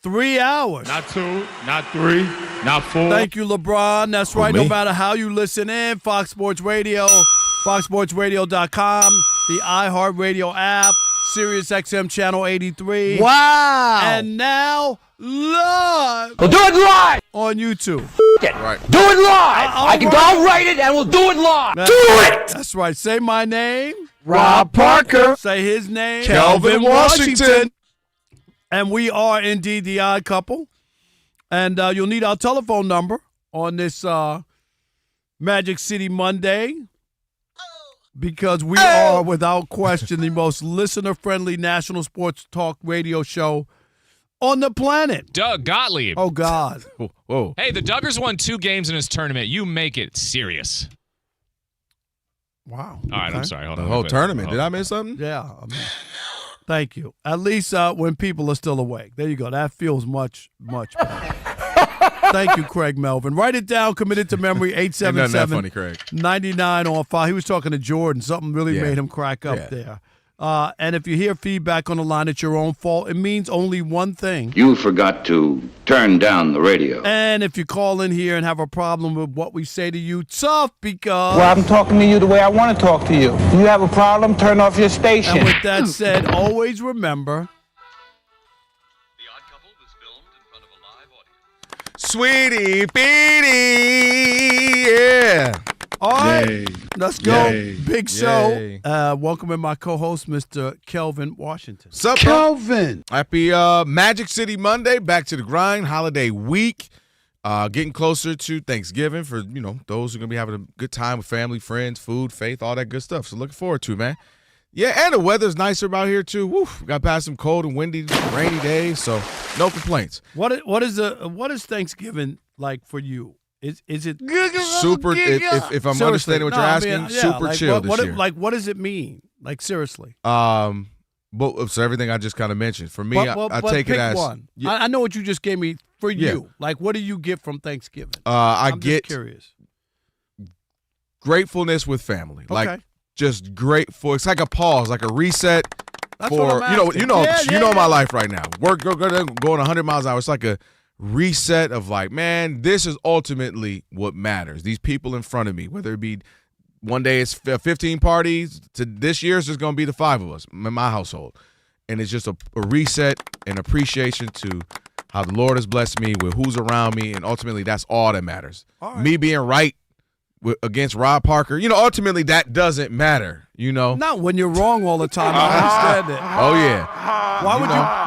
3 hours. Not 2, not 3, not 4. Thank you, LeBron. That's right. No matter how you listen in, Fox Sports Radio, foxsportsradio.com, the iHeartRadio app, Sirius XM Channel 83. Wow. And now, live. We'll do it live. On YouTube. Right. Do it live. I'll write it and we'll do it live. Do it. That's right. Say my name. Rob Parker. Say his name. Kelvin Washington. And we are indeed the odd couple. And you'll need our telephone number on this Magic City Monday because we are, without question, the most listener-friendly national sports talk radio show on the planet. Doug Gottlieb. Oh, God. Whoa. Hey, the Duggars won 2 games in his tournament. You make it serious. Wow. All right, I'm sorry. Hold on. The whole tournament. Did I miss something? Yeah. Thank you. At least when people are still awake. There you go. That feels much, much better. Thank you, Craig Melvin. Write it down. Commit it to memory. 877-99 on file. He was talking to Jordan. Something really made him crack up there. And if you hear feedback on the line, it's your own fault. It means only one thing. You forgot to turn down the radio. And if you call in here and have a problem with what we say to you, tough because... Well, I'm talking to you the way I want to talk to you. If you have a problem, turn off your station. And with that said, always remember... Sweetie Petey, yeah. All right, Yay. Let's go. Yay. Big show. Yay. Welcoming my co-host, Mr. Kelvin Washington. Sup, Kelvin. Happy Magic City Monday. Back to the grind. Holiday week. Getting closer to Thanksgiving for, those who are going to be having a good time with family, friends, food, faith, all that good stuff. So looking forward to it, man. Yeah, and the weather's nicer about here, too. Woo, got past some cold and windy, rainy days, so no complaints. What is Thanksgiving like for you? Is it super? If I'm understanding what you're asking, super chill this year. What does it mean? Like seriously? So everything I just kind of mentioned. For me, I take it as one. I know what you just gave me for you. Like, what do you get from Thanksgiving? I'm just curious. Gratefulness with family. Okay. Like just grateful. It's like a pause, like a reset. That's what I'm asking. You know my life right now. Work going 100 miles an hour. It's like a reset of like, man, this is ultimately what matters. These people in front of me, whether it be one day it's 15 parties, to this year it's just going to be the 5 of us in my household. And it's just a reset and appreciation to how the Lord has blessed me with who's around me, and ultimately that's all that matters. All right. Me being right against Rob Parker, ultimately that doesn't matter, Not when you're wrong all the time. I understand that. Oh, yeah.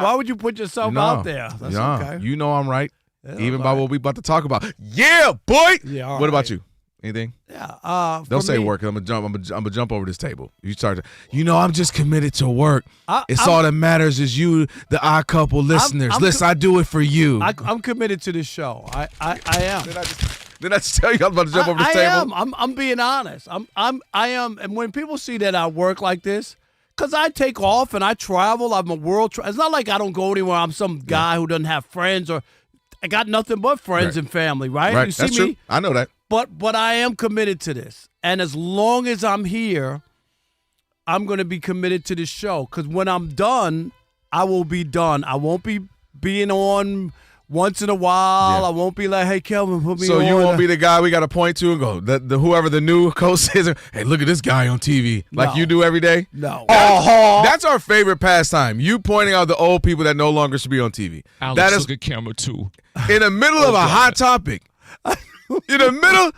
Why would you put yourself out there? That's okay. You know I'm right, even by right. what we about to talk about. Yeah, boy. Yeah, all what about right. you? Anything? Yeah. Don't say work. I'm gonna jump over this table. You start to, I'm just committed to work. All that matters is you, the odd couple listeners. Listen, I do it for you. I'm committed to this show. I am. Did I just tell you I was about to jump over this table? I am. I'm being honest. I am. And when people see that I work like this, because I take off and I travel, I'm a world. It's not like I don't go anywhere. I'm some guy who doesn't have friends, or I got nothing but friends and family. Right? Right. You see That's me? true. I know that. But I am committed to this, and as long as I'm here, I'm going to be committed to this show. Because when I'm done, I will be done. I won't be being on once in a while. I won't be like, hey, Kelvin, put me on. So you won't be the guy we got to point to and go, whoever the new coach is, hey, look at this guy on TV. Like you do every day? No. That's our favorite pastime. You pointing out the old people that no longer should be on TV. Alex, look at camera 2. In the middle of a hot topic. In the middle,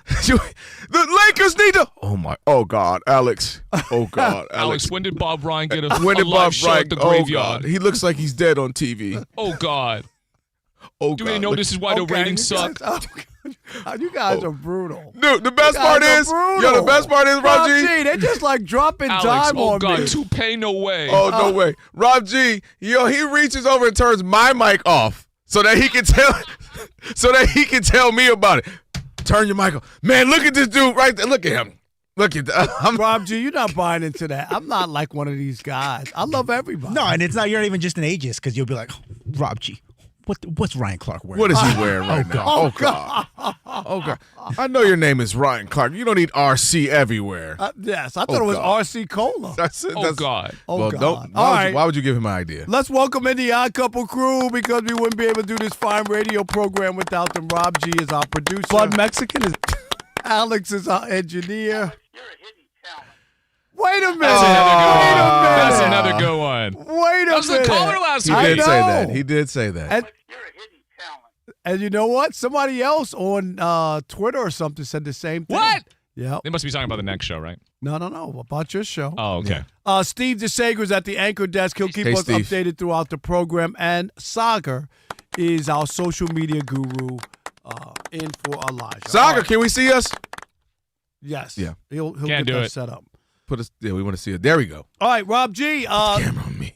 the Lakers need to. Oh God, Alex. Oh God, Alex. When did Bob Ryan get a when did live Bob show Ryan? at the graveyard? God, he looks like he's dead on TV. Oh God. Oh Do God. we know this is why the ratings suck? You guys are brutal. Dude, the best part is, Rob G. They're just like dropping Alex, dime oh on God, me. toupee, no way. Oh no way, Rob G. He reaches over and turns my mic off so that he can tell me about it. Turn your mic off. Man, look at this dude right there. Look at him. Look at that. Rob G, you're not buying into that. I'm not like one of these guys. I love everybody. No, and it's not. You're not even just an ageist because you'll be like, Rob G. What's Ryan Clark wearing? What is he wearing right now? Oh, God. Oh, God. I know your name is Ryan Clark. You don't need RC everywhere. Yes, I thought it was God. RC Cola. God. Oh, God. Don't, All right. why would you give him an idea? Let's welcome in the Odd Couple crew because we wouldn't be able to do this fine radio program without them. Rob G is our producer. Blood Mexican is. Alex is our engineer. Wait a minute. That's another good one. Wait a minute. That was the caller last He week. did say that. He did say that. And you know what? Somebody else on Twitter or something said the same thing. What? Yeah. They must be talking about the next show, right? No. About your show. Oh, okay. Steve DeSager's at the anchor desk. He'll keep Hey, us Steve. updated throughout the program. And Sagar is our social media guru in for Elijah. Saga, All right. can we see us? Yes. Yeah. He'll Can't get do that it. set up. Put us. Yeah, we want to see it. There we go. All right, Rob G. Camera on me.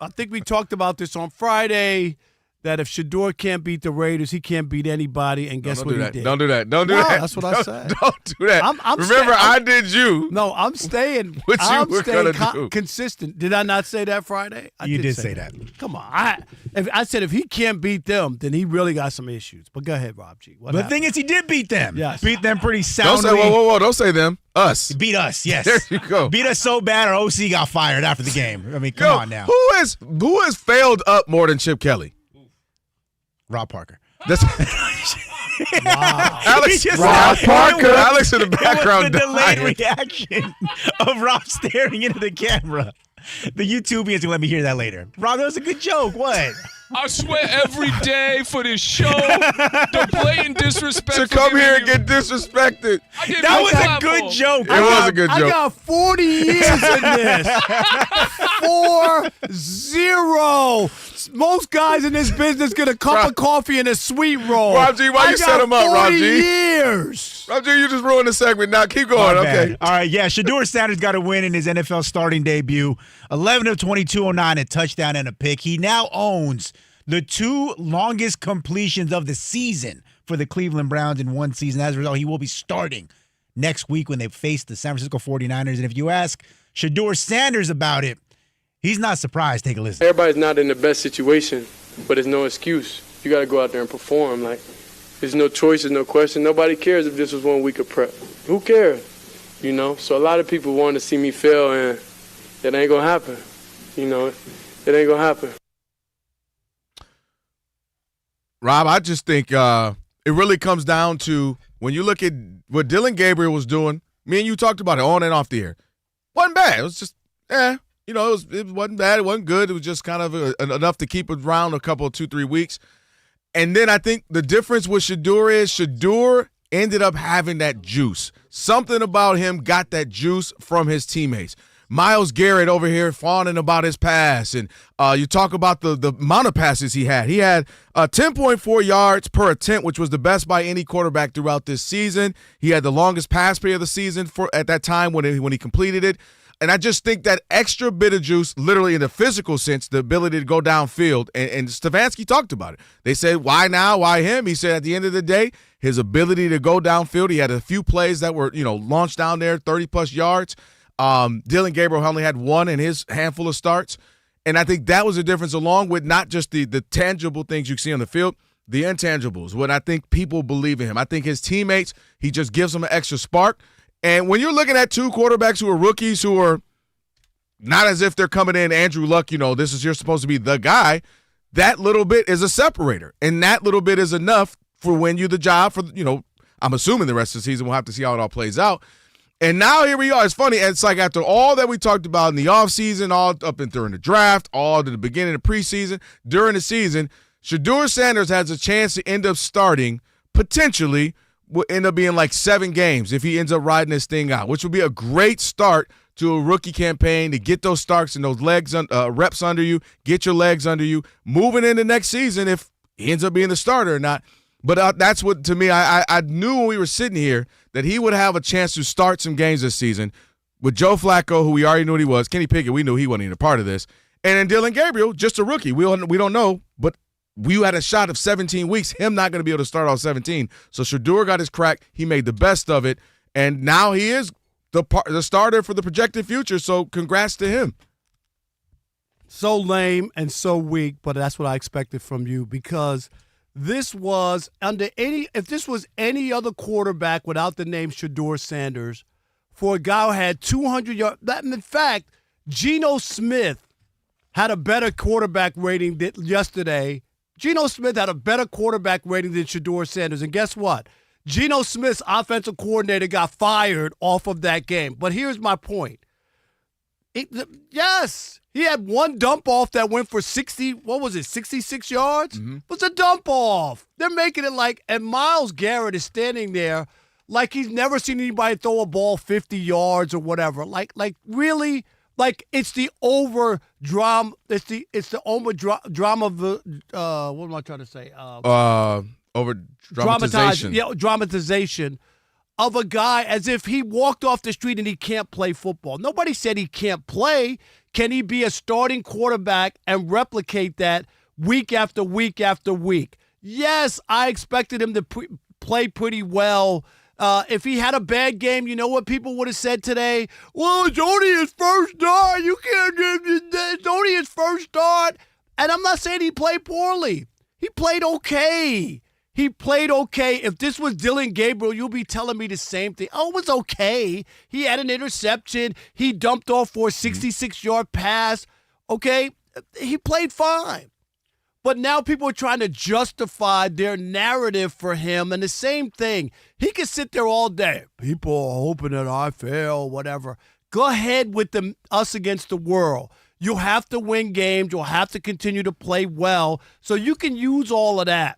I think we talked about this on Friday, that if Shedeur can't beat the Raiders, he can't beat anybody. And guess Don't what do he that. did? Don't do that. Don't do No, that. that's what I said. Don't do that. I'm Remember, staying- I did you. No, I'm staying. What you I'm were staying gonna do. consistent. Did I not say that Friday? You did say that. Come on. I said if he can't beat them, then he really got some issues. But go ahead, Rob G. What The happened? thing is, he did beat them. Yes. Beat them pretty Don't soundly. say whoa. Don't say them. Us. He beat us, yes. There you go. Beat us so bad our OC got fired after the game. I mean, come Yo, on now. Who has failed up more than Chip Kelly? Rob Parker. That's Wow. Alex. He just- Rob it Parker. was- Alex in the It was background. the delayed dying. reaction of Rob staring into the camera. The YouTubians going to let me hear that later. Rob, that was a good joke. What? I sweat every day for this show. The blatant disrespect. To for come giving here and you- get disrespected. I give That you was a platform. good joke. It was a good I joke. got 40 years in this. 4-0. Most guys in this business get a cup of coffee and a sweet roll. Rob G, why I you got set him up, Rob 40 G? years. Rob G, you just ruined the segment. Now keep going. My Okay. bad. All right, yeah. Shedeur Sanders got a win in his NFL starting debut. 11 of 22, 09, a touchdown and a pick. He now owns the 2 longest completions of the season for the Cleveland Browns in one season. As a result, he will be starting next week when they face the San Francisco 49ers. And if you ask Shedeur Sanders about it, he's not surprised. Take a listen. Everybody's not in the best situation, but it's no excuse. You got to go out there and perform. Like, there's no choice, there's no question. Nobody cares if this was 1 week of prep. Who cares? You know? So a lot of people want to see me fail, and it ain't going to happen. You know? It ain't going to happen. Rob, I just think it really comes down to when you look at what Dylan Gabriel was doing. Me and you talked about it on and off the air. Wasn't bad. It was just, it wasn't bad. It wasn't good. It was just kind of enough to keep it around a couple of 2-3 weeks. And then I think the difference with Shedeur is Shedeur ended up having that juice. Something about him got that juice from his teammates. Myles Garrett over here fawning about his pass, and you talk about the amount of passes he had. He had 10.4 yards per attempt, which was the best by any quarterback throughout this season. He had the longest pass play of the season at that time when he completed it. And I just think that extra bit of juice, literally in the physical sense, the ability to go downfield, and Stefanski talked about it. They said, why now? Why him? He said at the end of the day, his ability to go downfield, he had a few plays that were, launched down there, 30-plus yards. Dylan Gabriel only had 1 in his handful of starts. And I think that was the difference, along with not just the tangible things you see on the field, the intangibles, when I think people believe in him. I think his teammates, he just gives them an extra spark. And when you're looking at 2 quarterbacks who are rookies, who are not as if they're coming in, Andrew Luck, you're supposed to be the guy, that little bit is a separator. And that little bit is enough for win you the job for, I'm assuming the rest of the season. We'll have to see how it all plays out. And now here we are. It's funny. It's like after all that we talked about in the offseason, all up and during the draft, all to the beginning of preseason, during the season, Shedeur Sanders has a chance to end up starting, potentially, will end up being like 7 games if he ends up riding this thing out, which would be a great start to a rookie campaign to get those starts and those legs reps under you, get your legs under you, moving into next season if he ends up being the starter or not. But that's what, to me, I knew when we were sitting here that he would have a chance to start some games this season with Joe Flacco, who we already knew what he was. Kenny Pickett, we knew he wasn't even a part of this. And then Dylan Gabriel, just a rookie. We don't know, but we had a shot of 17 weeks, him not going to be able to start all 17. So Shedeur got his crack. He made the best of it. And now he is the starter for the projected future, so congrats to him. So lame and so weak, but that's what I expected from you because this was if this was any other quarterback without the name Shedeur Sanders, for a guy who had 200 yards. In fact, Geno Smith had a better quarterback rating yesterday. Geno Smith had a better quarterback rating than Shedeur Sanders. And guess what? Geno Smith's offensive coordinator got fired off of that game. But here's my point. Yes, he had one dump off that went for 66 yards? Mm-hmm. It was a dump off. They're making it like, and Myles Garrett is standing there like he's never seen anybody throw a ball 50 yards or whatever. Like really? Like it's the over drama. It's the over drama of the what am I trying to say? Over dramatization. Dramatization of a guy as if he walked off the street and he can't play football. Nobody said he can't play. Can he be a starting quarterback and replicate that week after week after week? Yes, I expected him to play pretty well. If he had a bad game, you know what people would have said today? Well, it's only his first start. It's only his first start. And I'm not saying he played poorly. He played okay. If this was Dylan Gabriel, you'll be telling me the same thing. Oh, it was okay. He had an interception. He dumped off for a 66-yard pass. Okay, he played fine. But now people are trying to justify their narrative for him. And the same thing, he can sit there all day. People are hoping that I fail, whatever. Go ahead with us against the world. You'll have to win games. You'll have to continue to play well. So you can use all of that.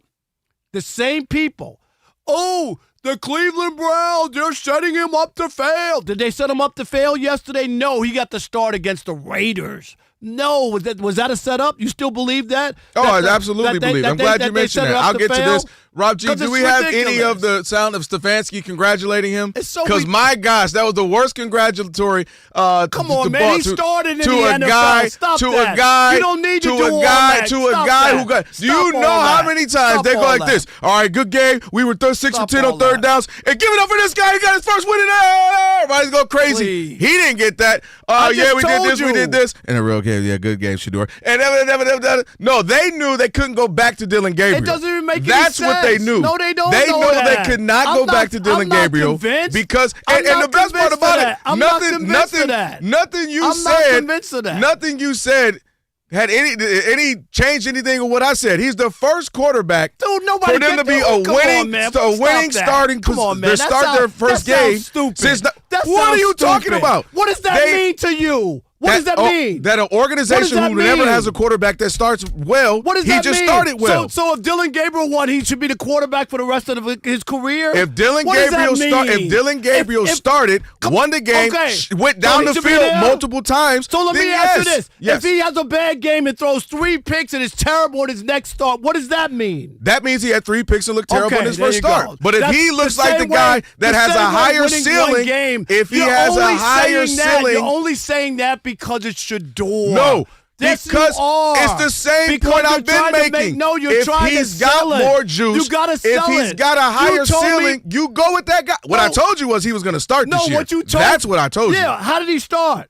The same people. Oh, the Cleveland Browns, they're setting him up to fail. Did they set him up to fail yesterday? No, he got the start against the Raiders. No, was that a setup? You still believe that? I absolutely believe it. I'm glad you mentioned that. I'll get to this. Rob G, do we have any of the sound of Stefanski congratulating him? Because my gosh, that was the worst congratulatory. Come on, man. He started in the NFL. Guy, Stop to that. a guy, you don't need to to do a all guy, that. to Stop a guy that. who got. Do Stop you know all how that. many times Stop they go all like that. this? All right, good game. We were 6 of 10 on third downs, and give it up for this guy. He got his first win in there. Everybody's go crazy. Please. He didn't get that. We did this. In a real game, yeah, good game, Shedeur. And no, they knew they couldn't go back to Dylan Gabriel. It doesn't even make any That's sense. what they knew. No, they don't. They know know that. they could not go back to Dylan Gabriel because and the best part about it, nothing you said had any changed anything of what I said. He's the first quarterback for them to be a winning starting. Come on, man. Their first game. Stupid. What are you talking about? What does that mean to you? What does that mean? That an organization who never has a quarterback that starts well, what does that he just mean? started well. So if Dylan Gabriel won, he should be the quarterback for the rest of his career? If Dylan Gabriel started, won the game, went down the field multiple times, so let me ask you this. Yes. If he has a bad game and throws 3 picks and is terrible in his next start, what does that mean? That means he had 3 picks and looked terrible in his first start. Go. But if he looks like the guy that has a higher ceiling, if he has a higher ceiling. You're only saying that because it should No, yes, because it's the same point I've been making. You're trying to sell it. If he's got more juice, you gotta sell if he's got a higher ceiling, you go with that guy. What I told you was he was going to start this year. That's what I told you. Yeah, how did he start?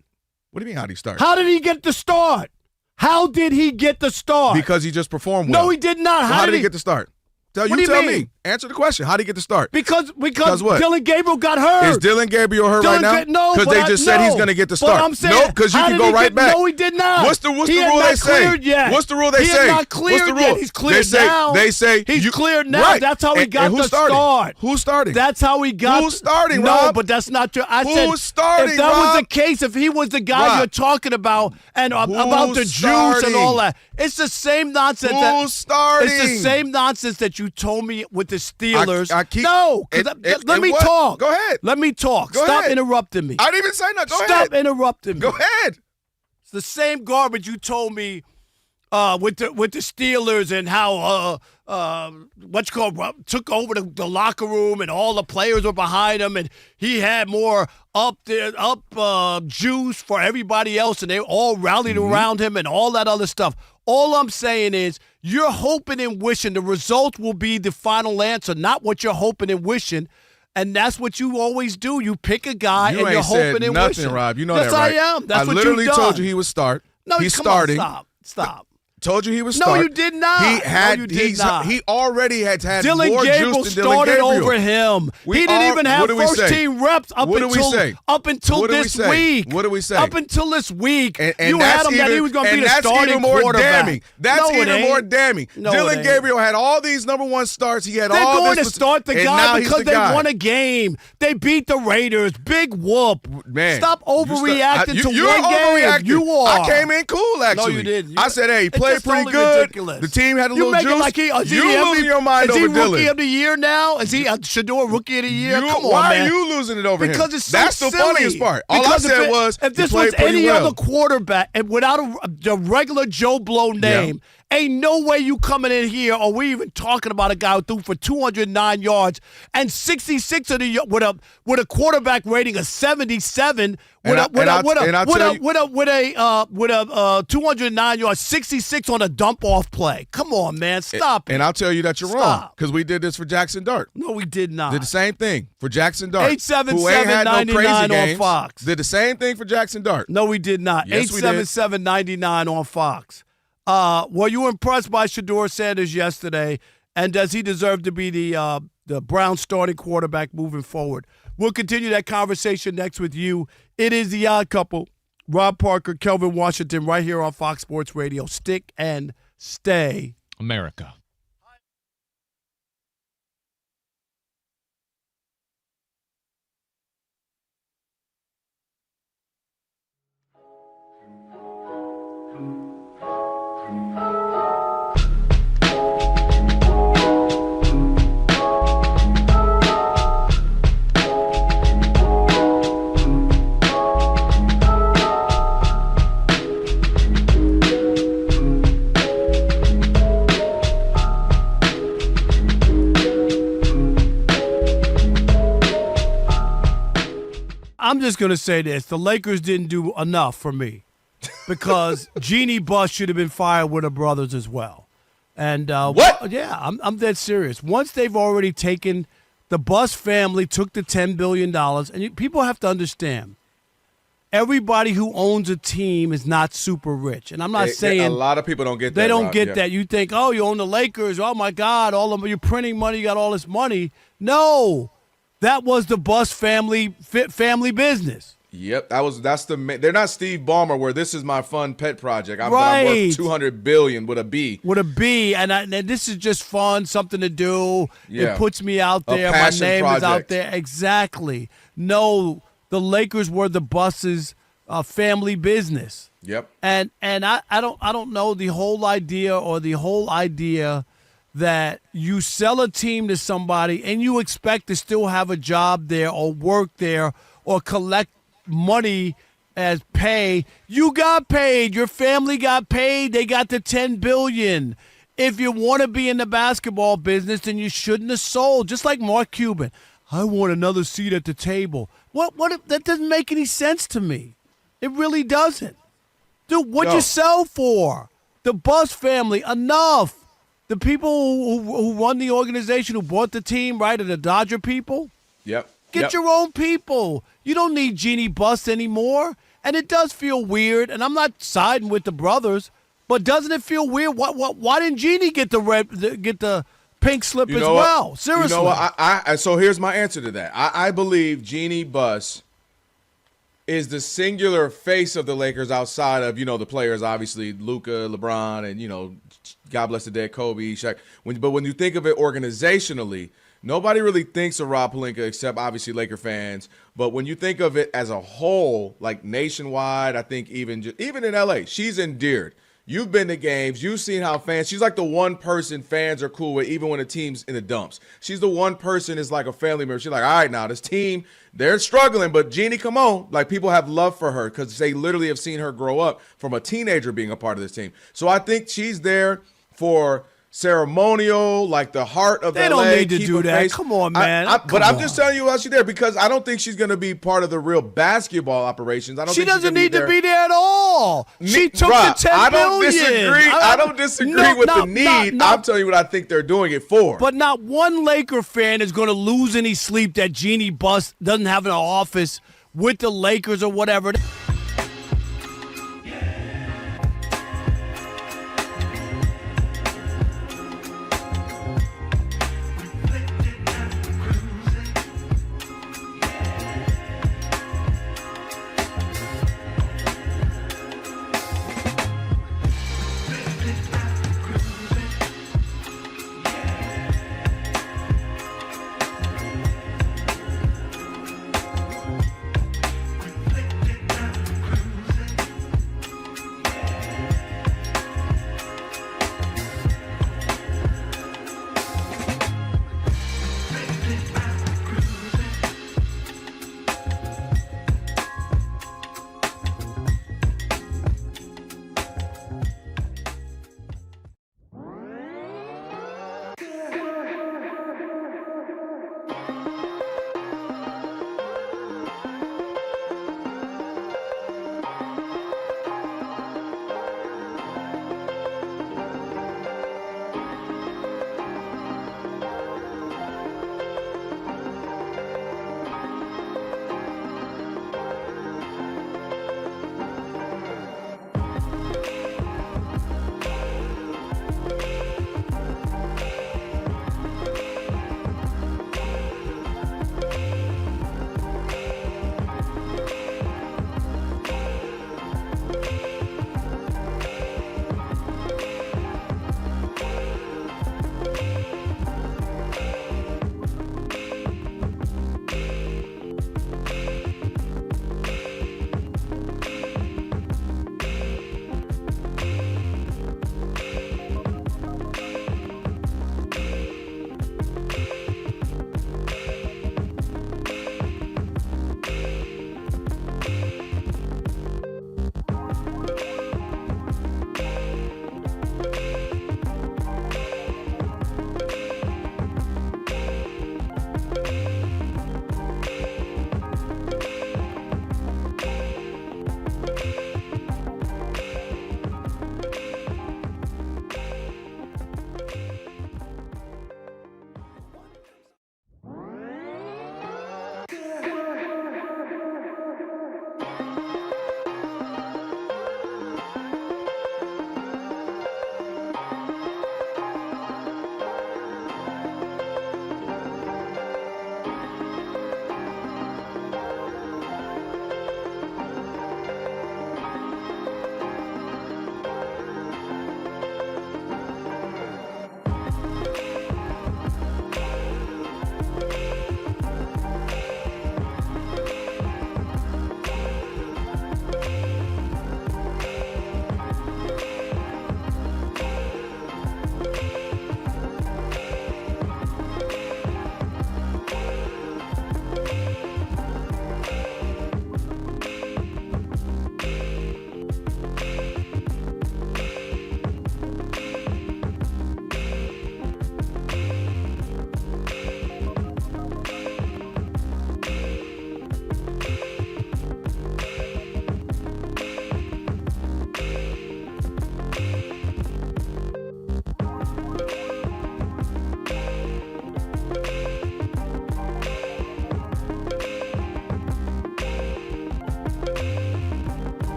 What do you mean, how did he start? How did he get the start? How did he get the start? Because he just performed well. No, he did not. How did he get the start? Tell me. Answer the question. How did he get the start? Because what? Dylan Gabriel got hurt. Is Dylan Gabriel hurt right now? No, because they just said he's going to get the start. I'm saying, no, because you can go right back. No, he did not. What's the rule they say? What's the rule they say? He has not cleared yet. He's cleared now. They say he's cleared now. Right. That's how he got the start. Who's starting? That's how he got. Who's starting, no, Rob? No, but that's not true. Who's starting, if that was the case, if he was the guy you're talking about and about the juice and all that, it's the same nonsense. Who's starting? It's the same nonsense that you told me with the Steelers. No, let me talk. Go ahead. Let me talk. Stop interrupting me. I didn't even say nothing. Go ahead. Stop interrupting me. Go ahead. It's the same garbage you told me with the Steelers and how took over the locker room and all the players were behind him and he had more juice for everybody else and they all rallied around him and all that other stuff. All I'm saying is you're hoping and wishing the result will be the final answer, not what you're hoping and wishing. And that's what you always do. You pick a guy and you're hoping and wishing. Nothing, Rob. You know yes, that, right? Yes, I am. That's I what literally you've done. told you he would start. No, He's come starting. On, stop. Told you he was No, starting. you did not. He already had Dylan more Gabriel juice than Dylan started Gabriel. over him. He didn't even have first-team reps up until this week. What do we say? Up until this week, and you had him that he was going to be the starting quarterback. That's even more damning. Dylan Gabriel had all these number one starts. He had They're all going this. to start the guy because they won a game. They beat the Raiders. Big whoop. Man, stop overreacting to you're one game. overreacting. You are. I came in cool, actually. No, you didn't. I said, hey, he played pretty good. The team had a little juice. Like you losing your mind over Dylan. Is he rookie of the year now? Is he Shedeur rookie of the year? Come on, why man. are you losing it over him? Because it's so That's silly. the funniest part. All I said was if this he played was pretty any well. other quarterback and without the regular Joe Blow name, ain't no way you coming in here or we even talking about a guy who threw for 209 yards and 66 of the with a quarterback rating of 77 with a 209 yards, 66 on a dump off play. Come on, man, stop. And I'll tell you that you're wrong because we did this for Jackson Dart. No, we did not. Did the same thing for Jackson Dart. 877-99 on Fox. Did the same thing for Jackson Dart. No, we did not. Yes, 877-99 on Fox. Were you impressed by Shedeur Sanders yesterday, and does he deserve to be the Browns starting quarterback moving forward? We'll continue that conversation next with you. It is The Odd Couple. Rob Parker, Kelvin Washington, right here on Fox Sports Radio. Stick and stay. America. I'm just going to say this. The Lakers didn't do enough for me because Jeannie Buss should have been fired with her brothers as well. And what? Yeah, I'm dead serious. Once they've already taken – the Buss family took the $10 billion. And people have to understand, everybody who owns a team is not super rich. And I'm not saying – a lot of people don't get that. They don't get that. You think, oh, you own the Lakers. Oh, my God, you're printing money. You got all this money. No. That was the Buss family business. Yep, they're not Steve Ballmer where this is my fun pet project. I'm right. worth $200 billion with a B. With a B, and this is just fun, something to do. Yeah. It puts me out there. My name is out there. Exactly. No, the Lakers were the Buss's family business. Yep. And I don't know the whole idea that you sell a team to somebody and you expect to still have a job there or work there or collect money as pay. You got paid. Your family got paid. They got the $10 billion. If you want to be in the basketball business, then you shouldn't have sold. Just like Mark Cuban. I want another seat at the table. What? That doesn't make any sense to me. It really doesn't. Dude, what'd you sell for? The Buss family, enough. The people who run the organization, who bought the team, right, are the Dodger people. Yep. Get your own people. You don't need Jeannie Buss anymore. And it does feel weird, and I'm not siding with the brothers, but doesn't it feel weird? Why didn't Jeannie get the pink slip as well? Seriously. You know what? So here's my answer to that. I believe Jeannie Buss is the singular face of the Lakers outside of, the players, obviously, Luka, LeBron, and, God bless the dead Kobe, Shaq. But when you think of it organizationally, nobody really thinks of Rob Pelinka except, obviously, Laker fans. But when you think of it as a whole, like nationwide, I think even in L.A., she's endeared. You've been to games. You've seen how she's like the one person fans are cool with even when the team's in the dumps. She's the one person is like a family member. She's like, all right, now this team, they're struggling, but Jeannie, come on. Like, people have love for her because they literally have seen her grow up from a teenager being a part of this team. So I think she's there for ceremonial, like the heart of they LA. They don't need to do that. Face. Come on, man. I'm just telling you why she's there because I don't think she's going to be part of the real basketball operations. She doesn't need to be there at all. She took the $10 billion. I don't disagree with the need. I'm telling you what I think they're doing it for. But not one Laker fan is going to lose any sleep that Jeannie Buss doesn't have an office with the Lakers or whatever.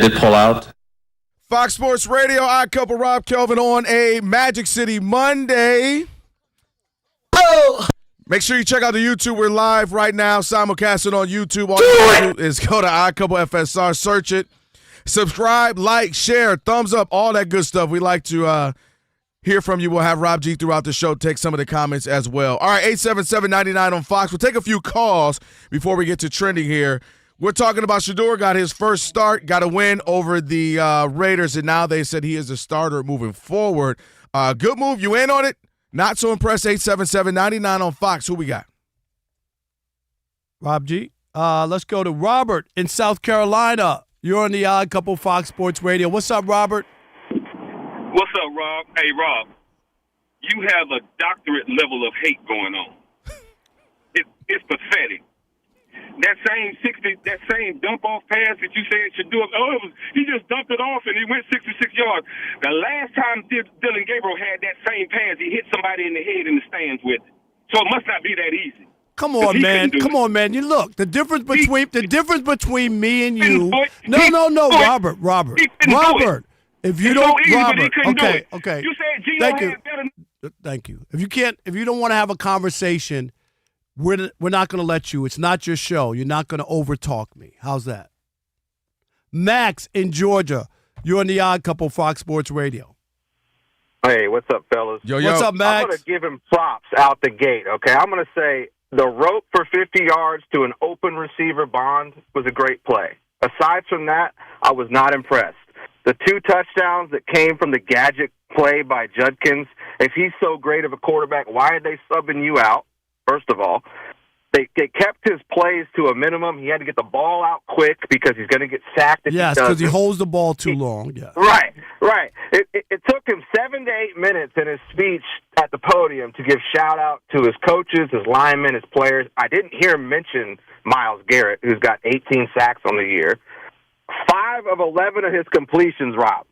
did pull out. Fox Sports Radio, Odd Couple, Rob, Kelvin on a Magic City Monday. Oh! Make sure you check out the YouTube. We're live right now, simulcasting on YouTube. All you have to do is go to Odd Couple FSR, search it, subscribe, like, share, thumbs up, all that good stuff. We like to hear from you. We'll have Rob G throughout the show take some of the comments as well. All right, 877-99 on Fox. We'll take a few calls before we get to trending here. We're talking about Shedeur got his first start, got a win over the Raiders, and now they said he is a starter moving forward. Good move. You in on it? Not so impressed. 877-99 on Fox. Who we got? Rob G. Let's go to Robert in South Carolina. You're on the Odd Couple Fox Sports Radio. What's up, Robert? What's up, Rob? Hey, Rob, you have a doctorate level of hate going on. It's pathetic. That same dump off pass that you said should do it. He just dumped it off and he went 66 yards. The last time Dylan Gabriel had that same pass, he hit somebody in the head in the stands with it. So it must not be that easy. Come on, man. Come on, man. You look, the difference between me and you. No, Robert. If you don't, Robert. Okay. You said Gino had better. Thank you. If you don't want to have a conversation, we're not going to let you. It's not your show. You're not going to overtalk me. How's that? Max in Georgia. You're on the Odd Couple Fox Sports Radio. Hey, what's up, fellas? Yo. What's up, Max? I'm going to give him props out the gate, okay? I'm going to say the rope for 50 yards to an open receiver Bond was a great play. Aside from that, I was not impressed. The 2 touchdowns that came from the gadget play by Judkins, if he's so great of a quarterback, why are they subbing you out, first of all? They kept his plays to a minimum. He had to get the ball out quick because he's going to get sacked if he doesn't. Yes, because he holds the ball too long. Yeah. Right. It took him 7 to 8 minutes in his speech at the podium to give shout-out to his coaches, his linemen, his players. I didn't hear him mention Myles Garrett, who's got 18 sacks on the year. 5 of 11 of his completions, Rob,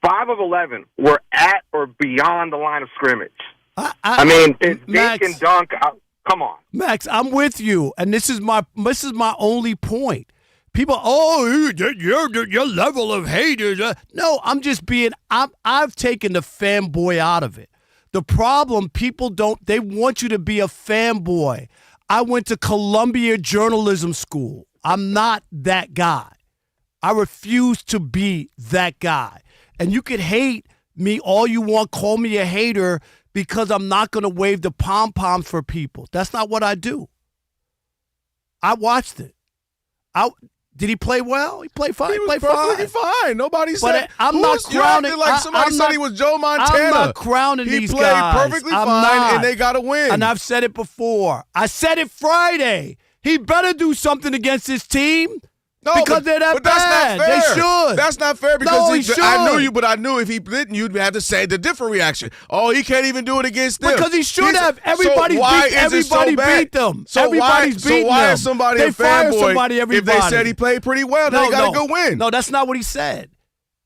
5 of 11 were at or beyond the line of scrimmage. I mean, it's dink and dunk. Come on, Max. I'm with you, and this is my only point. People, your level of hate is no. I'm just being. I've taken the fanboy out of it. The problem, people don't. They want you to be a fanboy. I went to Columbia Journalism School. I'm not that guy. I refuse to be that guy. And you could hate me all you want, call me a hater, because I'm not going to wave the pom-poms for people. That's not what I do. I watched it. Did he play well? He played fine. He was perfectly fine. Nobody said. I'm not crowning. Somebody said he was Joe Montana. I'm not crowning these guys. He played perfectly fine, and they got a win. And I've said it before. I said it Friday. He better do something against his team. No, because they're that bad. That's not fair. They should. That's not fair because he should. I knew you, but I knew if he didn't, you'd have to say the different reaction. Oh, he can't even do it against them. Because he should have. Everybody beat them. So why is somebody a fanboy if they said he played pretty well? They got a good win. No, that's not what he said.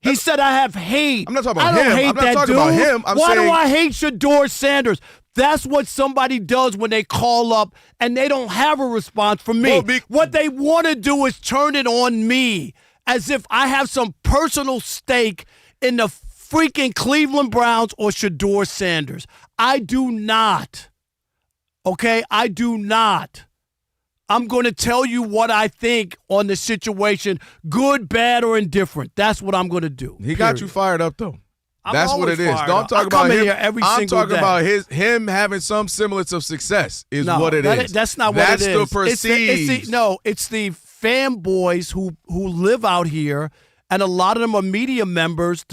He said I have hate. I'm not talking about him. I'm not talking about him. Why do I hate Shedeur Sanders? That's what somebody does when they call up and they don't have a response from me. What they want to do is turn it on me as if I have some personal stake in the freaking Cleveland Browns or Shedeur Sanders. I do not. Okay? I do not. I'm going to tell you what I think on the situation, good, bad, or indifferent. That's what I'm going to do. He got you fired up, though. That's what it is. Don't talk about him. I'm talking about him having some semblance of success is what it is. That's not what it is. That's the perceived. It's the fanboys who live out here, and a lot of them are media members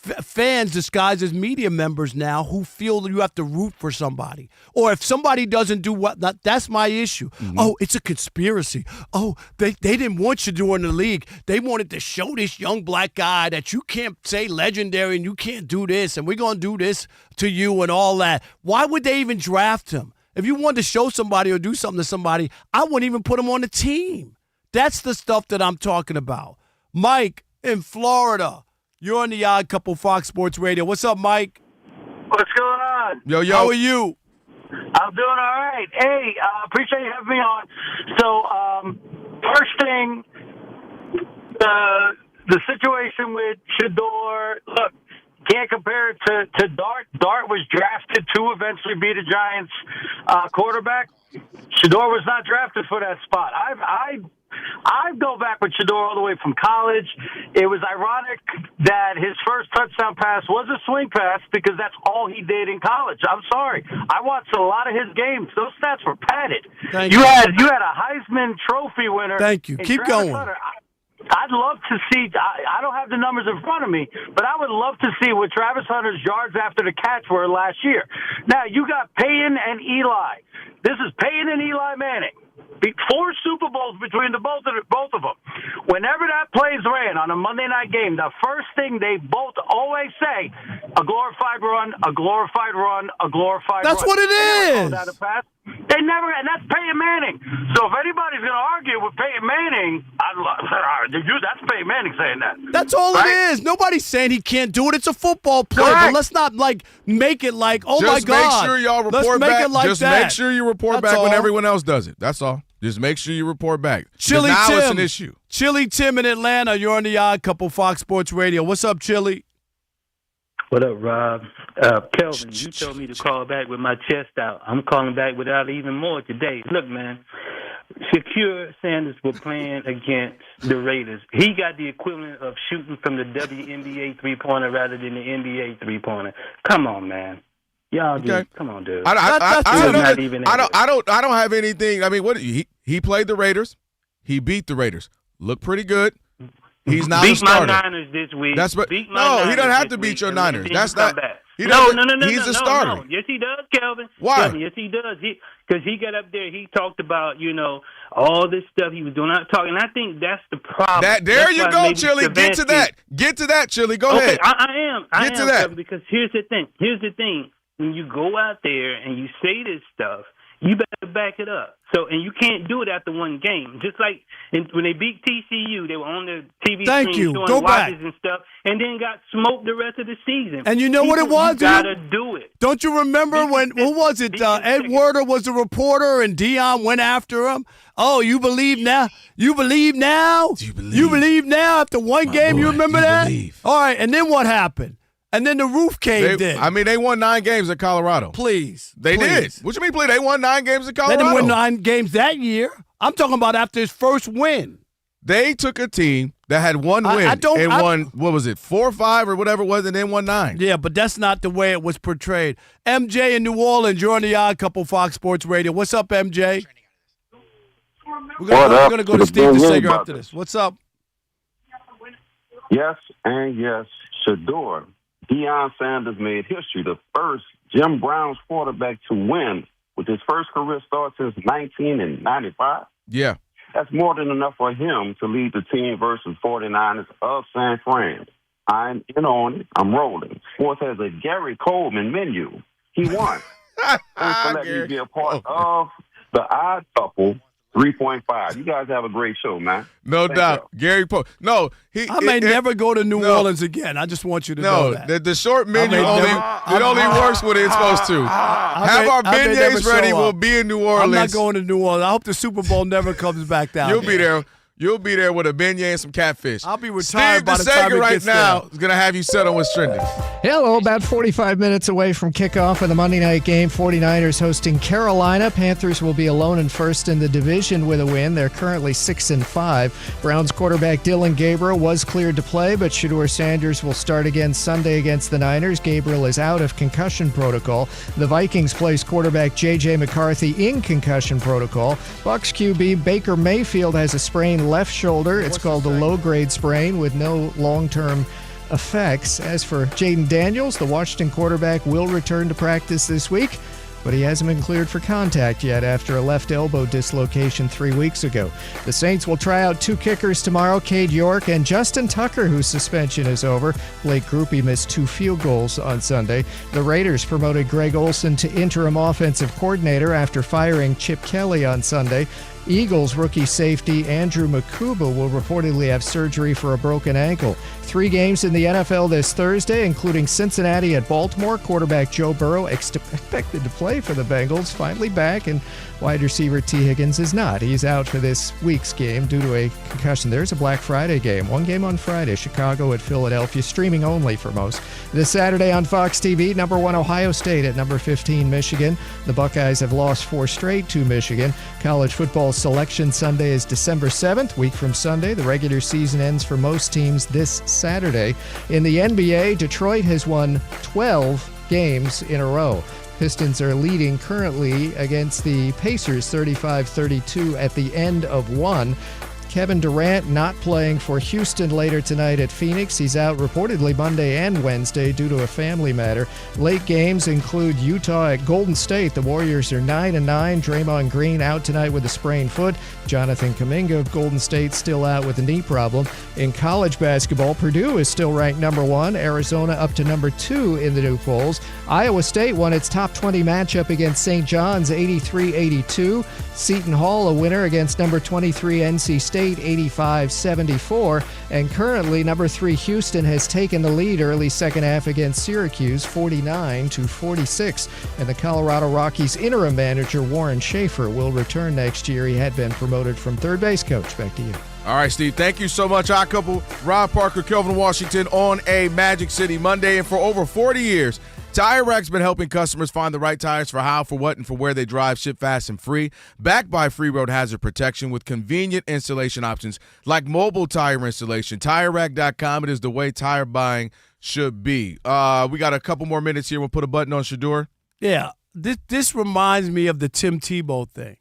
fans disguised as media members now who feel that you have to root for somebody. Or if somebody doesn't do that's my issue. Mm-hmm. Oh, it's a conspiracy. Oh, they didn't want you doing the league. They wanted to show this young black guy that you can't say legendary and you can't do this and we're going to do this to you and all that. Why would they even draft him? If you wanted to show somebody or do something to somebody, I wouldn't even put him on the team. That's the stuff that I'm talking about. Mike in Florida. You're on the Odd Couple Fox Sports Radio. What's up, Mike? What's going on? Yo. How are you? I'm doing all right. Hey, appreciate you having me on. So, first thing, the situation with Shedeur, look, can't compare it to Dart. Dart was drafted to eventually be the Giants' quarterback. Shedeur was not drafted for that spot. I go back with Shedeur all the way from college. It was ironic that his first touchdown pass was a swing pass because that's all he did in college. I'm sorry. I watched a lot of his games. Those stats were padded. You had a Heisman Trophy winner. Thank you. Keep going. Hunter. I'd love to see, I don't have the numbers in front of me, but I would love to see what Travis Hunter's yards after the catch were last year. Now, you got Peyton and Eli. This is Peyton and Eli Manning. 4 Super Bowls between the both of them. Whenever that play's ran on a Monday night game, the first thing they both always say, a glorified run, a glorified run, a glorified That's run. what it is. They never, and that's Peyton Manning. So if anybody's going to argue with Peyton Manning, that's Peyton Manning saying that. That's all it is. Nobody's saying he can't do it. It's a football play. Correct. But let's not make it like, oh my God. Just make sure y'all report back. Just make sure you report That's back when all. everyone else does it. That's all. Just make sure you report back. Chili now Tim. it's an issue. Chili Tim in Atlanta. You're on the Odd Couple, Fox Sports Radio. What's up, Chili? What up, Rob? Kelvin, you told me to call back with my chest out. I'm calling back without even more today. Look, man, Shedeur Sanders was playing against the Raiders. He got the equivalent of shooting from the WNBA three-pointer rather than the NBA three-pointer. Come on, man. Y'all just, come on, dude. I don't have anything. I mean, what he played the Raiders. He beat the Raiders. Looked pretty good. He's not a starter. Beat my Niners this week. That's what. He doesn't have to beat your Niners. That's not. No. He's a starter. No. Yes, he does, Kelvin. Why? Kelvin, yes, he does. Because he got up there. He talked about all this stuff he was doing. And I think that's the problem. There you go, Chili. Get to that. Get to that, Chili. Go ahead. I am. Get to that. Kelvin, because here's the thing. When you go out there and you say this stuff, you better back it up. And you can't do it after one game. Just like when they beat TCU, they were on the TV screen doing watches and stuff, and then got smoked the rest of the season. And you know what it was? You gotta do it. Don't you remember who was it? Ed Werder was the reporter, and Dion went after him. Oh, you believe now? You believe now? You believe now after one game? You remember that? Believe. All right, and then what happened? And then the roof caved in. I mean, they won 9 games at Colorado. Please. They did. What you mean, please? They won 9 games at Colorado. They didn't win 9 games that year. I'm talking about after his first win. They took a team that had one win won, what was it, 4 or 5 or whatever it was, and then won 9. Yeah, but that's not the way it was portrayed. MJ in New Orleans, you're on the Odd Couple, Fox Sports Radio. What's up, MJ? We're going to go to Steve DeSager after this. What's up? Yes, and yes, Shedeur. Deion Sanders made history, the first Jim Brown's quarterback to win with his first career start since 1995. Yeah. That's more than enough for him to lead the team versus 49ers of San Fran. I'm in on it. I'm rolling. Sports has a Gary Coleman menu. He won. Thanks for letting me be a part of the Odd Couple 3.5. You guys have a great show, man. No doubt. Gary Pope. No, I may never go to New Orleans again. I just want you to know that. No, the short menu only works when it's supposed to. Have our beignets ready. We'll be in New Orleans. I'm not going to New Orleans. I hope the Super Bowl never comes back down. You'll be there. You'll be there with a beignet and some catfish. I'll be retired by the time it gets now there. is going to have you set on what's trending. Hello, about 45 minutes away from kickoff of the Monday night game. 49ers hosting Carolina. Panthers will be alone and first in the division with a win. They're currently 6-5. Browns quarterback Dylan Gabriel was cleared to play, but Shedeur Sanders will start again Sunday against the Niners. Gabriel is out of concussion protocol. The Vikings place quarterback J.J. McCarthy in concussion protocol. Bucs QB Baker Mayfield has a sprained left shoulder. It's called a low-grade sprain with no long-term effects. As for Jaden Daniels, the Washington quarterback will return to practice this week, but he hasn't been cleared for contact yet after a left elbow dislocation 3 weeks ago. The Saints will try out 2 kickers tomorrow, Cade York and Justin Tucker, whose suspension is over. Blake Grupe missed 2 field goals on Sunday. The Raiders promoted Greg Olson to interim offensive coordinator after firing Chip Kelly on Sunday. Eagles rookie safety Andrew Makuba will reportedly have surgery for a broken ankle. 3 games in the NFL this Thursday, including Cincinnati at Baltimore. Quarterback Joe Burrow expected to play for the Bengals, finally back, and wide receiver T. Higgins is not. He's out for this week's game due to a concussion. There's a Black Friday game. 1 game on Friday, Chicago at Philadelphia, streaming only for most. This Saturday on Fox TV, number 1 Ohio State at number 15 Michigan. The Buckeyes have lost 4 straight to Michigan. College football selection Sunday is December 7th, week from Sunday. The regular season ends for most teams this Saturday. In the NBA, Detroit has won 12 games in a row. Pistons are leading currently against the Pacers 35-32 at the end of one. Kevin Durant not playing for Houston later tonight at Phoenix. He's out reportedly Monday and Wednesday due to a family matter. Late games include Utah at Golden State. The Warriors are 9-9. Draymond Green out tonight with a sprained foot. Jonathan Kuminga of Golden State still out with a knee problem. In college basketball, Purdue is still ranked number 1. Arizona up to number 2 in the new polls. Iowa State won its top 20 matchup against St. John's 83-82. Seton Hall a winner against number 23 NC State 85-74, and currently number 3 Houston has taken the lead early second half against Syracuse 49-46, and the Colorado Rockies interim manager Warren Schaefer will return next year. He had been promoted from third base coach. Back to you. All right, Steve, thank you so much. Odd Couple, Rob Parker, Kelvin Washington on a Magic City Monday, and for over 40 years, Tire Rack's been helping customers find the right tires for how, for what, and for where they drive, ship fast and free. Backed by free road hazard protection with convenient installation options like mobile tire installation. TireRack.com. It is the way tire buying should be. We got a couple more minutes here. We'll put a button on Shedeur. Yeah, this reminds me of the Tim Tebow thing.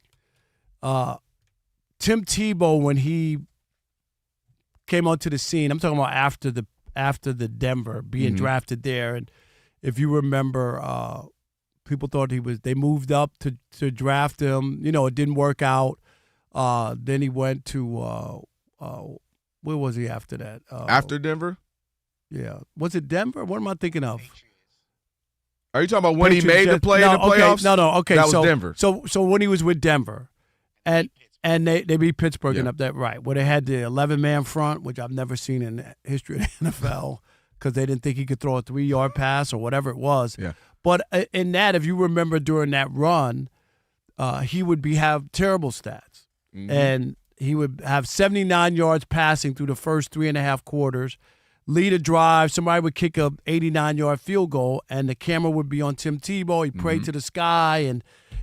Tim Tebow, when he came onto the scene, I'm talking about after the Denver, being drafted there, and if you remember, people thought they moved up to draft him. You know, it didn't work out. Then he went to, where was he after that? After Denver? Yeah. Was it Denver? What am I thinking of? Are you talking about when he made the play in the playoffs? Okay. That was Denver. So when he was with Denver, and they beat Pittsburgh and up that right, where they had the 11-man front, which I've never seen in the history of the NFL. Because they didn't think he could throw a 3-yard pass or whatever it was. Yeah. But in that, if you remember during that run, he would have terrible stats. And he would have 79 yards passing through the first 3.5 quarters, lead a drive. Somebody would kick a 89-yard field goal, and the camera would be on Tim Tebow. He prayed to the sky, and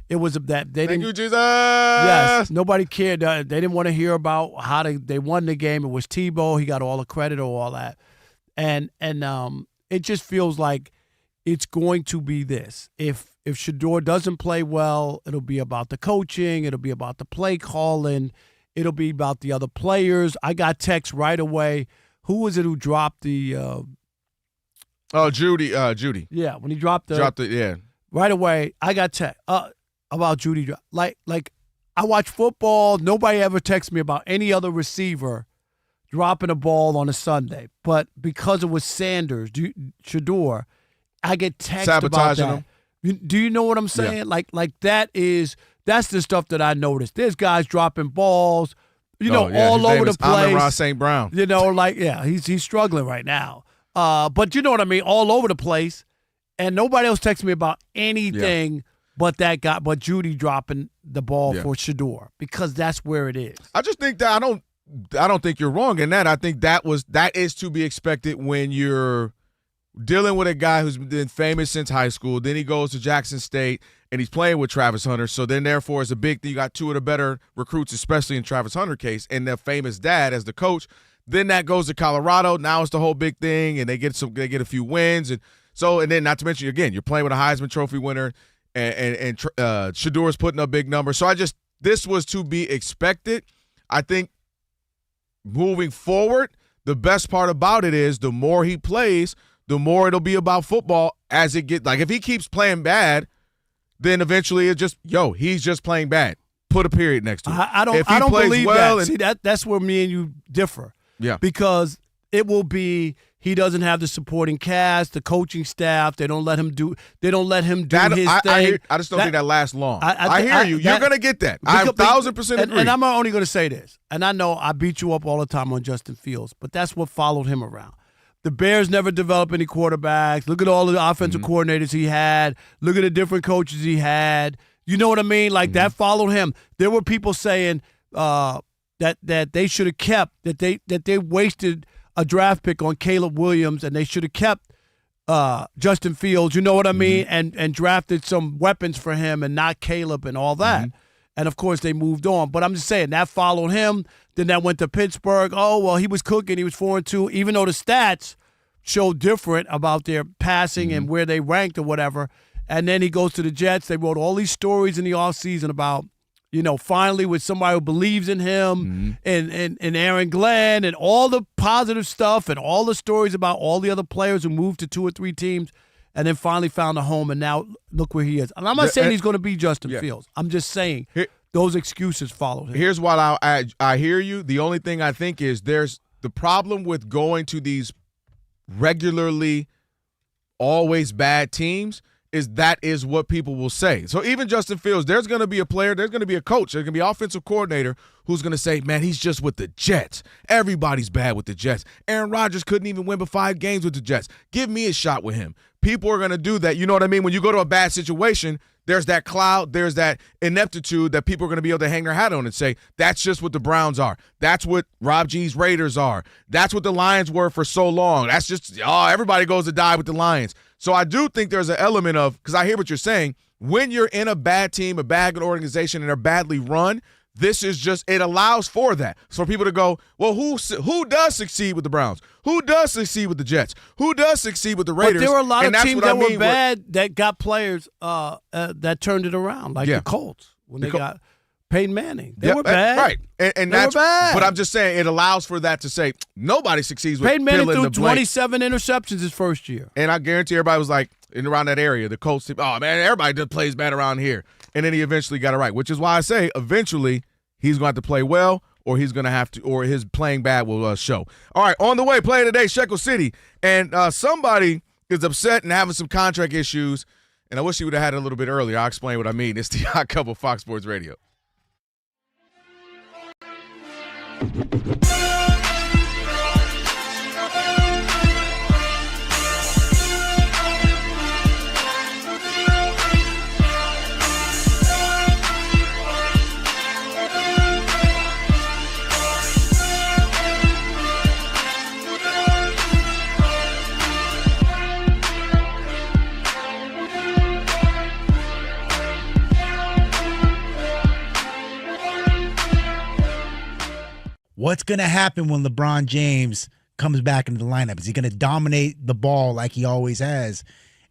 it was that they Thank you, Jesus. Yes, nobody cared. They didn't want to hear about how they won the game. It was Tebow. He got all the credit or all that. And it just feels like it's going to be this. If Shedeur doesn't play well, it'll be about the coaching. It'll be about the play calling. It'll be about the other players. I got text right away. Who was it who dropped the Judy. Yeah, when he dropped it, yeah. Right away, I got text about Judy. Like I watch football. Nobody ever texts me about any other receiver dropping a ball on a Sunday, but because it was Sanders, Shedeur, I get text about that. Do you know what I'm saying? Yeah. Like that's the stuff that I noticed. There's guys dropping balls, all over the place. Amon-Ra St. Brown. He's struggling right now. But you know what I mean? All over the place, and nobody else texts me about anything but that guy, but Judy dropping the ball for Shedeur, because that's where it is. I just think that I don't think you're wrong in that. I think that is to be expected when you're dealing with a guy who's been famous since high school. Then he goes to Jackson State and he's playing with Travis Hunter. So then, therefore, it's a big thing. You got 2 of the better recruits, especially in Travis Hunter case, and their famous dad as the coach. Then that goes to Colorado. Now it's the whole big thing, and they get a few wins, and then not to mention again, you're playing with a Heisman Trophy winner, and Shedeur's putting up big numbers. So this was to be expected. I think. Moving forward, the best part about it is the more he plays, the more it'll be about football as it gets. Like if he keeps playing bad, then eventually it's just, he's just playing bad. Put a period next to it. I don't believe that. See, that's where me and you differ. Yeah. Because it will be he doesn't have the supporting cast, the coaching staff. They don't let him do. His thing. I just don't think that lasts long. I hear you. You're going to get that. I 1,000% agree. And I'm only going to say this. And I know I beat you up all the time on Justin Fields, but that's what followed him around. The Bears never developed any quarterbacks. Look at all the offensive coordinators he had. Look at the different coaches he had. You know what I mean? Like that followed him. There were people saying that they should have kept that they wasted a draft pick on Caleb Williams and they should have kept Justin Fields. You know what I mean? And drafted some weapons for him and not Caleb and all that. And, of course, they moved on. But I'm just saying, that followed him. Then that went to Pittsburgh. Oh, well, he was cooking. He was 4-2. Even though the stats show different about their passing and where they ranked or whatever. And then he goes to the Jets. They wrote all these stories in the offseason about, finally with somebody who believes in him and Aaron Glenn and all the positive stuff and all the stories about all the other players who moved to 2 or 3 teams. And then finally found a home, and now look where he is. And I'm not saying he's going to be Justin Fields. I'm just saying those excuses followed him. Here's what I hear you. The only thing I think is there's the problem with going to these regularly always bad teams is that is what people will say. So even Justin Fields, there's going to be a player, there's going to be a coach, there's going to be an offensive coordinator who's going to say, man, he's just with the Jets. Everybody's bad with the Jets. Aaron Rodgers couldn't even win but 5 games with the Jets. Give me a shot with him. People are going to do that. You know what I mean? When you go to a bad situation, there's that cloud, there's that ineptitude that people are going to be able to hang their hat on and say, that's just what the Browns are. That's what Rob G's Raiders are. That's what the Lions were for so long. That's just, everybody goes to die with the Lions. So I do think there's an element of, because I hear what you're saying, when you're in a bad team, a bad organization, and they're badly run, this is just, it allows for that. So for people to go, well, who does succeed with the Browns? Who does succeed with the Jets? Who does succeed with the Raiders? But there were a lot of teams that were bad that got players that turned it around, like the Colts when they got Peyton Manning. They were bad. Right. And that's bad. But I'm just saying it allows for that to say nobody succeeds with Peyton Manning filling threw the blank. 27 interceptions his first year. And I guarantee everybody was like, in around that area, the Colts, oh, man, everybody just plays bad around here. And then he eventually got it right, which is why I say eventually he's going to have to play well or he's going to have to, or his playing bad will show. All right, on the way, play today, Shekel City. And somebody is upset and having some contract issues. And I wish he would have had it a little bit earlier. I'll explain what I mean. It's the Odd Couple, Fox Sports Radio. What's going to happen when LeBron James comes back into the lineup? Is he going to dominate the ball like he always has?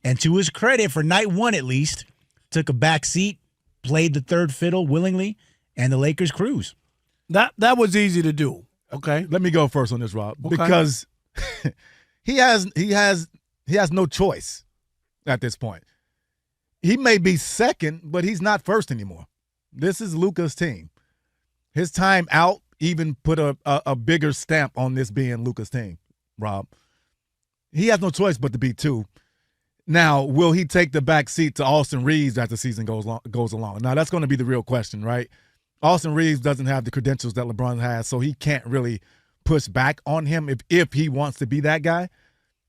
And to his credit, for night one at least, took a back seat, played the third fiddle willingly, and the Lakers cruise. That was easy to do. Okay. Let me go first on this, Rob, Okay. because he has no choice at this point. He may be second, but he's not first anymore. This is Luka's team. His time out even put a bigger stamp on this being Luka's team, Rob. He has no choice but to be 2. Now, will he take the back seat to Austin Reeves as the season goes along? Now, that's going to be the real question, right? Austin Reeves doesn't have the credentials that LeBron has, so he can't really push back on him if he wants to be that guy.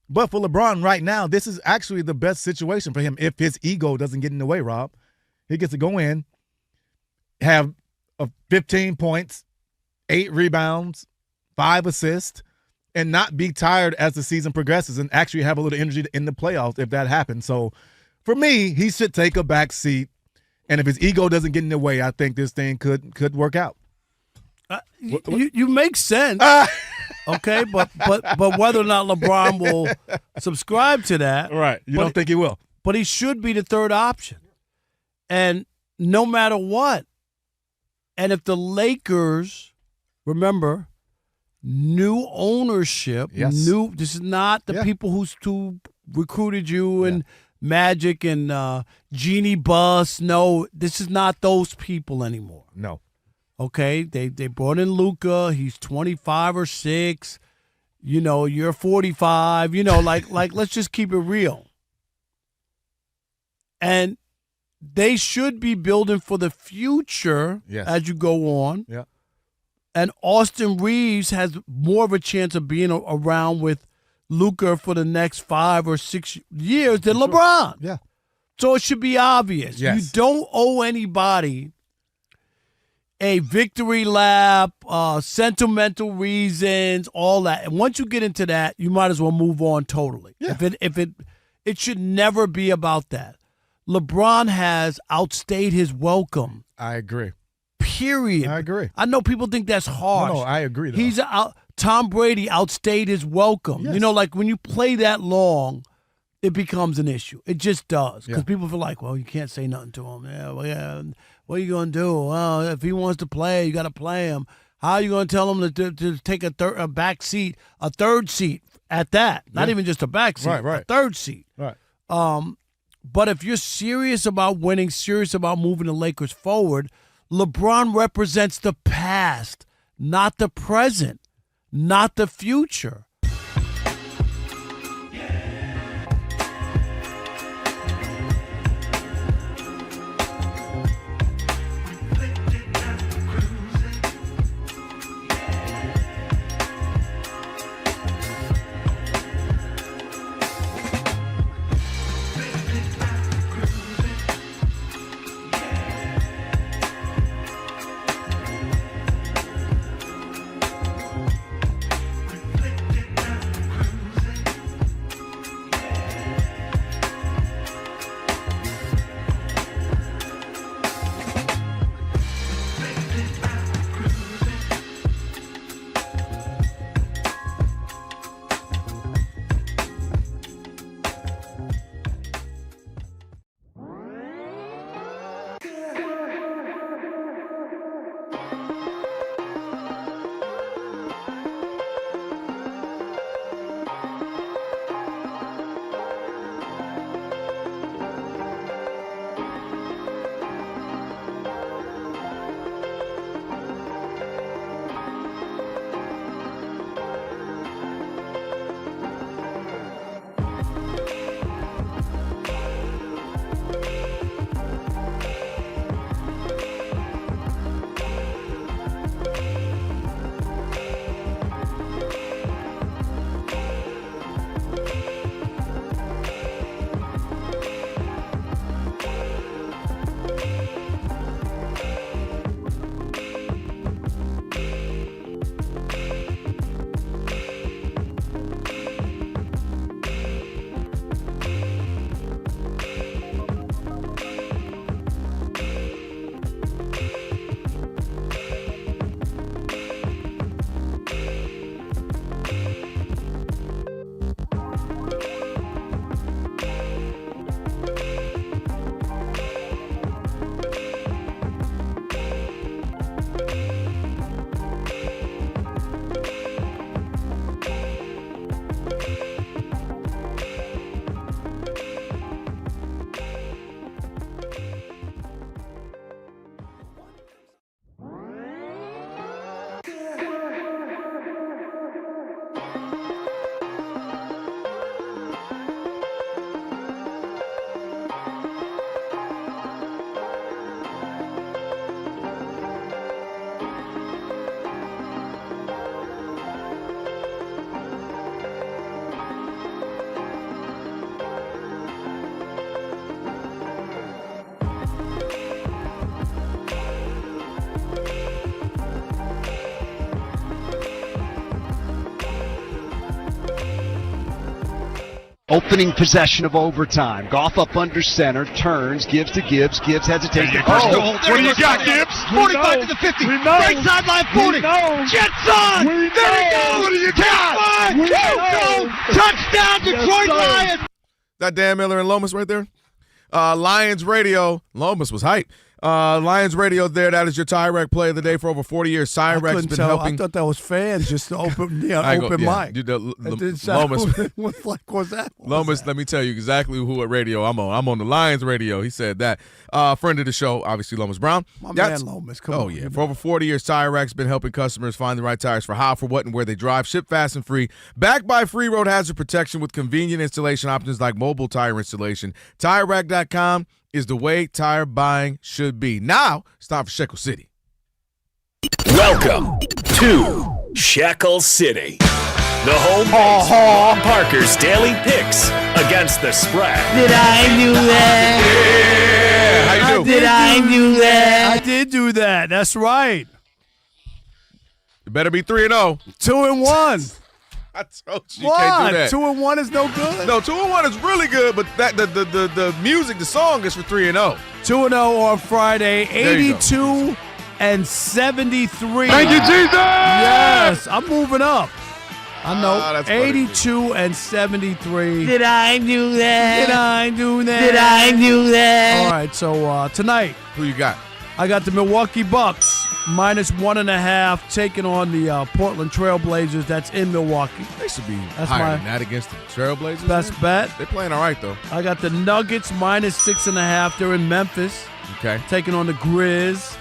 But for LeBron right now, this is actually the best situation for him if his ego doesn't get in the way, Rob. He gets to go in, have 15 points, 8 rebounds, 5 assists, and not be tired as the season progresses and actually have a little energy in the playoffs if that happens. So for me, he should take a back seat. And if his ego doesn't get in the way, I think this thing could work out. You make sense. Okay, but whether or not LeBron will subscribe to that. Right. You don't think he will. But he should be the third option. And no matter what. And if the Lakers, remember, new ownership, this is not the people who recruited you and Magic and Jeannie Buss. No, this is not those people anymore. No. Okay, they brought in Luka. He's 25 or 6. You're 45. Like let's just keep it real. And they should be building for the future as you go on. Yeah. And Austin Reeves has more of a chance of being around with Luka for the next 5 or 6 years than LeBron. Yeah. So it should be obvious. Yes. You don't owe anybody a victory lap, sentimental reasons, all that. And once you get into that, you might as well move on totally. Yeah. It should never be about that. LeBron has outstayed his welcome. I agree. Period. I agree. I know people think that's harsh. No, I agree, though. Tom Brady outstayed his welcome. Yes. Like when you play that long, it becomes an issue. It just does. Because people feel like, well, you can't say nothing to him. Yeah, what are you going to do? Well, if he wants to play, you got to play him. How are you going to tell him to take a back seat, a third seat at that? Not even just a back seat, right. a third seat. Right. But if you're serious about winning, serious about moving the Lakers forward, LeBron represents the past, not the present, not the future. Opening possession of overtime. Goff up under center, turns, gives to Gibbs. Gibbs hesitates. First to hold. What do you got, Gibbs? 45 to the 50. Right sideline 40. Jets on. There he goes. What do you got? Go. Touchdown, Detroit Lions. That Dan Miller and Lomas right there. Lions Radio. Lomas was hype. Lions Radio there. That is your Tyrek play of the day for over 40 years. Tyrek's been helping. I thought that was fans just to open mic. What's that? Lomas, let me tell you exactly what radio I'm on. I'm on the Lions Radio. He said that. Friend of the show, obviously, Lomas Brown. Man Lomas, come on. Oh, yeah. For over 40 years, Tyrek's been helping customers find the right tires for how, for what, and where they drive. Ship fast and free. Backed by free road hazard protection with convenient installation options like mobile tire installation. TireRack.com is the way tire buying should be. Now, it's time for Shekel City. Welcome to Shekel City, the home base for Rob Parker's daily picks against the spread. Did I do that? Yeah, how you doing? Did I do that? I did do that. That's right. You better be 3-0. 2-1. I told you can't do that. 2-1 is no good. No, 2-1 is really good, but that the music, the song is for 3-0. 2-0 on Friday, 82 and 73. Thank you, Jesus! Yes, I'm moving up. I know. That's 82 and 73. Did I do that? Did I do that? Did I do that? All right, so tonight, Who you got? I got the Milwaukee Bucks -1.5 taking on the Portland Trail Blazers. That's in Milwaukee. They should be That's higher my than that against the Trailblazers. best bet. They're playing all right, though. I got the Nuggets -6.5. They're in Memphis. Okay. Taking on the Grizz.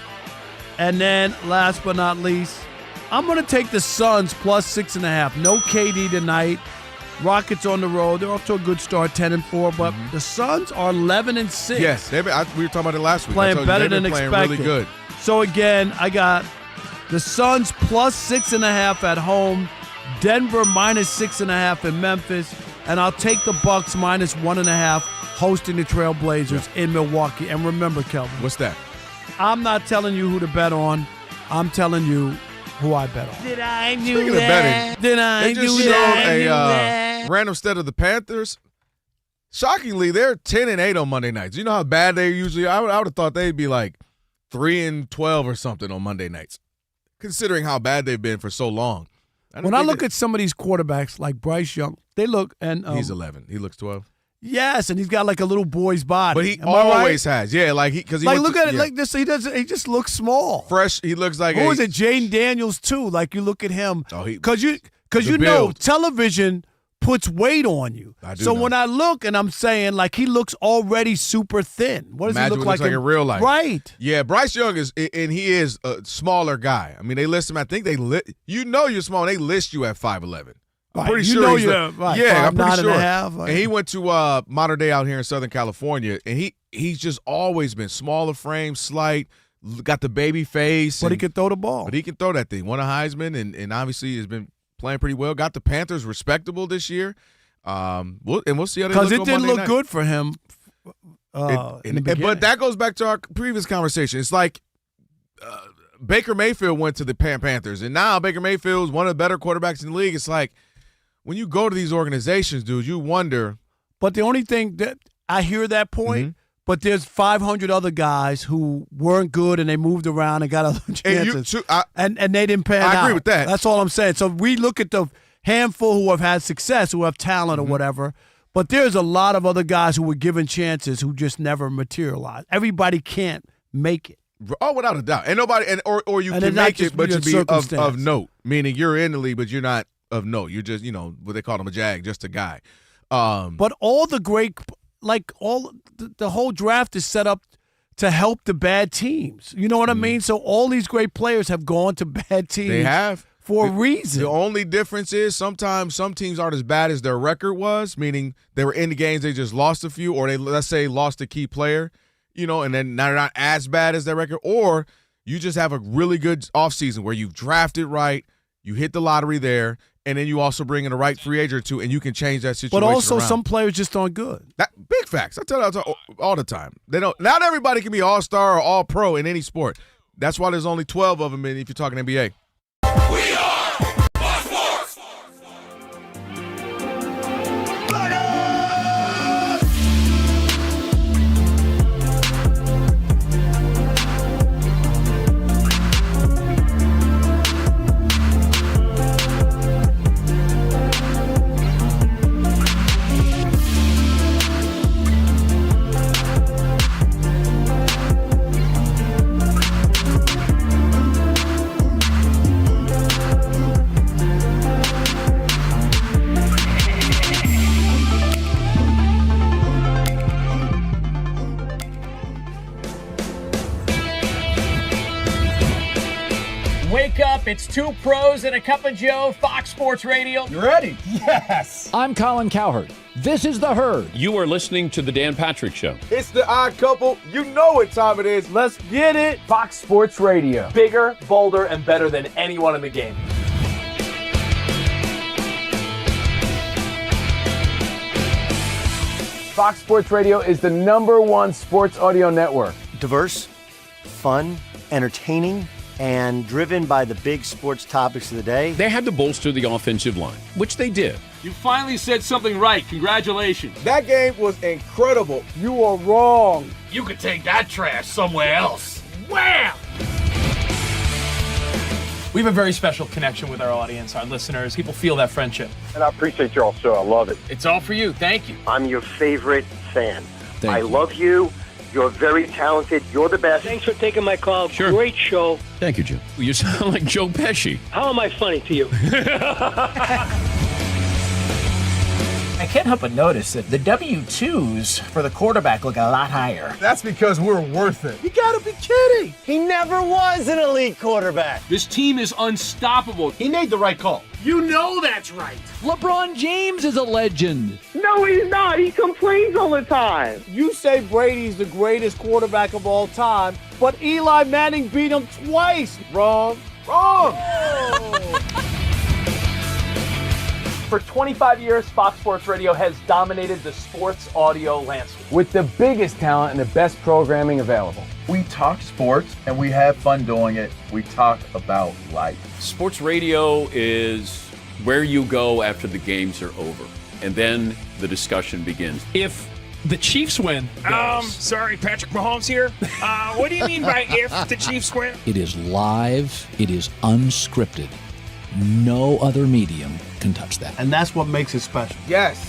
And then, last but not least, I'm going to take the Suns +6.5. No KD tonight. Rockets on the road. They're off to a good start, 10-4. But the Suns are 11-6. Yes, we were talking about it last week. Playing better than playing expected. Really good. So again, I got the Suns +6.5 at home. Denver -6.5 in Memphis. And I'll take the Bucks -1.5 hosting the Trailblazers in Milwaukee. And remember, Kelvin. What's that? I'm not telling you who to bet on. I'm telling you who I bet on. Did I do Speaking that? of betting, Did I they just do showed that? a random stat of the Panthers. Shockingly, they're 10-8 on Monday nights. You know how bad they usually are? I would have thought they'd be like 3-12 or something on Monday nights, considering how bad they've been for so long. When I look at some of these quarterbacks like Bryce Young, they look and he's 11. He looks 12. Yes, and he's got like a little boy's body. But he Am I always right? has. Yeah, like because he like went look to- at it yeah. like this. He doesn't. He just looks small. Fresh. He looks like Who is it? Jane Daniels too. Like you look at him because you the know build. television puts weight on you. I do so know. when I look and I'm saying like he looks already super thin. What does Imagine he what look like in real life? Right. Yeah, Bryce Young is, and he is a smaller guy. I mean, they list him. I think you're small. And they list you at 5'11". I'm Right. pretty You sure know he's you're like, right, yeah, I'm pretty 5'9" sure. and a half, like- And he went to Modern Day out here in Southern California, and he's just always been smaller frame, slight, got the baby face, But he can throw the ball. But he can throw that thing. Won a Heisman, and obviously has been playing pretty well. Got the Panthers respectable this year. We'll see how they look Because it on didn't Monday look night. good for him. In the beginning. But that goes back to our previous conversation. It's like Baker Mayfield went to the Panthers, and now Baker Mayfield is one of the better quarterbacks in the league. It's like when you go to these organizations, dude, you wonder. But the only thing that I hear that point, but there's 500 other guys who weren't good and they moved around and got other chances, and they didn't pan out. I agree with that. That's all I'm saying. So we look at the handful who have had success, who have talent or whatever, but there's a lot of other guys who were given chances who just never materialized. Everybody can't make it. Oh, without a doubt. And nobody, or you And can it's not make just it, but your you be circumstance. of note, meaning you're in the league, but you're not of note. You're just, what they call him a jag, just a guy. But all the great, like all the whole draft is set up to help the bad teams. You know what I mean? So all these great players have gone to bad teams. They have. For a reason. The only difference is sometimes some teams aren't as bad as their record was, meaning they were in the games, they just lost a few, or they, let's say, lost a key player, and then they're not as bad as their record. Or you just have a really good offseason where you've drafted right, you hit the lottery there, and then you also bring in a right free agent or two, and you can change that situation But also around. some players just aren't good. Big facts. I tell you all the time. They don't. Not everybody can be all-star or all-pro in any sport. That's why there's only 12 of them if you're talking NBA. Wake up, it's two pros and a cup of Joe, Fox Sports Radio. You ready? Yes. I'm Colin Cowherd. This is The Herd. You are listening to The Dan Patrick Show. It's the odd couple. You know what time it is. Let's get it. Fox Sports Radio. Bigger, bolder, and better than anyone in the game. Fox Sports Radio is the #1 sports audio network. Diverse, fun, entertaining, and driven by the big sports topics of the day. They had to bolster the offensive line, which they did. You finally said something right. Congratulations. That game was incredible. You are wrong. You could take that trash somewhere else. Wham! We have a very special connection with our audience, our listeners. People feel that friendship. And I appreciate y'all so. I love it. It's all for you. Thank you. I'm your favorite fan. Thank you. Love you. You're very talented. You're the best. Thanks for taking my call. Sure. Great show. Thank you, Jim. You sound like Joe Pesci. How am I funny to you? I can't help but notice that the W-2s for the quarterback look a lot higher. That's because we're worth it. You gotta be kidding. He never was an elite quarterback. This team is unstoppable. He made the right call. You know that's right. LeBron James is a legend. No, he's not. He complains all the time. You say Brady's the greatest quarterback of all time, but Eli Manning beat him twice. Wrong. Wrong. For 25 years, Fox Sports Radio has dominated the sports audio landscape with the biggest talent and the best programming available. We talk sports and we have fun doing it. We talk about life. Sports radio is where you go after the games are over, and then the discussion begins. If the Chiefs win. Sorry, Patrick Mahomes here. What do you mean by if the Chiefs win? It is live. It is unscripted. No other medium can touch that. And that's what makes it special. Yes.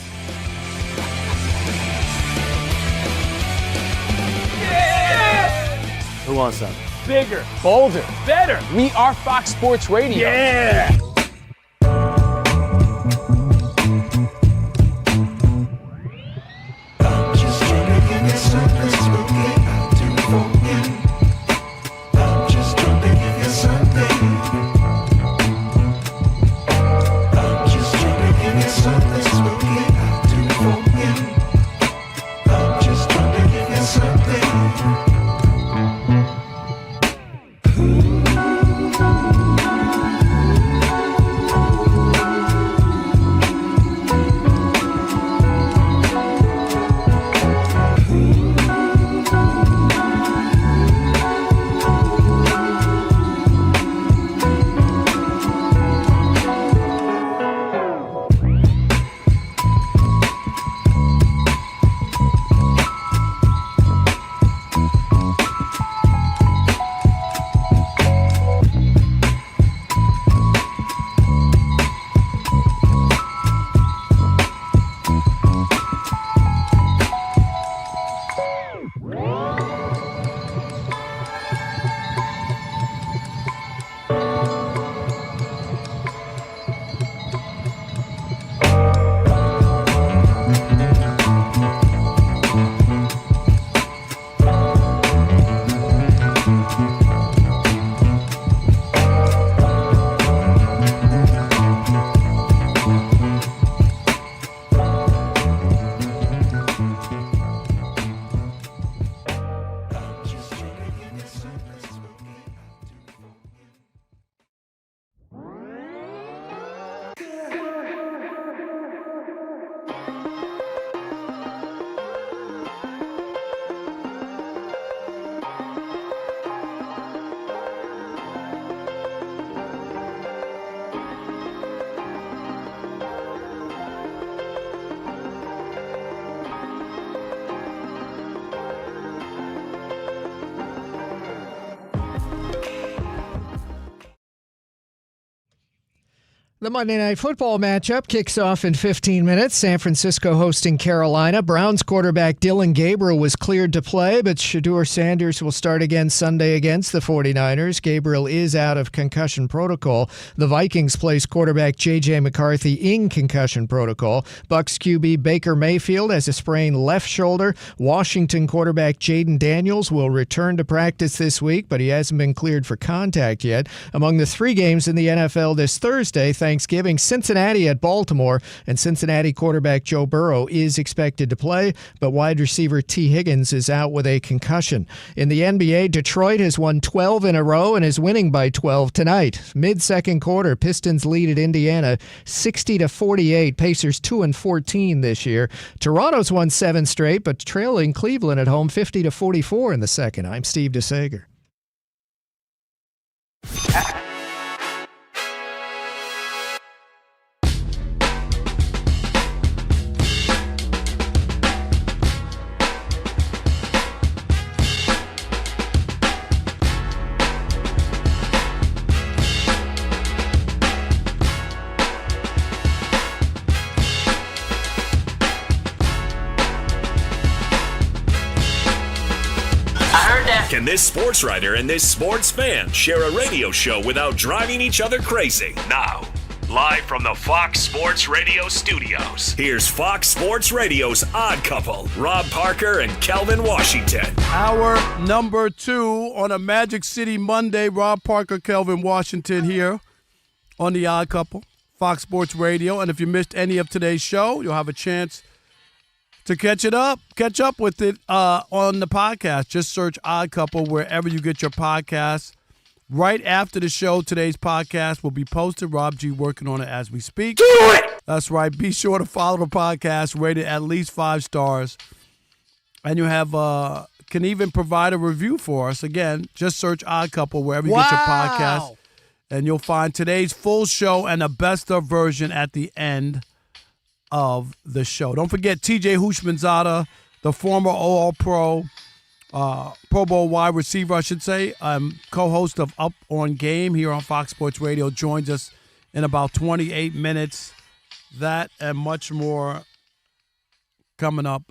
Who wants some? Bigger, bolder, better. We are Fox Sports Radio. Yeah. The Monday Night Football matchup kicks off in 15 minutes. San Francisco hosting Carolina. Browns quarterback Dylan Gabriel was cleared to play, but Shedeur Sanders will start again Sunday against the 49ers. Gabriel is out of concussion protocol. The Vikings place quarterback J.J. McCarthy in concussion protocol. Bucs QB Baker Mayfield has a sprained left shoulder. Washington quarterback Jaden Daniels will return to practice this week, but he hasn't been cleared for contact yet. Among the 3 games in the NFL this Thursday, Thanksgiving, Cincinnati at Baltimore, and Cincinnati quarterback Joe Burrow is expected to play, but wide receiver T. Higgins is out with a concussion. In the NBA, Detroit has won 12 in a row and is winning by 12 tonight. Mid-second quarter, Pistons lead at Indiana 60-48. Pacers 2-14 this year. Toronto's won 7 straight, but trailing Cleveland at home 50-44 in the second. I'm Steve DeSager. Can this sports writer and this sports fan share a radio show without driving each other crazy? Now, live from the Fox Sports Radio studios, here's Fox Sports Radio's Odd Couple, Rob Parker and Kelvin Washington. Hour number 2 on a Magic City Monday. Rob Parker, Kelvin Washington here on the Odd Couple, Fox Sports Radio. And if you missed any of today's show, you'll have a chance to catch up with it on the podcast. Just search Odd Couple wherever you get your podcasts. Right after the show, today's podcast will be posted. Rob G working on it as we speak. Do it! That's right. Be sure to follow the podcast, rate it at least 5 stars. And you have can even provide a review for us. Again, just search Odd Couple wherever you get your podcast. And you'll find today's full show and a best of version at the end of the show. Don't forget TJ Hushmanzada, the former All-Pro, Pro Bowl wide receiver, I should say, co-host of Up on Game here on Fox Sports Radio, joins us in about 28 minutes. That and much more coming up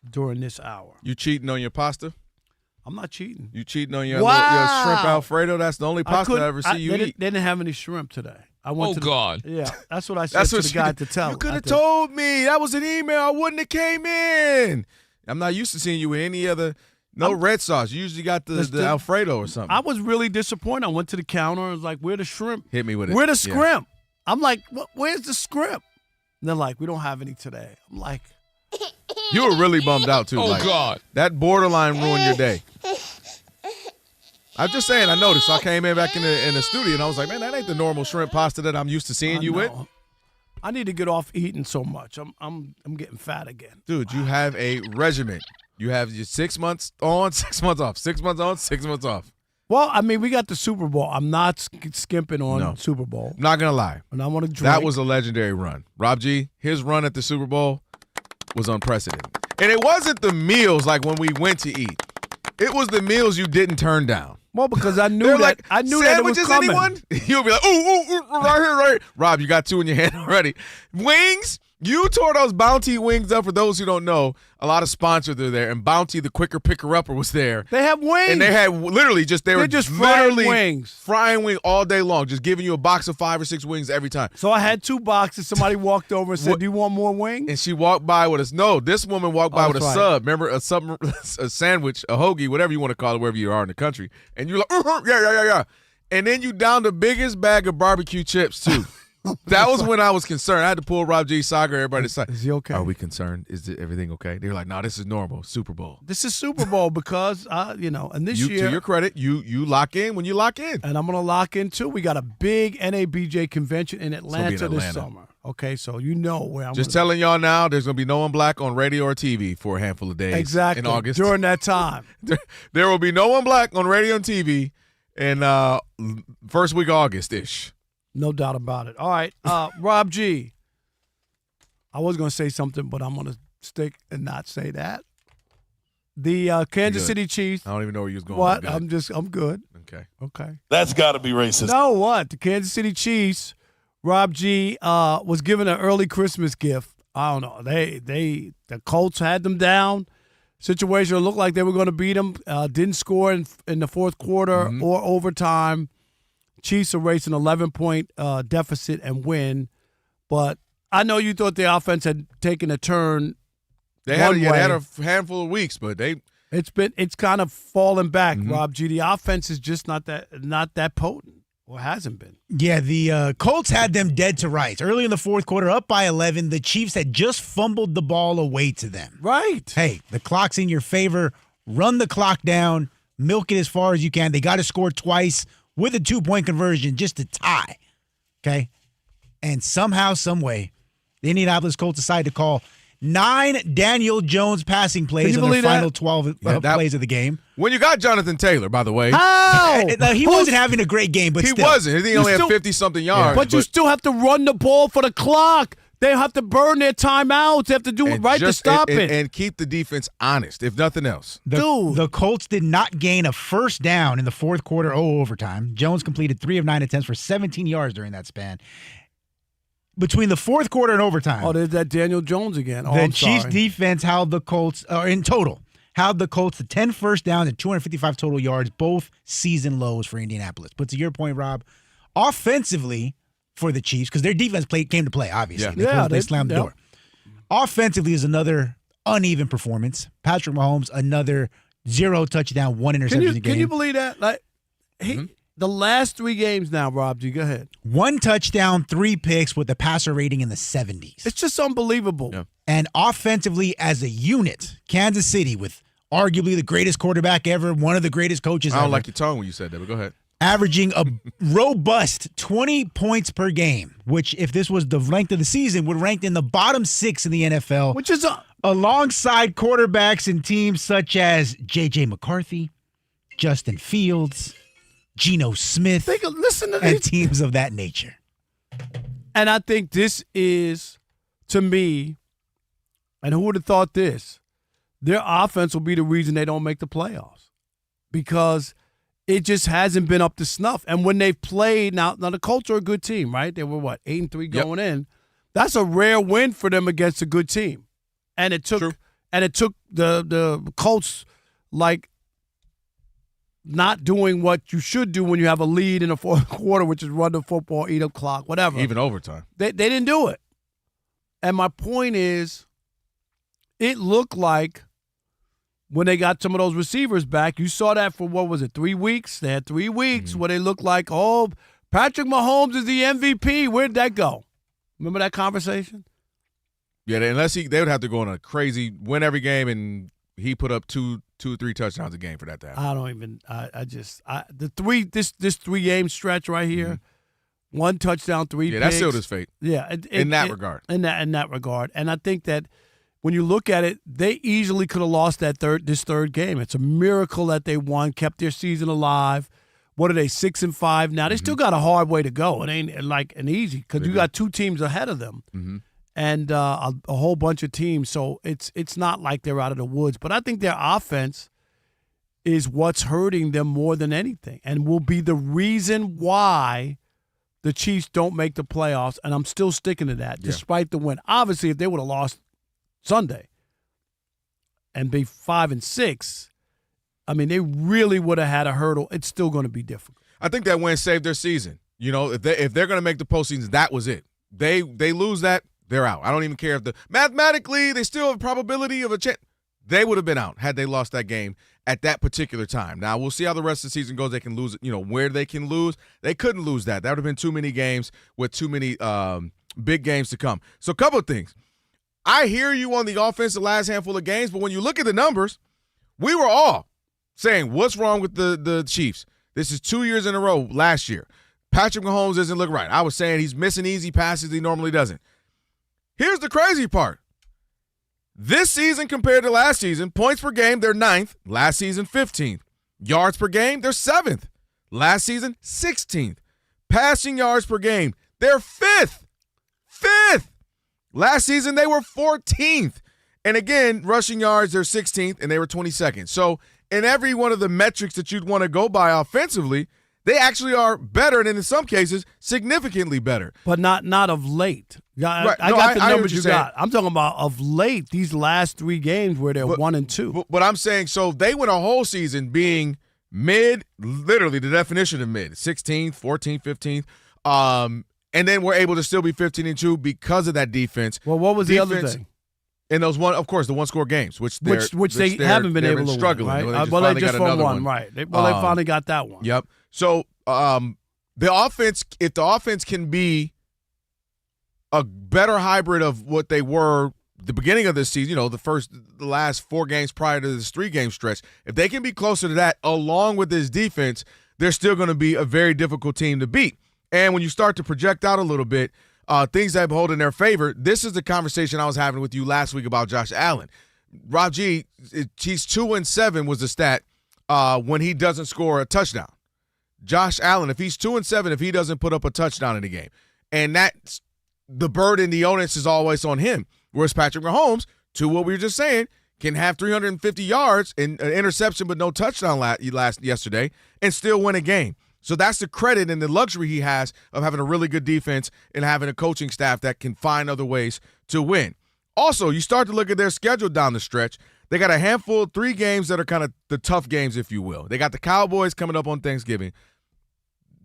during this hour. You cheating on your pasta? I'm not cheating. You cheating on your shrimp Alfredo? That's the only pasta I ever see you eat. They didn't have any shrimp today. God. Yeah, that's what I said to the guy to tell. You could have told me. That was an email. I wouldn't have came in. I'm not used to seeing you with any other, red sauce. You usually got the Alfredo or something. I was really disappointed. I went to the counter and was like, where the shrimp? Hit me with it. Where the scrimp? I'm like, where's the scrimp? And they're like, we don't have any today. I'm like. You were really bummed out, too. God. That borderline ruined your day. I'm just saying, I noticed. I came in back in the studio, and I was like, man, that ain't the normal shrimp pasta that I'm used to seeing you with. I need to get off eating so much. I'm getting fat again. Dude, you have a regimen. You have your 6 months on, 6 months off. 6 months on, 6 months off. Well, I mean, we got the Super Bowl. I'm not skimping on Super Bowl. Not going to lie. And I want to drink. That was a legendary run. Rob G, his run at the Super Bowl was unprecedented. And it wasn't the meals like when we went to eat. It was the meals you didn't turn down. Well, because I knew that I knew that it was coming. Anyone? You'll be like, ooh, right here. Rob, you got 2 in your hand already. Wings. You tore those Bounty wings up. For those who don't know, a lot of sponsors are there, and Bounty, the quicker picker-upper, was there. They have wings. And they had literally They're just frying wings. Frying wings all day long, just giving you a box of 5 or 6 wings every time. So I had 2 boxes. Somebody walked over and said, do you want more wings? And she walked by with us. No, this woman walked by with a sub. Remember, a sandwich, a hoagie, whatever you want to call it, wherever you are in the country. And you're like, yeah. And then you down the biggest bag of barbecue chips, too. That was when I was concerned. I had to pull Rob G. Saga, everybody aside. Is he okay? Are we concerned? Is everything okay? They were like, no, this is normal. Super Bowl. This is Super Bowl because, and this year. To your credit, you lock in when you lock in. And I'm going to lock in, too. We got a big NABJ convention in Atlanta this summer. Okay, so you know where I'm just telling y'all now, there's going to be no one black on radio or TV for a handful of days. Exactly. In August. During that time. There will be no one black on radio and TV in first week of August-ish. No doubt about it. All right, Rob G. I was going to say something, but I'm going to stick and not say that. The Kansas City Chiefs. I don't even know where you was going. What? I'm good. Okay. Okay. That's got to be racist. No, what? The Kansas City Chiefs Rob G was given an early Christmas gift. I don't know. The Colts had them down. Situation looked like they were going to beat them. Didn't score in the fourth quarter or overtime. Chiefs erased an 11-point deficit and win. But I know you thought the offense had taken a turn. They had a handful of weeks, but it's kind of fallen back. Rob G. The offense is just not that potent. Or hasn't been. Yeah, the Colts had them dead to rights. Early in the fourth quarter, up by 11, the Chiefs had just fumbled the ball away to them. Right. Hey, the clock's in your favor. Run the clock down. Milk it as far as you can. They got to score twice with a 2-point conversion just to tie. Okay? And somehow, some way, the Indianapolis Colts decided to call 9 Daniel Jones passing plays in the final 12 plays of the game. When you got Jonathan Taylor, by the way. How? He wasn't having a great game, but he still. wasn't. He only had 50-something yards. But you still have to run the ball for the clock. They have to burn their timeouts. They have to do it right to stop it. And keep the defense honest, if nothing else. The Colts did not gain a first down in the fourth quarter or overtime. Jones completed 3 of 9 attempts for 17 yards during that span. Between the fourth quarter and overtime. Oh, there's that Daniel Jones again. Oh, the Chiefs defense held the Colts, in total, held the Colts to 10 first downs and 255 total yards, both season lows for Indianapolis. But to your point, Rob, offensively for the Chiefs, because their defense came to play, obviously. They slammed the door. Offensively is another uneven performance. Patrick Mahomes, another 0 touchdown, 1 interception game. Can you believe that? Like the last 3 games now, Rob G, go ahead. 1 touchdown, 3 picks with a passer rating in the 70s. It's just unbelievable. Yeah. And offensively, as a unit, Kansas City with arguably the greatest quarterback ever, one of the greatest coaches ever. I don't like your tone when you said that, but go ahead. Averaging a robust 20 points per game, which if this was the length of the season, would rank in the bottom 6 in the NFL. Which is alongside quarterbacks in teams such as J.J. McCarthy, Justin Fields, Geno Smith, and teams of that nature. And I think this is, to me, and who would have thought this? Their offense will be the reason they don't make the playoffs because it just hasn't been up to snuff. And when they've played, now the Colts are a good team, right? They were, 8-3 going in. That's a rare win for them against a good team. And it took the Colts, not doing what you should do when you have a lead in the fourth quarter, which is run the football, eat up clock, whatever. Even overtime. They didn't do it. And my point is, it looked like when they got some of those receivers back, you saw that for, 3 weeks? They had 3 weeks where they looked like, Patrick Mahomes is the MVP. Where'd that go? Remember that conversation? Yeah, unless they would have to go on a crazy win every game, and he put up 2 or 3 touchdowns a game for that to happen. I don't even. This 3-game stretch right here, 1 touchdown, 3 picks. Yeah, that sealed his fate. Yeah, in that regard. In that regard, and I think that when you look at it, they easily could have lost this third game. It's a miracle that they won, kept their season alive. What are they, 6-5 now? They still got a hard way to go. It ain't like an easy because you got 2 teams ahead of them. And a whole bunch of teams. So it's not like they're out of the woods. But I think their offense is what's hurting them more than anything and will be the reason why the Chiefs don't make the playoffs. And I'm still sticking to that, despite the win. Obviously, if they would have lost Sunday and be 5-6, I mean, they really would have had a hurdle. It's still going to be difficult. I think that win saved their season. You know, if they're going to make the postseason, that was it. They lose that, they're out. I don't even care if mathematically they still have a probability of a chance. They would have been out had they lost that game at that particular time. Now, we'll see how the rest of the season goes. They can lose, where they can lose. They couldn't lose that. That would have been too many games with too many big games to come. So a couple of things. I hear you on the offense the last handful of games, but when you look at the numbers, we were all saying, what's wrong with the Chiefs? This is 2 years in a row last year. Patrick Mahomes doesn't look right. I was saying he's missing easy passes he normally doesn't. Here's the crazy part. This season compared to last season, points per game, they're 9th. Last season, 15th. Yards per game, they're 7th. Last season, 16th. Passing yards per game, they're 5th. 5th. Last season, they were 14th. And again, rushing yards, they're 16th, and they were 22nd. So in every one of the metrics that you'd want to go by offensively, They actually are better, and in some cases, significantly better. But not of late. Right. I No, got the I hear numbers what you you're saying. got. I'm talking about of late, these last 3 games where they're 1 and 2. But I'm saying, so they went a whole season being mid, literally the definition of mid, 16th, 14th, 15th, and then we're able to still be 15-2 because of that defense. Well, what was the other thing? And those the 1-score games, which They haven't been able to struggling. win, right? They just got won another one, right? They finally got that one. Yep. So the offense, if the offense can be a better hybrid of what they were the beginning of this season, the last 4 games prior to this 3-game stretch, if they can be closer to that along with this defense, they're still going to be a very difficult team to beat. And when you start to project out a little bit, things that hold in their favor, this is the conversation I was having with you last week about Josh Allen. Rob G, he's 2-7 was the stat when he doesn't score a touchdown. Josh Allen, if he's 2-7, if he doesn't put up a touchdown in the game, and that's the burden, the onus is always on him. Whereas Patrick Mahomes, to what we were just saying, can have 350 yards and an interception but no touchdown yesterday and still win a game. So that's the credit and the luxury he has of having a really good defense and having a coaching staff that can find other ways to win. Also, you start to look at their schedule down the stretch. They got a handful of 3 games that are kind of the tough games, if you will. They got the Cowboys coming up on Thanksgiving.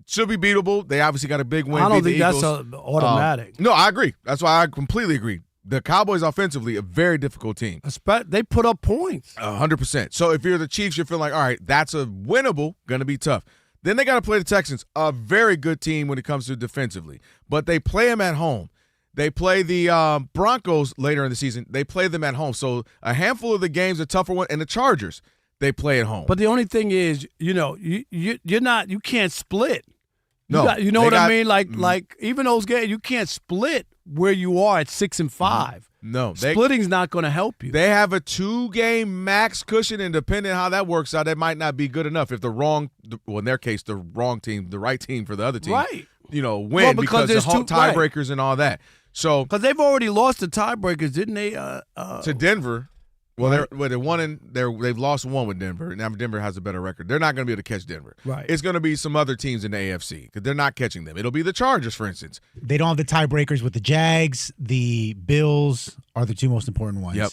Should be beatable. They obviously got a big win. I don't think that's automatic. No, I agree. That's why I completely agree. The Cowboys offensively, a very difficult team. They put up points. 100%. So if you're the Chiefs, you're feeling like, all right, that's a winnable, going to be tough. Then they got to play the Texans, a very good team when it comes to defensively. But they play them at home. They play the Broncos later in the season. They play them at home. So a handful of the games, a tougher one, and the Chargers, they play at home. But the only thing is, you can't split. No, you know what I mean? Like even those games, you can't split where you are at 6 and 5. No, splitting's not going to help you. They have a 2-game max cushion, and depending on how that works out, that might not be good enough. If in their case, the wrong team, the right team for the other team, right? Win because there's tiebreakers and all that. So because they've already lost the tiebreakers, didn't they? To Denver. Well, they've lost 1 with Denver. Now Denver has a better record. They're not going to be able to catch Denver. Right. It's going to be some other teams in the AFC because they're not catching them. It'll be the Chargers, for instance. They don't have the tiebreakers with the Jags. The Bills are the 2 most important ones. Yep.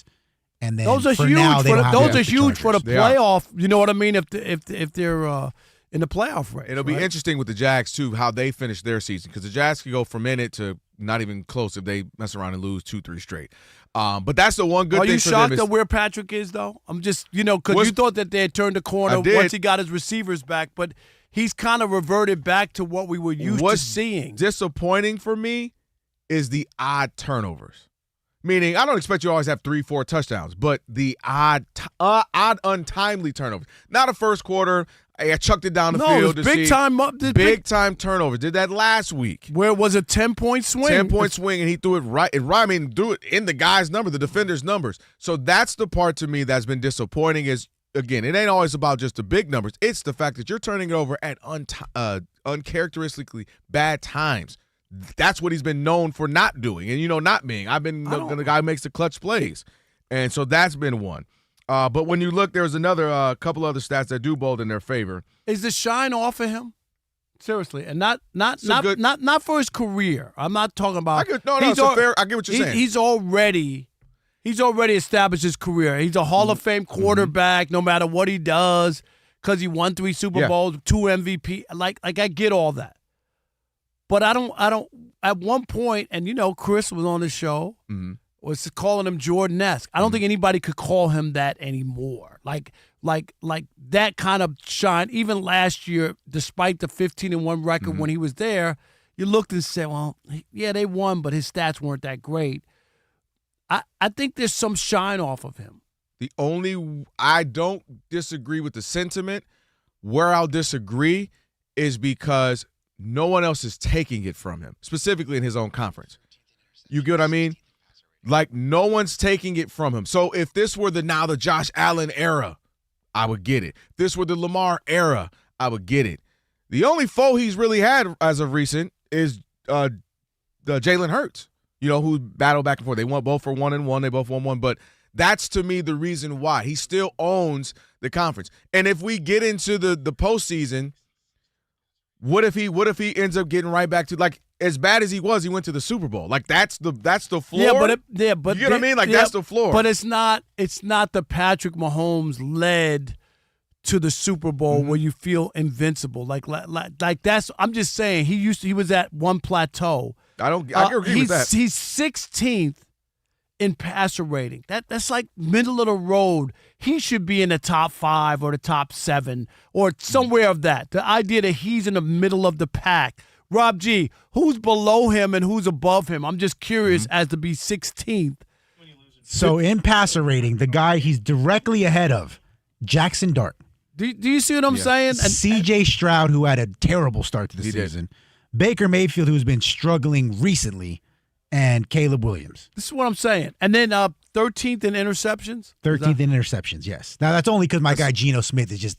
And then those are for huge. now, Those are huge for the They playoff. You know what I mean? If they're in the playoff race, it'll be interesting with the Jags too, how they finish their season because the Jags could go from in it to not even close if they mess around and lose 2-3 straight. But that's the one good thing for them. Are you shocked at where Patrick is, though? I'm just, because you thought that they had turned the corner once he got his receivers back, but he's kind of reverted back to what we were used to seeing. Disappointing for me is the odd turnovers. Meaning, I don't expect you to always have 3-4 touchdowns, but the odd untimely turnovers. Not a first quarter. I chucked it down the field. Big time turnovers. Did that last week. Where it was a 10-point swing. 10-point swing, and he threw it right. Threw it in the guy's number, the defender's numbers. So that's the part to me that's been disappointing is, again, it ain't always about just the big numbers. It's the fact that you're turning it over at uncharacteristically bad times. That's what he's been known for not doing. And, not being. I've been the guy who makes the clutch plays. And so that's been one. But when you look, there's another couple other stats that do bold in their favor. Is the shine off of him? Seriously, and not for his career. I'm not talking about. I get what you're saying. He's already established his career. He's a Hall of Fame quarterback, no matter what he does, because he won 3 Super Bowls, 2 MVP. Like I get all that, but I don't. At one point, and Chris was on the show. Mm-hmm. Was calling him Jordan-esque. I don't think anybody could call him that anymore. Like that kind of shine. Even last year, despite the 15-1 record when he was there, you looked and said, well, yeah, they won, but his stats weren't that great. I think there's some shine off of him. I don't disagree with the sentiment. Where I'll disagree is because no one else is taking it from him, specifically in his own conference. You get what I mean? Like, no one's taking it from him. So if this were the Josh Allen era, I would get it. If this were the Lamar era, I would get it. The only foe he's really had as of recent is the Jalen Hurts, who battled back and forth. They went both for 1-1. They both won 1. But that's, to me, the reason why. He still owns the conference. And if we get into the postseason, What if he ends up getting right back to, like, as bad as he was, he went to the Super Bowl. Like, that's the floor. Yeah, but you know what I mean? Like, that's the floor. But it's not the Patrick Mahomes led to the Super Bowl where you feel invincible. Like that's. I'm just saying he was at one plateau. I agree with that. He's 16th in passer rating. That's like middle of the road. He should be in the top 5 or the top 7 or somewhere of that. The idea that he's in the middle of the pack. Rob G, who's below him and who's above him? I'm just curious as to be 16th. So in passer rating, the guy he's directly ahead of, Jackson Dart. Do you see what I'm saying? C.J. Stroud, who had a terrible start to the season. Baker Mayfield, who's been struggling recently, and Caleb Williams. This is what I'm saying. And then 13th in interceptions? 13th in interceptions, yes. Now, that's only because my guy Geno Smith is just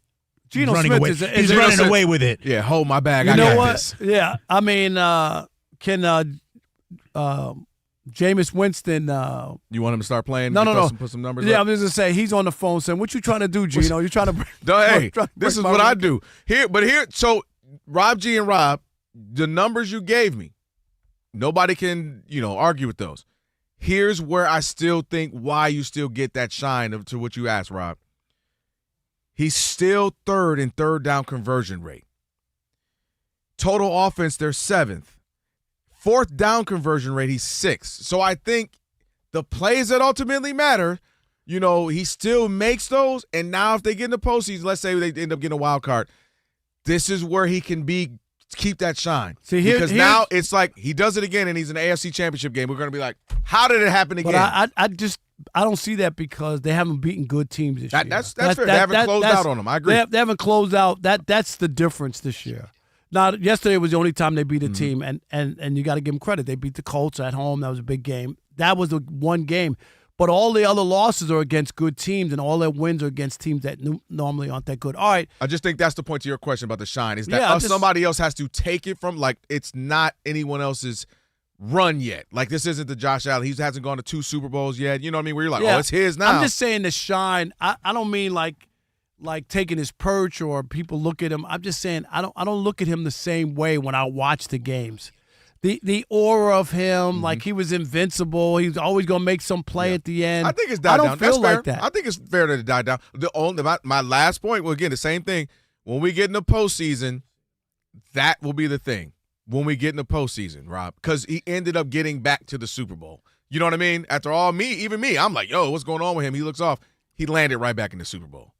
running Smith away. is He's running away with it. Yeah, hold my bag. You I know got what? this. Yeah, I mean, can Jameis Winston? You want him to start playing? No. Put some numbers Yeah, up? I'm just gonna say he's on the phone saying, "What you trying to do, Gino? You trying to?" Hey, this is what I do here. So Rob G and Rob, the numbers you gave me, nobody can argue with those. Here's where I still think why you still get that shine to what you asked, Rob. He's still third in third down conversion rate. Total offense, they're 7th. Fourth down conversion rate, he's 6th. So I think the plays that ultimately matter, he still makes those. And now if they get in the postseason, let's say they end up getting a wild card, this is where he can keep that shine. See, because now it's like he does it again and he's in the AFC Championship game. We're going to be like, how did it happen again? But I don't see that because they haven't beaten good teams this year. That's fair. They haven't closed out on them. I agree. They haven't closed out. That's the difference this year. Now, yesterday was the only time they beat a team, and you got to give them credit. They beat the Colts at home. That was a big game. That was the one game. But all the other losses are against good teams, and all their wins are against teams that normally aren't that good. All right. I just think that's the point to your question about the shine, is that somebody else has to take it from, like, it's not anyone else's run yet. Like, this isn't the Josh Allen. He hasn't gone to 2 Super Bowls yet. You know what I mean? Where you're like, it's his now. I'm just saying the shine. I don't mean like taking his perch or people look at him. I'm just saying I don't look at him the same way when I watch the games. The aura of him, like he was invincible. He was always going to make some play at the end. I think it's died down. I don't feel like that. I think it's fair that it died down. My last point, well, again, the same thing. When we get in the postseason, that will be the thing. When we get in the postseason, Rob, because he ended up getting back to the Super Bowl. You know what I mean? After all, even me, I'm like, yo, what's going on with him? He looks off. He landed right back in the Super Bowl.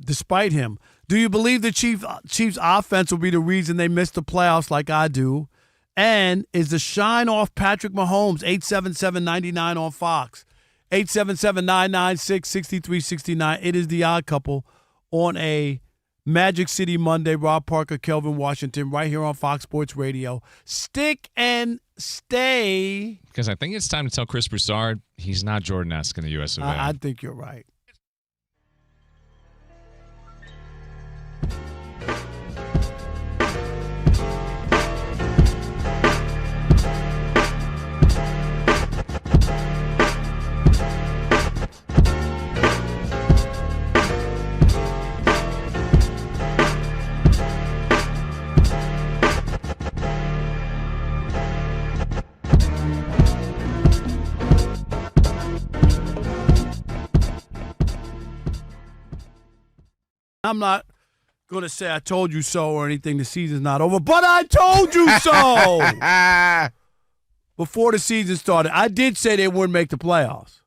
Despite him, do you believe the Chiefs' offense will be the reason they missed the playoffs like I do? And is the shine off Patrick Mahomes? 877-99 on Fox. 877-996-6369. It is the Odd Couple on a Magic City Monday. Rob Parker, Kelvin Washington, right here on Fox Sports Radio. Stick and stay. Because I think it's time to tell Chris Broussard he's not Jordan-esque in the U.S. of A. I think you're right. I'm not going to say I told you so or anything. The season's not over, but I told you so. Before the season started, I did say they wouldn't make the playoffs.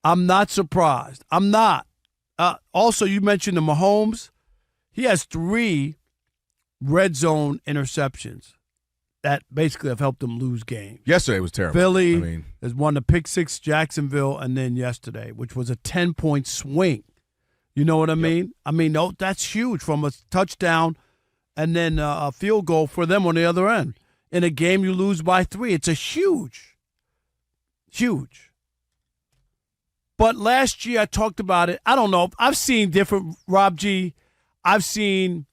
I'm not surprised. I'm not. Also, you mentioned the Mahomes. He has 3 red zone interceptions that basically have helped him lose games. Yesterday was terrible. Philly has won the pick 6, Jacksonville, and then yesterday, which was a 10-point swing. You know what I mean? I mean, no, that's huge from a touchdown and then a field goal for them on the other end. In a game you lose by 3, it's a huge. But last year I talked about it. I don't know. I've seen different, Rob G. I've seen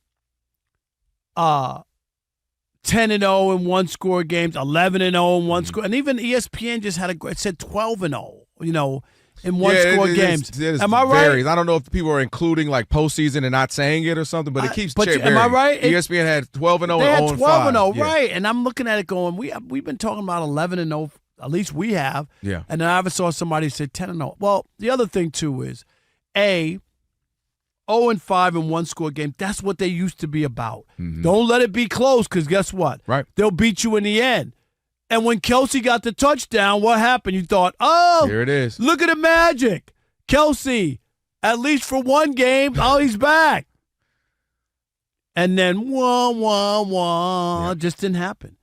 10-0 in one-score games, 11-0 in one-score. And even ESPN just had it said 12-0, in one-score games. Am I right? Varies. I don't know if people are including like postseason and not saying it or something, but it keeps varying. Am I right? ESPN had 12-0 and 0-5. They had 12-0, yeah. right? And I'm looking at it going, we've been talking about 11-0. At least we have. Yeah. And then I ever saw somebody say 10-0. Well, the other thing too is, 0-5 in one-score game. That's what they used to be about. Mm-hmm. Don't let it be close, because guess what? Right. They'll beat you in the end. And when Kelsey got the touchdown, what happened? You thought, oh, here it is. Look at the magic. Kelsey, at least for one game, he's back. And then, just didn't happen.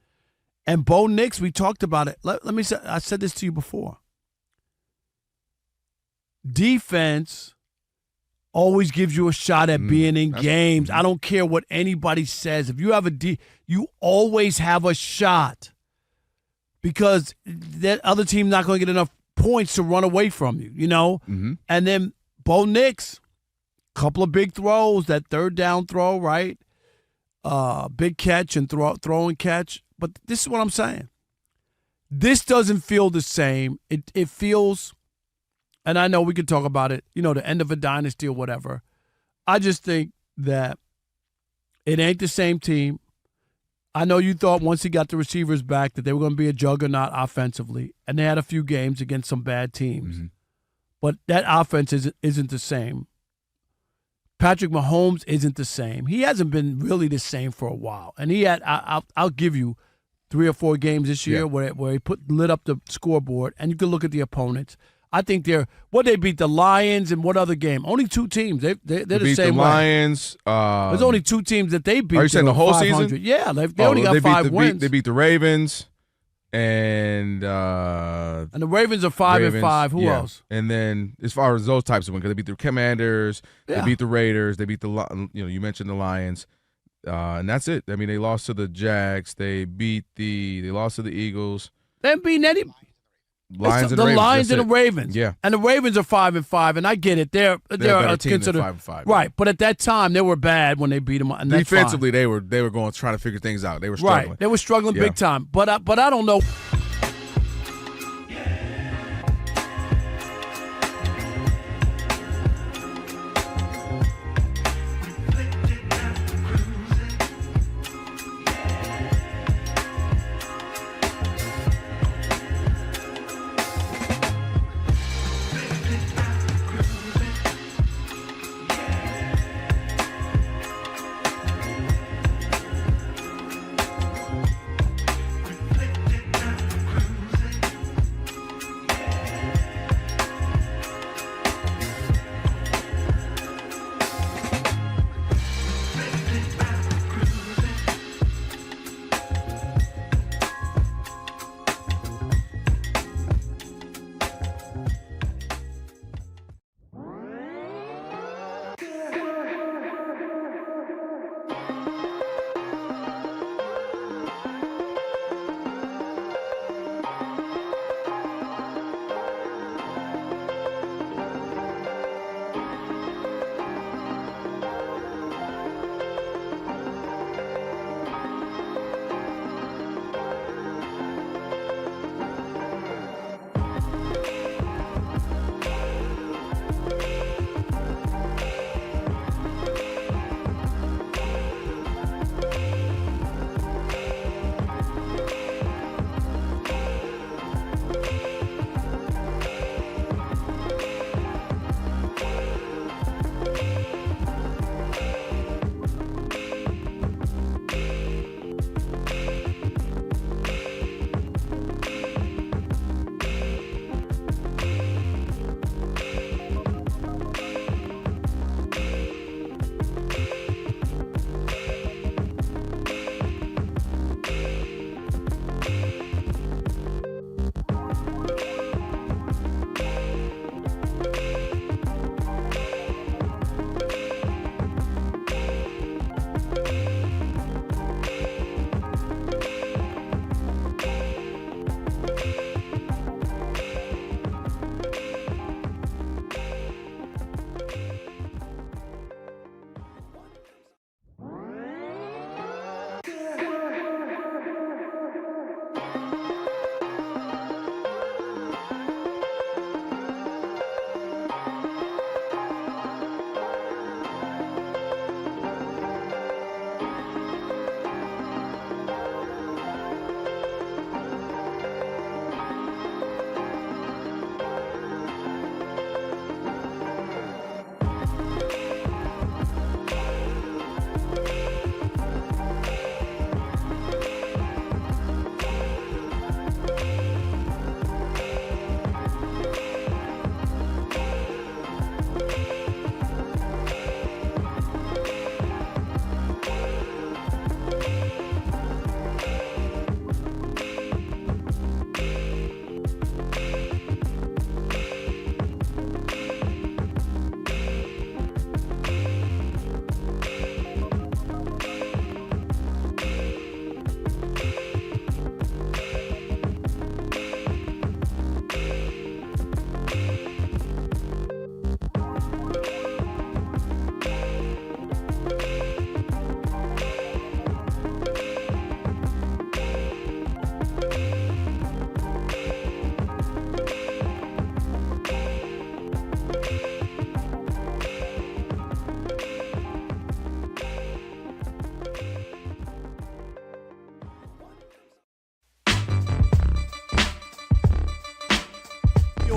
And Bo Nix, we talked about it. Let me say, I said this to you before. Defense always gives you a shot at being in games. I don't care what anybody says. If you have you always have a shot, because that other team not going to get enough points to run away from you, you know? Mm-hmm. And then Bo Nix, couple of big throws, that third down throw, right? Big catch and throw and catch. But this is what I'm saying. This doesn't feel the same. It feels, and I know we could talk about it, the end of a dynasty or whatever. I just think that it ain't the same team. I know you thought once he got the receivers back that they were going to be a juggernaut offensively, and they had a few games against some bad teams. Mm-hmm. But that offense isn't the same. Patrick Mahomes isn't the same. He hasn't been really the same for a while. And he had, I'll give you 3 or 4 games this year where he lit up the scoreboard, and you can look at the opponents. I think they beat the Lions and what other game? Only 2 teams. They're the beat same the way. Lions. There's only 2 teams that they beat. Are you saying the whole season? Yeah, they only got 5 wins. They beat the Ravens, and the Ravens are 5-5. Who else? And then as far as those types of wins, because they beat the Commanders, they beat the Raiders, they beat you mentioned the Lions, and that's it. I mean, they lost to the Jags. They lost to the Eagles. They haven't beaten any. Lions and the Ravens, Lions and the Ravens. Yeah. And the Ravens are 5-5, and I get it. They're a better team than considered 5-5. Right, but at that time they were bad when they beat them. And defensively, they were going trying to figure things out. They were struggling. Right, they were struggling big time. But I don't know.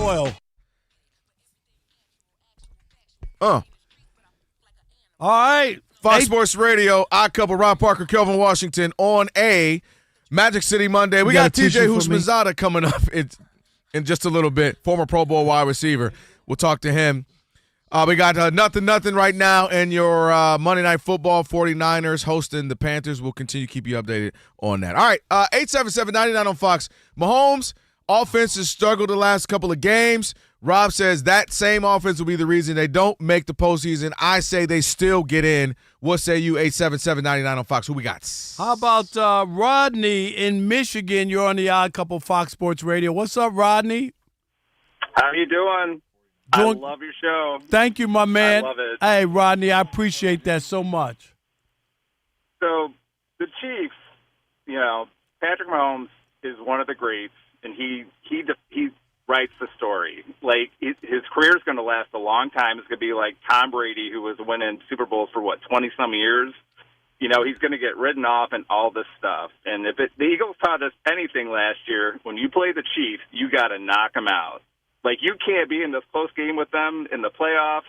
oil. All right. Fox Sports Radio, Odd Couple, Ron Parker, Kelvin Washington on a Magic City Monday. We got TJ Houshmandzadeh coming up in just a little bit, former Pro Bowl wide receiver. We'll talk to him. We got nothing right now in your Monday Night Football. 49ers hosting the Panthers. We'll continue to keep you updated on that. All right, 877-99 on Fox. Mahomes, offense has struggled the last couple of games. Rob says that same offense will be the reason they don't make the postseason. I say they still get in. What say you, 877-99 on Fox? Who we got? How about Rodney in Michigan? You're on the Odd Couple Fox Sports Radio. What's up, Rodney? How you doing? I love your show. Thank you, my man. I love it. Hey, Rodney, I appreciate that so much. So the Chiefs, Patrick Mahomes is one of the greats, and he writes the story. Like, his career is going to last a long time. It's going to be like Tom Brady, who was winning Super Bowls for, 20-some years. He's going to get ridden off and all this stuff. And the Eagles taught us anything last year, when you play the Chiefs, you got to knock them out. Like, you can't be in this close game with them in the playoffs,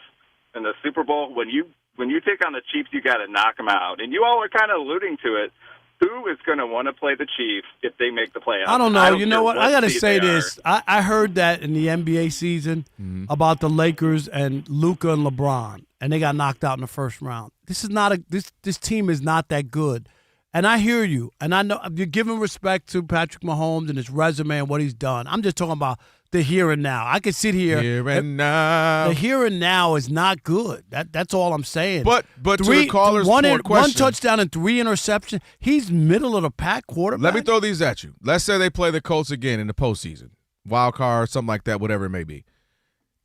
in the Super Bowl. When you take on the Chiefs, you got to knock them out. And you all are kind of alluding to it. Who is going to want to play the Chiefs if they make the playoffs? I don't know. You know what? I got to say this. I heard that in the NBA season about the Lakers and Luka and LeBron, and they got knocked out in the first round. This is not this team is not that good. And I hear you, and I know you're giving respect to Patrick Mahomes and his resume and what he's done. I'm just talking about the here and now. I could sit here. Here and now. The here and now is not good. That's all I'm saying. But to the caller's point, question. One touchdown and 3 interceptions. He's middle of the pack quarterback. Let me throw these at you. Let's say they play the Colts again in the postseason, wild card, something like that, whatever it may be.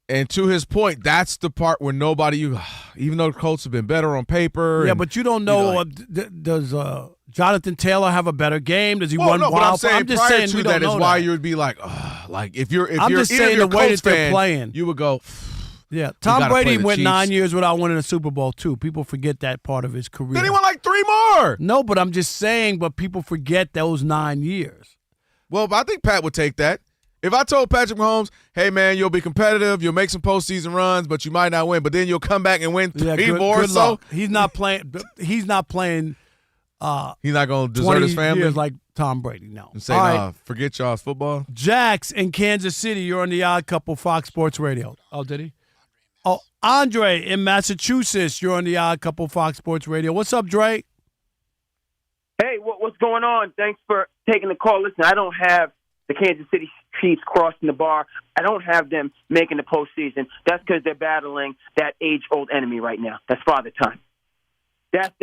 And to his point, that's the part where even though the Colts have been better on paper. Yeah, but you don't know. Does Jonathan Taylor have a better game? Does he run wild? I'm just saying to that is why you would be like, if you're just saying the way that they're playing, you would go. Yeah, Tom Brady went 9 years without winning a Super Bowl too. People forget that part of his career. Then he won 3 more. No, but I'm just saying. But people forget those 9 years. Well, I think Pat would take that. If I told Patrick Mahomes, hey, man, you'll be competitive, you'll make some postseason runs, but you might not win, but then you'll come back and win 3 more or so. He's not playing. He's not playing. He's not going to desert his family? Years like Tom Brady, no. And say, forget y'all's football? Jax in Kansas City, you're on the Odd Couple Fox Sports Radio. Oh, did he? Oh, Andre in Massachusetts, you're on the Odd Couple Fox Sports Radio. What's up, Dre? Hey, what's going on? Thanks for taking the call. Listen, I don't have the Kansas City Chiefs crossing the bar. I don't have them making the postseason. That's because they're battling that age-old enemy right now. That's Father Time. That's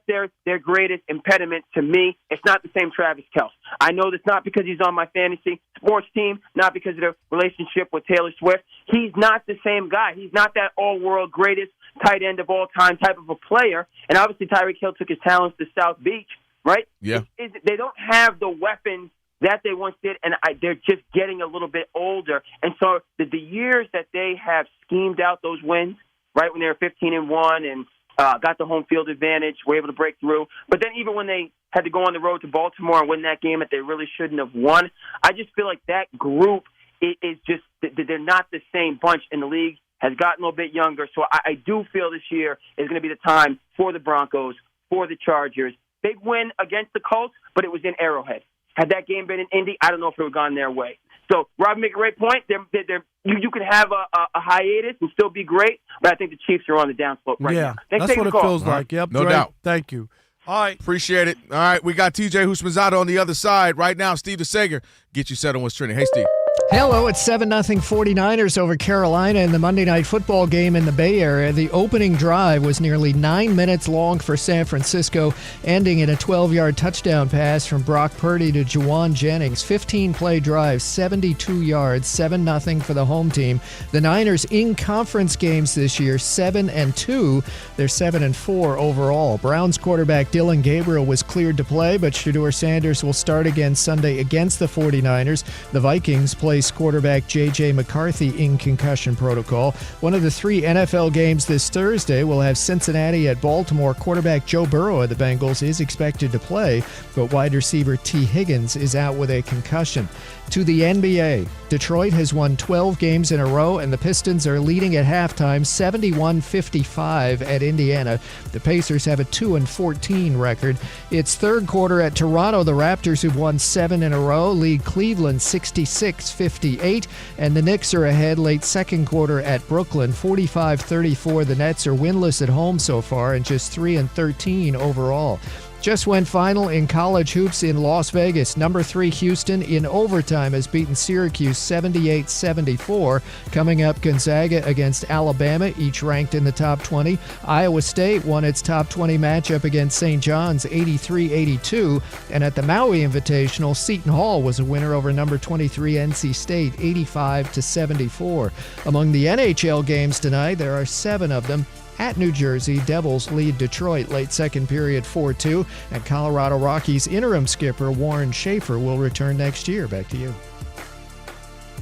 their greatest impediment to me. It's not the same Travis Kelce. I know that's not because he's on my fantasy sports team, not because of the relationship with Taylor Swift. He's not the same guy. He's not that all-world greatest tight end of all time type of a player. And obviously Tyreek Hill took his talents to South Beach, right? Yeah. They don't have the weapons that they once did, and they're just getting a little bit older. And so the years that they have schemed out those wins, right, when they were 15-1 and got the home field advantage, were able to break through. But then even when they had to go on the road to Baltimore and win that game that they really shouldn't have won, I just feel like that group is just – they're not the same bunch, and the league has gotten a little bit younger. So I do feel this year is going to be the time for the Broncos, for the Chargers. Big win against the Colts, but it was in Arrowhead. Had that game been in Indy, I don't know if it would have gone their way. So, Rob, make a great point. You can have a hiatus and still be great, but I think the Chiefs are on the downslope right now. Thanks that's what it feels like. Yep, no doubt. Thank you. All right. Appreciate it. All right, we got TJ Houshmandzadeh on the other side. Right now, Steve DeSager, get you set on what's trending. Hey, Steve. Hello, it's 7-0 49ers over Carolina in the Monday Night Football game in the Bay Area. The opening drive was nearly 9 minutes long for San Francisco, ending in a 12-yard touchdown pass from Brock Purdy to Juwan Jennings. 15-play drive, 72 yards, 7-0 for the home team. The Niners in conference games this year, 7-2. They're 7-4 overall. Browns quarterback Dylan Gabriel was cleared to play, but Shedeur Sanders will start again Sunday against the 49ers. The Vikings play placed quarterback J.J. McCarthy in concussion protocol. One of the 3 NFL games this Thursday will have Cincinnati at Baltimore. Quarterback Joe Burrow of the Bengals is expected to play, but wide receiver T. Higgins is out with a concussion. To the NBA, Detroit has won 12 games in a row, and the Pistons are leading at halftime 71-55 at Indiana. The Pacers have a 2-14 record. It's third quarter at Toronto. The Raptors, who've won 7 in a row, lead Cleveland 66-58, and the Knicks are ahead late second quarter at Brooklyn 45-34. The Nets are winless at home so far and just 3-13 overall. Just went final in college hoops in Las Vegas. Number 3 Houston in overtime has beaten Syracuse 78-74. Coming up, Gonzaga against Alabama, each ranked in the top 20. Iowa State won its top 20 matchup against St. John's 83-82. And at the Maui Invitational, Seton Hall was a winner over number 23 NC State 85-74. Among the NHL games tonight, there are 7 of them. At New Jersey, Devils lead Detroit late second period 4-2, and Colorado Rockies interim skipper Warren Schaefer will return next year. Back to you.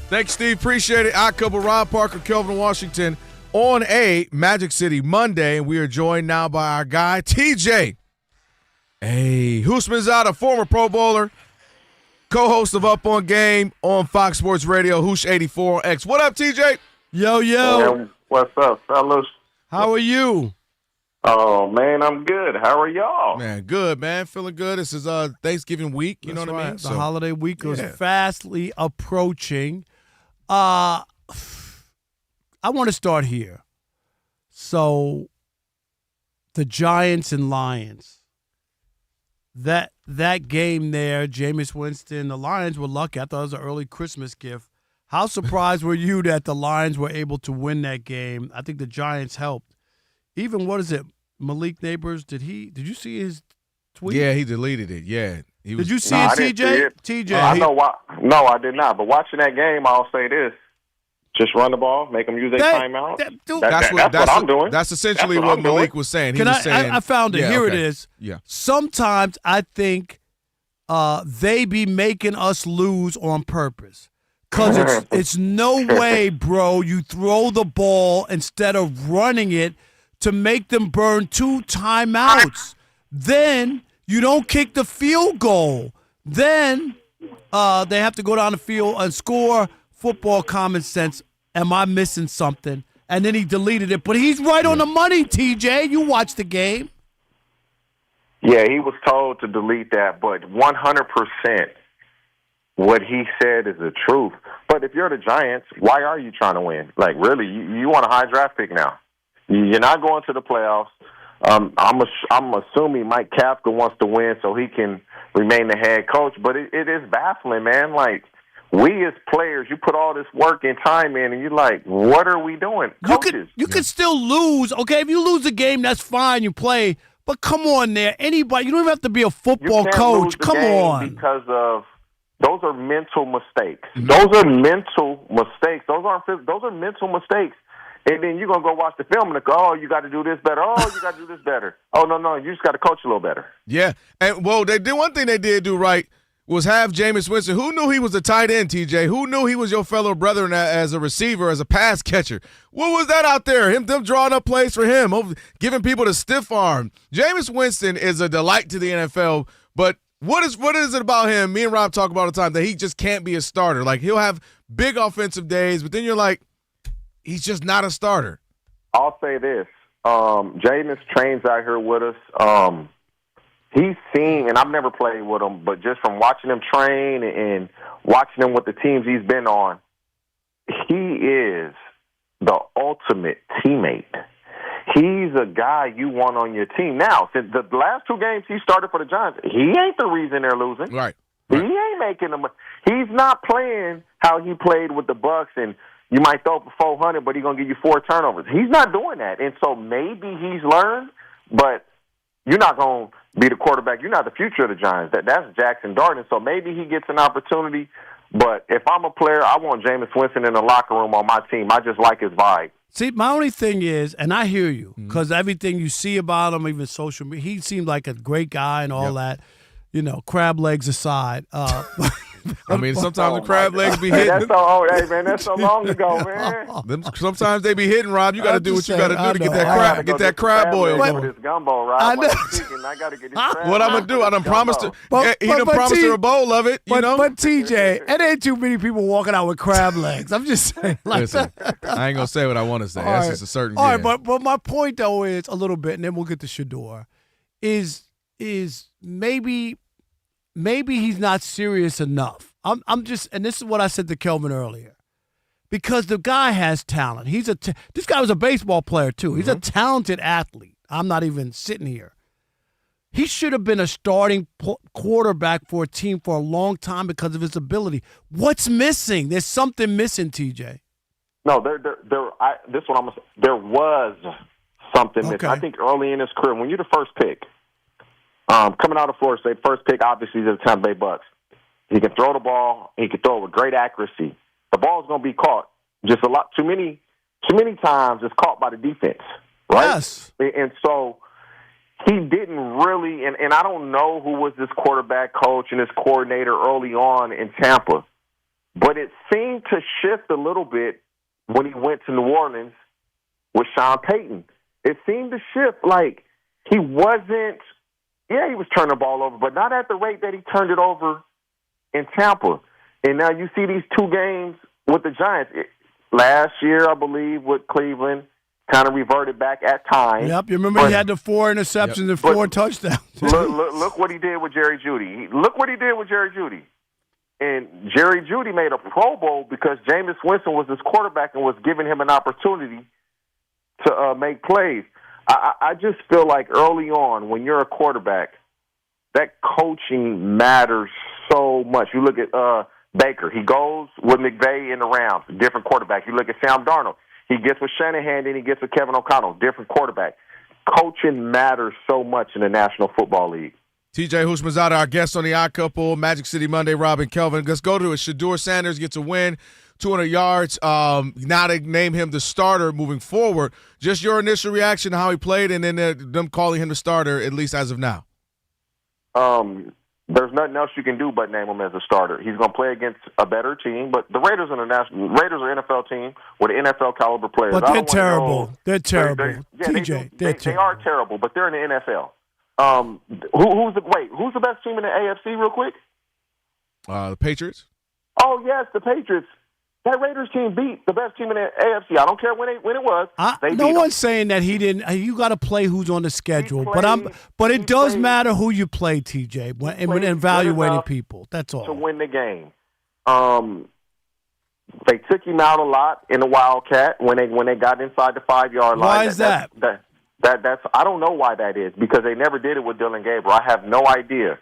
Thanks, Steve. Appreciate it. Odd Couple, Rob Parker, Kelvin Washington on a Magic City Monday, and we are joined now by our guy, TJ. Hey, Husmanzada, former Pro Bowler, co-host of Up on Game on Fox Sports Radio, Hoosh84 on X. What up, TJ? Yo. Man, what's up, fellas? How are you? Oh, man, I'm good. How are y'all? Man, good, man. Feeling good. This is Thanksgiving week. You know what I mean? The holiday week is fastly approaching. I want to start here. So, the Giants and Lions. That game there, Jameis Winston, the Lions were lucky. I thought it was an early Christmas gift. How surprised were you that the Lions were able to win that game? I think the Giants helped. Even, Malik Neighbors, did you see his tweet? Yeah, he deleted it. Yeah. Did you see it, TJ? TJ. I know why. No, I did not. But watching that game, I'll say this. Just run the ball, make them use their timeout. That's what I'm doing. That's essentially what Malik was saying. I found it. Here it is. Yeah. Sometimes I think they be making us lose on purpose. Because it's no way, bro, you throw the ball instead of running it to make them burn 2 timeouts. Then you don't kick the field goal. Then they have to go down the field and score. Football common sense. Am I missing something? And then he deleted it. But he's right on the money, TJ. You watch the game. Yeah, he was told to delete that, but 100%. What he said is the truth. But if you're the Giants, why are you trying to win? Like, really, you want a high draft pick now. You're not going to the playoffs. I'm assuming Mike Kafka wants to win so he can remain the head coach. But it is baffling, man. Like, we as players, you put all this work and time in, and you're like, what are we doing? Coaches. You could still lose. Okay, if you lose a game, that's fine. You play. But come on there. Anybody, you don't even have to be a football coach. Come on. Because of those are mental mistakes. Those are mental mistakes. Those are mental mistakes. And then you're going to go watch the film and go, oh, you got to do this better. Oh, you got to do this better. Oh, no, you just got to coach a little better. Yeah. And, they did one thing they did do right was have Jameis Winston. Who knew he was a tight end, TJ? Who knew he was your fellow brethren as a receiver, as a pass catcher? What was that out there? Them drawing up plays for him, giving people the stiff arm. Jameis Winston is a delight to the NFL, but what is it about him? Me and Rob talk about all the time that he just can't be a starter. Like, he'll have big offensive days, but then you're like, he's just not a starter. I'll say this. Jameis trains out here with us. He's seen, and I've never played with him, but just from watching him train and watching him with the teams he's been on, he is the ultimate teammate. He's a guy you want on your team. Now, since the last 2 games he started for the Giants, he ain't the reason they're losing. Right. He ain't making them. He's not playing how he played with the Bucks, and you might throw for 400, but he's going to give you 4 turnovers. He's not doing that. And so maybe he's learned, but you're not going to be the quarterback. You're not the future of the Giants. That's Jackson Dart. And so maybe he gets an opportunity. But if I'm a player, I want Jameis Winston in the locker room on my team. I just like his vibe. See, my only thing is, and I hear you, because everything you see about him, even social media, he seemed like a great guy and all that, crab legs aside. I mean, sometimes the crab legs be Hey, hitting. that's so old. Hey, man, that's so long ago, man. Sometimes they be hitting, Rob. You got to do what you got to do to get that I crab, gotta get go that some crab boil legs going. with this gumbo, Rob. I know. I got to get this crab. What I'm gonna do? I done promised her. He done but promised T- her a bowl of it. You know. But TJ, it ain't too many people walking out with crab legs. I'm just saying. Like Listen, I ain't gonna say what I want to say. All That's right. just a certain. All yeah. right, but my point though is a little bit, and then we'll get to Shedeur. Is maybe he's not serious enough. I'm just, and this is what I said to Kelvin earlier, because the guy has talent. This guy was a baseball player too. He's a talented athlete. I'm not even sitting here. He should have been a starting quarterback for a team for a long time because of his ability. What's missing? There's something missing, TJ. No, this one there was something missing. I think early in his career, when you're the first pick, coming out of Florida State, first pick obviously is the Tampa Bay Bucks. He can throw the ball. He can throw it with great accuracy. The ball's going to be caught just a lot too many times. It's caught by the defense, right? Yes. And so he didn't really, and I don't know who was this quarterback coach and his coordinator early on in Tampa, but it seemed to shift a little bit when he went to New Orleans with Sean Payton. It seemed to shift like he wasn't, he was turning the ball over, but not at the rate that he turned it over in Tampa. And now you see these two games with the Giants. Last year, I believe, with Cleveland, kind of reverted back at times. Yep, you remember he had the 4 interceptions and 4 touchdowns. look what he did with Jerry Jeudy. Look what he did with Jerry Jeudy. And Jerry Jeudy made a Pro Bowl because Jameis Winston was his quarterback and was giving him an opportunity to make plays. I just feel like early on, when you're a quarterback, that coaching matters so much. You look at Baker. He goes with McVay in the rounds, different quarterback. You look at Sam Darnold. He gets with Shanahan, then he gets with Kevin O'Connell, different quarterback. Coaching matters so much in the National Football League. TJ Houshmandzadeh, our guest on the Odd Couple, Magic City Monday, Rob and Kelvin. Let's go to it. Shedeur Sanders gets a win, 200 yards. Now they name him the starter moving forward. Just your initial reaction to how he played and then them calling him the starter, at least as of now. There's nothing else you can do but name him as a starter. He's going to play against a better team, but the Raiders are an NFL team with NFL caliber players. But they're terrible. They're terrible. TJ, they are terrible, but they're in the NFL. Who's the best team in the AFC real quick? The Patriots. Oh, yes, the Patriots. That Raiders team beat the best team in the AFC. I don't care when it was. No one's saying that he didn't. You got to play who's on the schedule, but it does matter who you play, TJ, when evaluating people. That's all. To win the game, they took him out a lot in the Wildcat when they got inside the 5-yard line. Why is that? That's I don't know why that is, because they never did it with Dylan Gabriel. I have no idea,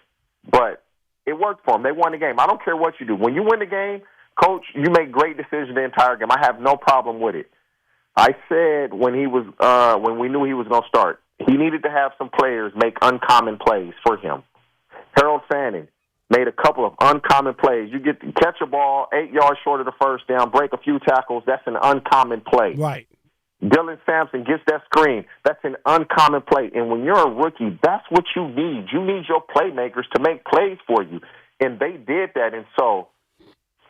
but it worked for them. They won the game. I don't care what you do. When you win the game, Coach, you make great decisions the entire game. I have no problem with it. I said when we knew he was going to start, he needed to have some players make uncommon plays for him. Harold Fanning made a couple of uncommon plays. You get to catch a ball 8 yards short of the first down, break a few tackles. That's an uncommon play. Right. Dylan Sampson gets that screen. That's an uncommon play. And when you're a rookie, that's what you need. You need your playmakers to make plays for you. And they did that. And so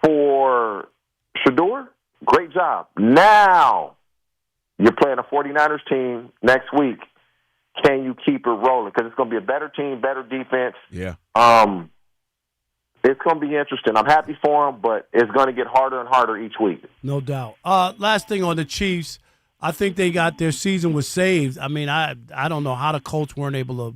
for Shedeur, great job. Now you're playing a 49ers team next week. Can you keep it rolling? Because it's going to be a better team, better defense. Yeah. It's going to be interesting. I'm happy for them, but it's going to get harder and harder each week. No doubt. Last thing on the Chiefs, I think they got their season was saved. I mean, I don't know how the Colts weren't able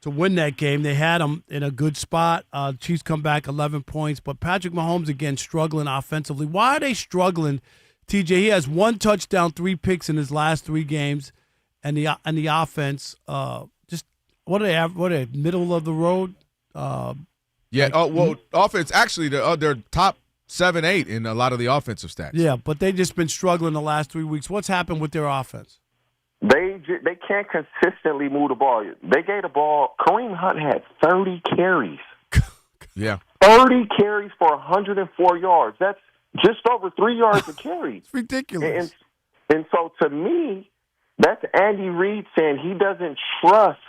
to win that game. They had them in a good spot. Chiefs come back 11 points, but Patrick Mahomes again struggling offensively. Why are they struggling? TJ, he has 1 touchdown, 3 picks in his last 3 games, and the offense just what are they? What are they? Middle of the road? Offense actually they're top 7, 8 in a lot of the offensive stats. Yeah, but they just been struggling the last 3 weeks. What's happened with their offense? They can't consistently move the ball. They gave the ball. Kareem Hunt had 30 carries. Yeah. 30 carries for 104 yards. That's just over 3 yards a carry. It's ridiculous. And so to me, that's Andy Reid saying he doesn't trust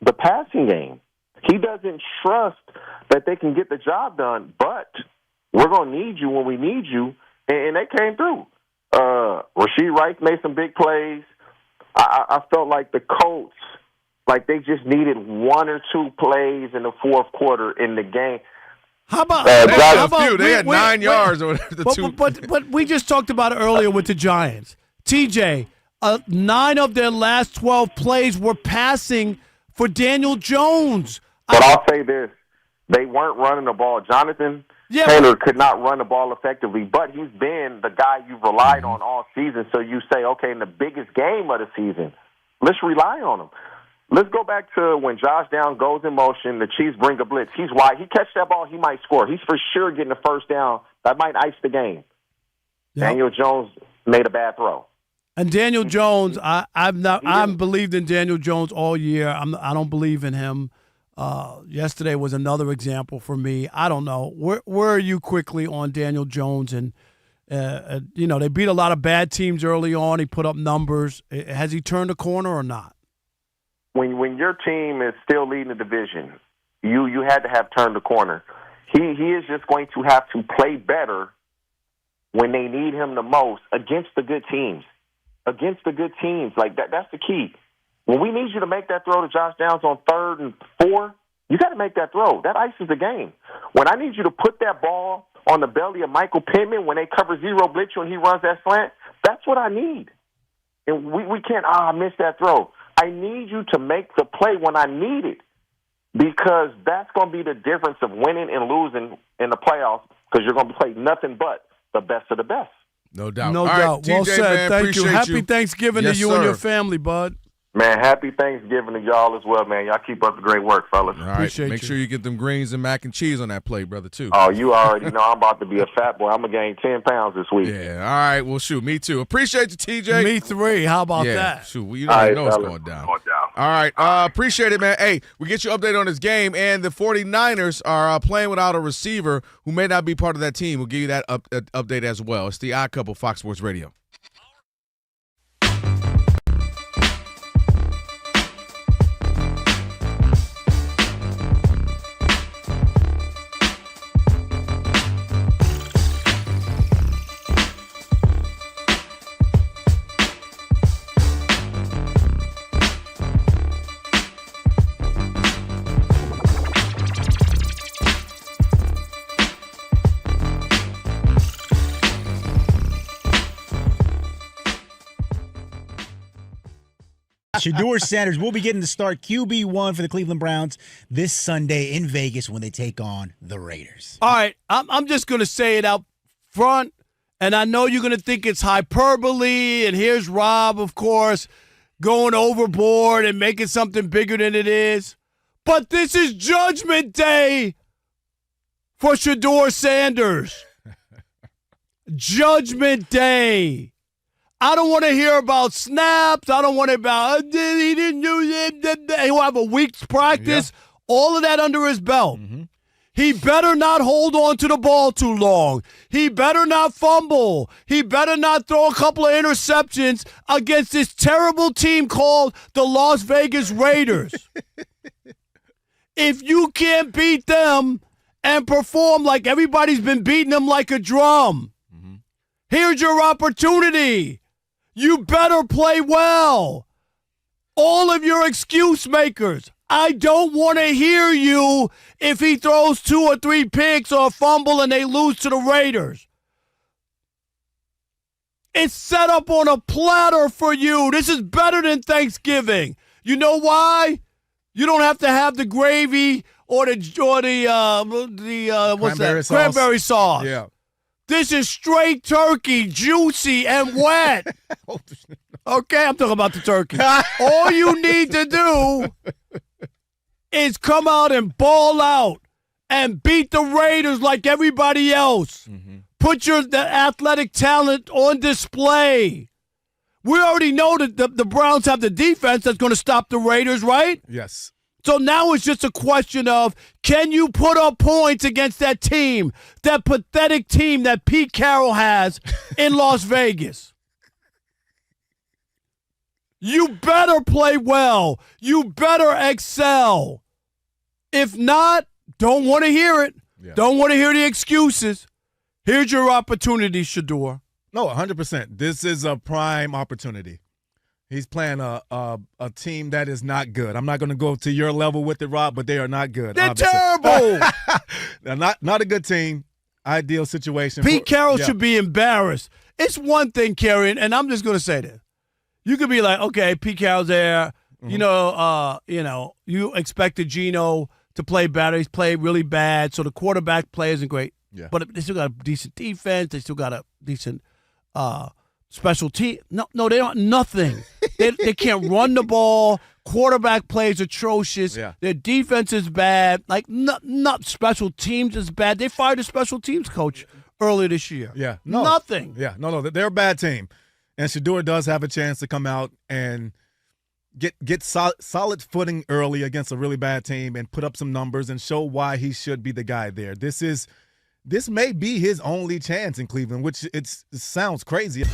the passing game. He doesn't trust that they can get the job done. But we're going to need you when we need you, and they came through. Rasheed Rice made some big plays. I felt like the Colts, like they just needed one or two plays in the fourth quarter in the game. How about they had 9 yards or the two. But we just talked about it earlier with the Giants. TJ, 9 of their last 12 plays were passing for Daniel Jones. But I'll say this. They weren't running the ball. Jonathan Taylor could not run the ball effectively, but he's been the guy you've relied on all season. So you say, okay, in the biggest game of the season, let's rely on him. Let's go back to when Josh Downs goes in motion, the Chiefs bring a blitz. He's wide. He catch that ball, he might score. He's for sure getting a first down. That might ice the game. Yep. Daniel Jones made a bad throw. And Daniel Jones, I've believed in Daniel Jones all year. I don't believe in him. Yesterday was another example for me. I don't know. Where are you quickly on Daniel Jones? And, they beat a lot of bad teams early on. He put up numbers. Has he turned a corner or not? When your team is still leading the division, you had to have turned the corner. He is just going to have to play better when they need him the most against the good teams. Against the good teams. Like that's the key. When we need you to make that throw to Josh Downs on 3rd and 4, you got to make that throw. That ices the game. When I need you to put that ball on the belly of Michael Pittman when they cover zero blitz you and he runs that slant, that's what I need. And we can't, I missed that throw. I need you to make the play when I need it because that's going to be the difference of winning and losing in the playoffs because you're going to play nothing but the best of the best. No doubt. No All doubt. Right, well TJ, said. man, Thank you. Happy you. Thanksgiving Yes, to you sir. and your family, bud. Man, happy Thanksgiving to y'all as well, man. Y'all keep up the great work, fellas. All right, make sure you get them greens and mac and cheese on that plate, brother, too. Oh, you already know I'm about to be a fat boy. I'm going to gain 10 pounds this week. Yeah, all right. Well, shoot, me too. Appreciate you, TJ. Me 3. How about yeah, that? Shoot, well, you know what's going down. All right, appreciate it, man. Hey, we get you updated on this game, and the 49ers are playing without a receiver who may not be part of that team. We'll give you that update as well. It's the Odd Couple, Fox Sports Radio. Shedeur Sanders will be getting to start QB1 for the Cleveland Browns this Sunday in Vegas when they take on the Raiders. All right, I'm just going to say it out front, and I know you're going to think it's hyperbole, and here's Rob, of course, going overboard and making something bigger than it is. But this is Judgment Day for Shedeur Sanders. Judgment Day. I don't want to hear about snaps. I don't want to about he didn't use it. He'll have a week's practice. Yeah. All of that under his belt. Mm-hmm. He better not hold on to the ball too long. He better not fumble. He better not throw a couple of interceptions against this terrible team called the Las Vegas Raiders. If you can't beat them and perform like everybody's been beating them like a drum, here's your opportunity. You better play well. All of your excuse makers, I don't want to hear you if he throws 2 or 3 picks or a fumble and they lose to the Raiders. It's set up on a platter for you. This is better than Thanksgiving. You know why? You don't have to have the gravy or the cranberry sauce. Yeah. This is straight turkey, juicy and wet. Okay, I'm talking about the turkey. All you need to do is come out and ball out and beat the Raiders like everybody else. Mm-hmm. Put the athletic talent on display. We already know that the Browns have the defense that's going to stop the Raiders, right? Yes. So now it's just a question of, can you put up points against that team, that pathetic team that Pete Carroll has in Las Vegas? You better play well. You better excel. If not, Don't want to hear it. Yeah. Don't want to hear the excuses. Here's your opportunity, Shedeur. No, 100%. This is a prime opportunity. He's playing a team that is not good. I'm not going to go to your level with it, Rob, but they are not good. They're obviously. terrible. They're not a good team. Ideal situation. Pete Carroll should be embarrassed. It's one thing, Kerry, and I'm just going to say this. You could be like, okay, Pete Carroll's there. Mm-hmm. You expected Geno to play better. He's played really bad, so the quarterback play isn't great. Yeah. But they still got a decent defense. They still got a decent special team. No, they don't. Nothing. they can't run the ball. Quarterback play is atrocious. Yeah. Their defense is bad. Like, not special teams is bad. They fired a special teams coach earlier this year. Yeah. No. Nothing. Yeah. No. They're a bad team. And Shedeur does have a chance to come out and get solid footing early against a really bad team and put up some numbers and show why he should be the guy there. This may be his only chance in Cleveland, which it sounds crazy.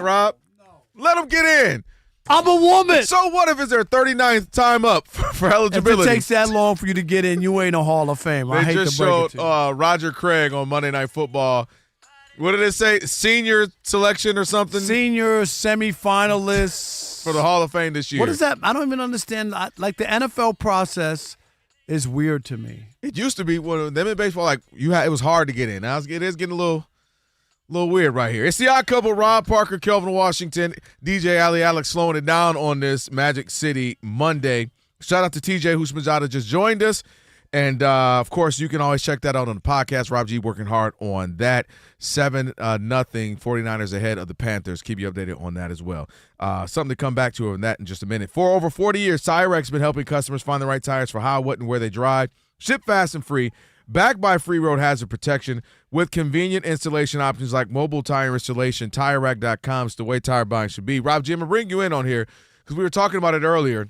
Rob. Let him get in. I'm a woman. So what if it's their 39th time up for eligibility? If it takes that long for you to get in, you ain't a Hall of Fame. I hate just to break it showed to you. Roger Craig on Monday Night Football. What did it say? Senior selection or something? Senior semifinalists for the Hall of Fame this year. What is that? I don't even understand. Like, the NFL process is weird to me. It used to be when them in baseball, like it was hard to get in. Now it is getting a little weird right here. It's the Odd Couple, Rob Parker, Kelvin Washington, DJ Ali, Alex slowing it down on this Magic City Monday. Shout out to TJ Husmanjada just joined us. And, of course, you can always check that out on the podcast. Rob G working hard on that. 7-0 49ers ahead of the Panthers. Keep you updated on that as well. Something to come back to on that in just a minute. For over 40 years, TireRack's been helping customers find the right tires for how, what, and where they drive. Ship fast and free. Backed by free road hazard protection with convenient installation options like mobile tire installation. TireRack.com is the way tire buying should be. Rob G, I'm going to bring you in on here because we were talking about it earlier.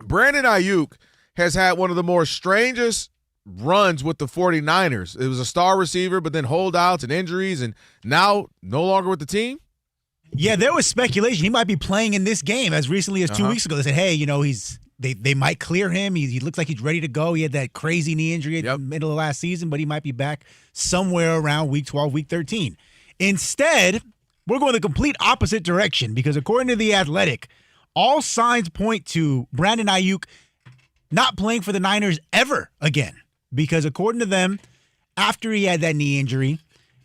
Brandon Ayuk has had one of the more strangest runs with the 49ers. It was a star receiver, but then holdouts and injuries, and now no longer with the team? Yeah, there was speculation he might be playing in this game as recently as 2 weeks ago. They said, hey, they might clear him. He looks like he's ready to go. He had that crazy knee injury at the middle of last season, but he might be back somewhere around week 12, week 13. Instead, we're going the complete opposite direction because according to The Athletic, all signs point to Brandon Ayuk not playing for the Niners ever again. Because according to them, after he had that knee injury,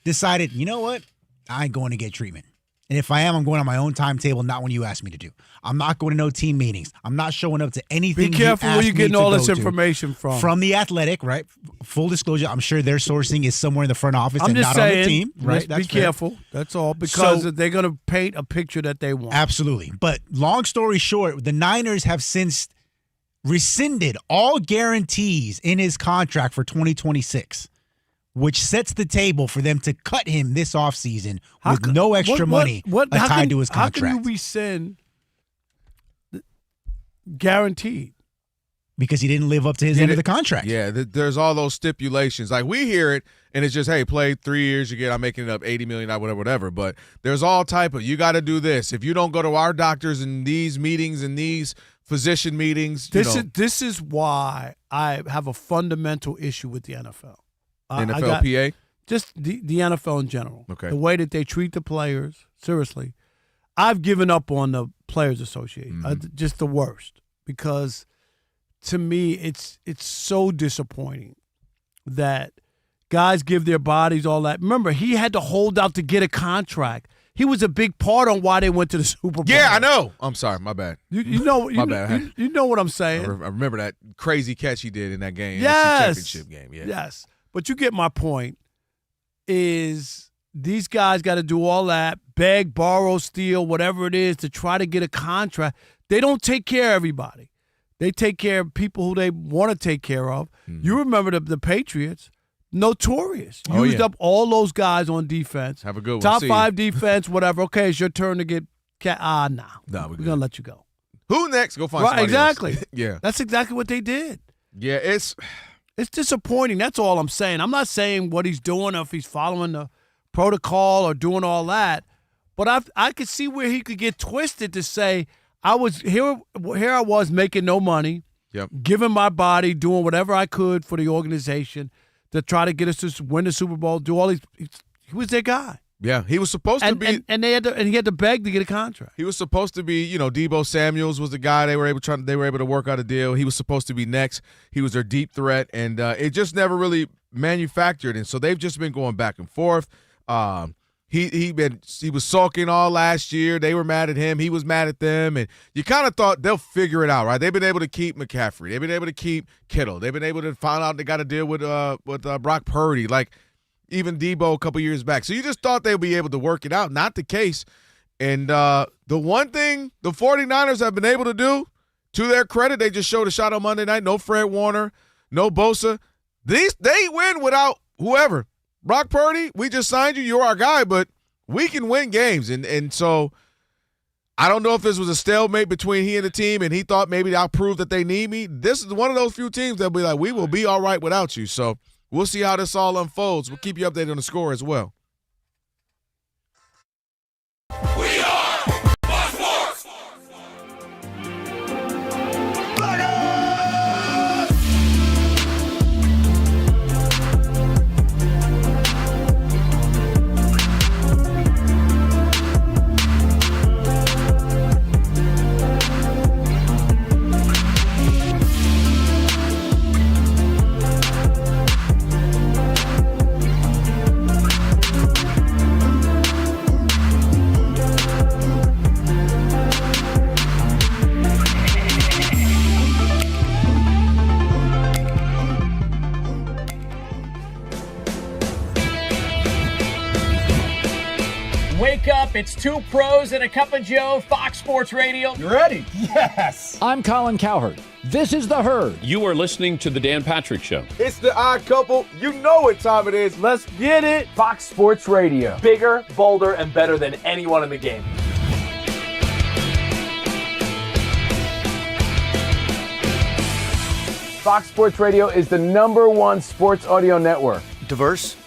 decided, you know what? I ain't going to get treatment. And if I am, I'm going on my own timetable, not when you ask me to do. I'm not going to no team meetings. I'm not showing up to anything. Be careful where you're getting all this information from. From The Athletic, right? Full disclosure, I'm sure their sourcing is somewhere in the front office I'm and just not saying, on the team. Right? Be careful. That's all. Because they're going to paint a picture that they want. Absolutely. But long story short, the Niners have since rescinded all guarantees in his contract for 2026, which sets the table for them to cut him this offseason with no extra money tied to his contract. How can you rescind guaranteed? Because he didn't live up to his end of the contract. Yeah, there's all those stipulations. Like we hear it, and it's just, hey, play 3 years, I'm making it up $80 million, whatever. But there's all type of, you got to do this. If you don't go to our doctors in these meetings and these physician meetings, this is why I have a fundamental issue with the NFL. NFLPA? Just the NFL in general. Okay. The way that they treat the players, seriously. I've given up on the Players Association. Just the worst. Because to me, it's so disappointing that guys give their bodies all that. Remember, he had to hold out to get a contract. He was a big part on why they went to the Super Bowl. Yeah, I know. I'm sorry, my bad. You know, my bad. You know what I'm saying. I remember that crazy catch he did in that game. Yes. NFC championship game. Yeah. Yes. But you get my point. Is these guys got to do all that, beg, borrow, steal, whatever it is to try to get a contract. They don't take care of everybody. They take care of people who they want to take care of. You remember the Patriots. Notorious. Used up all those guys on defense. Have a good one. Top 5 defense, whatever. Okay, it's your turn to get nah, we're going to let you go. Who next? Go find somebody exactly. else. Yeah. That's exactly what they did. Yeah, it's disappointing. That's all I'm saying. I'm not saying what he's doing or if he's following the protocol or doing all that, but I could see where he could get twisted to say, I was here I was making no money, giving my body, doing whatever I could for the organization to try to get us to win the Super Bowl, do all these. He was their guy. Yeah, he was supposed to be, and he had to beg to get a contract. He was supposed to be, Deebo Samuels was the guy they were able to work out a deal. He was supposed to be next. He was their deep threat, and it just never really manufactured. And so they've just been going back and forth. He was sulking all last year. They were mad at him. He was mad at them, and you kind of thought they'll figure it out, right? They've been able to keep McCaffrey. They've been able to keep Kittle. They've been able to find out they got to deal with Brock Purdy, like even Debo a couple years back. So you just thought they'd be able to work it out. Not the case. And the one thing the 49ers have been able to do, to their credit, they just showed a shot on Monday night. No Fred Warner, no Bosa. They win without whoever. Brock Purdy, we just signed you. You're our guy, but we can win games. And so I don't know if this was a stalemate between he and the team, and he thought maybe I'll prove that they need me. This is one of those few teams that'll be like, we will be all right without you. So we'll see how this all unfolds. We'll keep you updated on the score as well. We are Fox Sports. Wake up, it's 2 pros and a cup of Joe, Fox Sports Radio. You ready? Yes. I'm Colin Cowherd. This is The Herd. You are listening to The Dan Patrick Show. It's the odd couple. You know what time it is. Let's get it. Fox Sports Radio. Bigger, bolder, and better than anyone in the game. Fox Sports Radio is the #1 sports audio network. Diverse,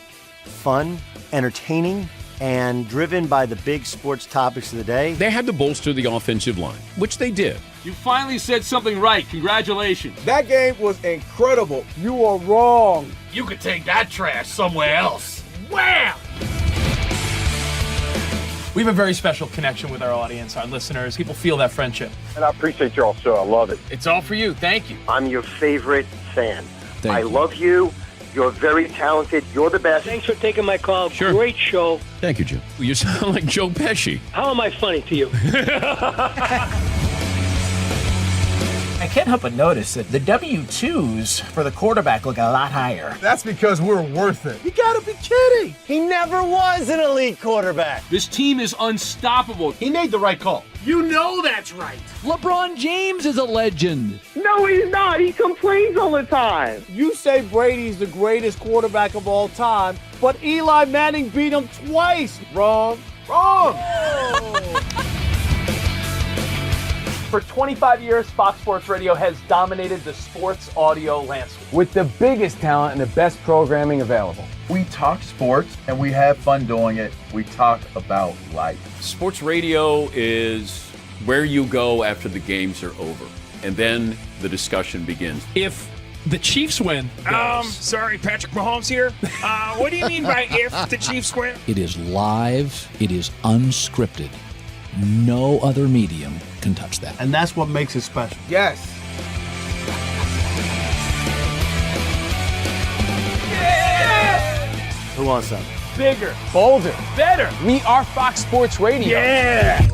fun, entertaining, and driven by the big sports topics of the day. They had to bolster the offensive line, which they did. You finally said something right. Congratulations. That game was incredible. You are wrong. You could take that trash somewhere else. Wham! We have a very special connection with our audience, our listeners. People feel that friendship. And I appreciate y'all so. I love it. It's all for you. Thank you. I'm your favorite fan. Thank I you. love you. You're very talented. You're the best. Thanks for taking my call. Sure. Great show. Thank you, Jim. You sound like Joe Pesci. How am I funny to you? I can't help but notice that the W-2s for the quarterback look a lot higher. That's because we're worth it. You gotta be kidding. He never was an elite quarterback. This team is unstoppable. He made the right call. You know that's right. LeBron James is a legend. No, he's not. He complains all the time. You say Brady's the greatest quarterback of all time, but Eli Manning beat him twice. Wrong. Wrong. For 25 years, Fox Sports Radio has dominated the sports audio landscape with the biggest talent and the best programming available. We talk sports and we have fun doing it. We talk about life. Sports radio is where you go after the games are over, and then the discussion begins. If the Chiefs win. Sorry, Patrick Mahomes here. What do you mean by if the Chiefs win? It is live. It is unscripted. No other medium can touch that. And that's what makes it special. Yes. Who wants some? Bigger, bolder, better. We are Fox Sports Radio. Yeah.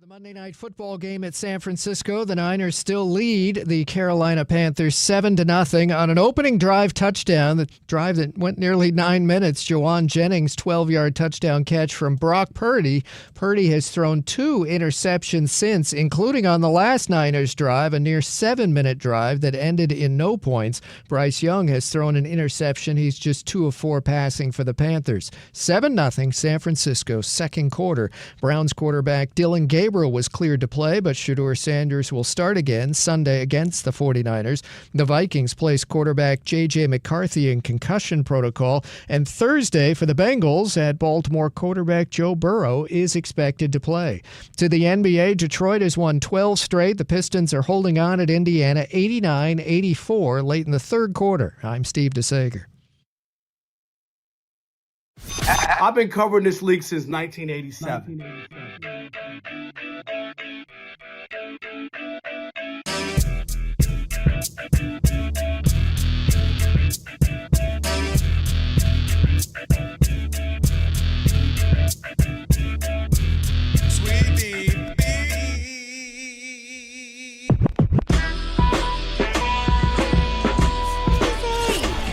Monday night football game at San Francisco. The Niners still lead the Carolina Panthers 7-0 on an opening drive touchdown. The drive that went nearly 9 minutes. Jawan Jennings' 12-yard touchdown catch from Brock Purdy. Purdy has thrown 2 interceptions since, including on the last Niners drive, a near 7-minute drive that ended in no points. Bryce Young has thrown an interception. He's just 2 of 4 passing for the Panthers. 7-0 San Francisco, second quarter. Browns quarterback Dylan Gabriel was cleared to play, but Shedeur Sanders will start again Sunday against the 49ers. The Vikings place quarterback J.J. McCarthy in concussion protocol. And Thursday for the Bengals at Baltimore, quarterback Joe Burrow is expected to play. To the NBA, Detroit has won 12 straight. The Pistons are holding on at Indiana 89-84 late in the third quarter. I'm Steve DeSager. I've been covering this league since 1987.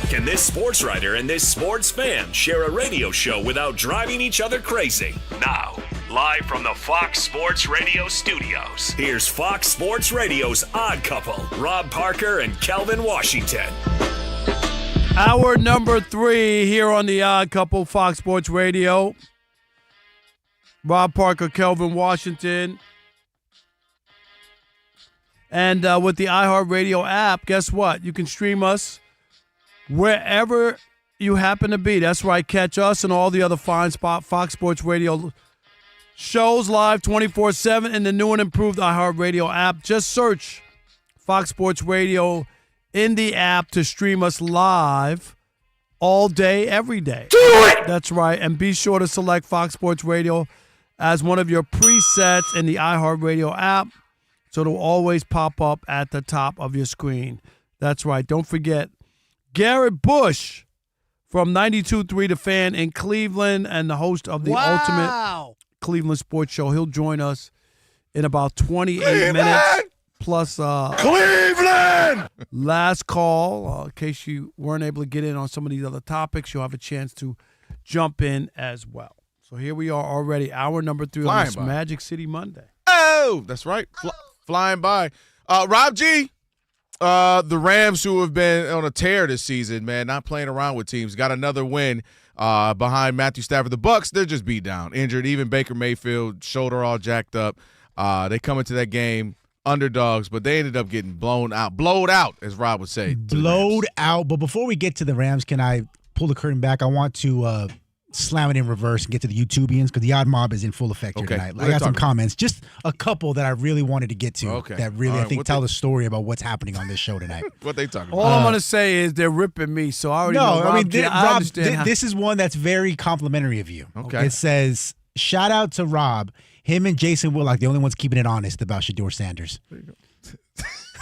Can this sports writer and this sports fan share a radio show without driving each other crazy? Now, live from the Fox Sports Radio studios, here's Fox Sports Radio's Odd Couple, Rob Parker and Kelvin Washington. Hour number 3 here on the Odd Couple, Fox Sports Radio. Rob Parker, Kelvin Washington. And with the iHeartRadio app, guess what? You can stream us wherever you happen to be. That's right. Catch us and all the other fine Fox Sports Radio shows live 24/7 in the new and improved iHeartRadio app. Just search Fox Sports Radio in the app to stream us live all day, every day. Do it! That's right. And be sure to select Fox Sports Radio as one of your presets in the iHeartRadio app, so it'll always pop up at the top of your screen. That's right. Don't forget, Garrett Bush from 92.3 The Fan in Cleveland and the host of the Ultimate Cleveland Sports Show. He'll join us in about 28 minutes. Plus, Cleveland! Last call. In case you weren't able to get in on some of these other topics, you'll have a chance to jump in as well. So here we are already, hour number 3 on this Magic City Monday. Oh, that's right. Flying by. Rob G., the Rams, who have been on a tear this season, man, not playing around with teams, got another win behind Matthew Stafford. The Bucs, they're just beat down, injured. Even Baker Mayfield, shoulder all jacked up. They come into that game underdogs, but they ended up getting blowed out, as Rob would say. Blowed out. But before we get to the Rams, can I pull the curtain back? I want to slam it in reverse and get to the YouTubians, because the Odd Mob is in full effect here tonight. I got some comments, just a couple that I really wanted to get to that really, I think, tell the story about what's happening on this show tonight. What they talking about? All I'm going to say is they're ripping me, so I already know. Rob, this is one that's very complimentary of you. Okay. It says, shout out to Rob. Him and Jason Willock, the only ones keeping it honest about Shedeur Sanders. There you go.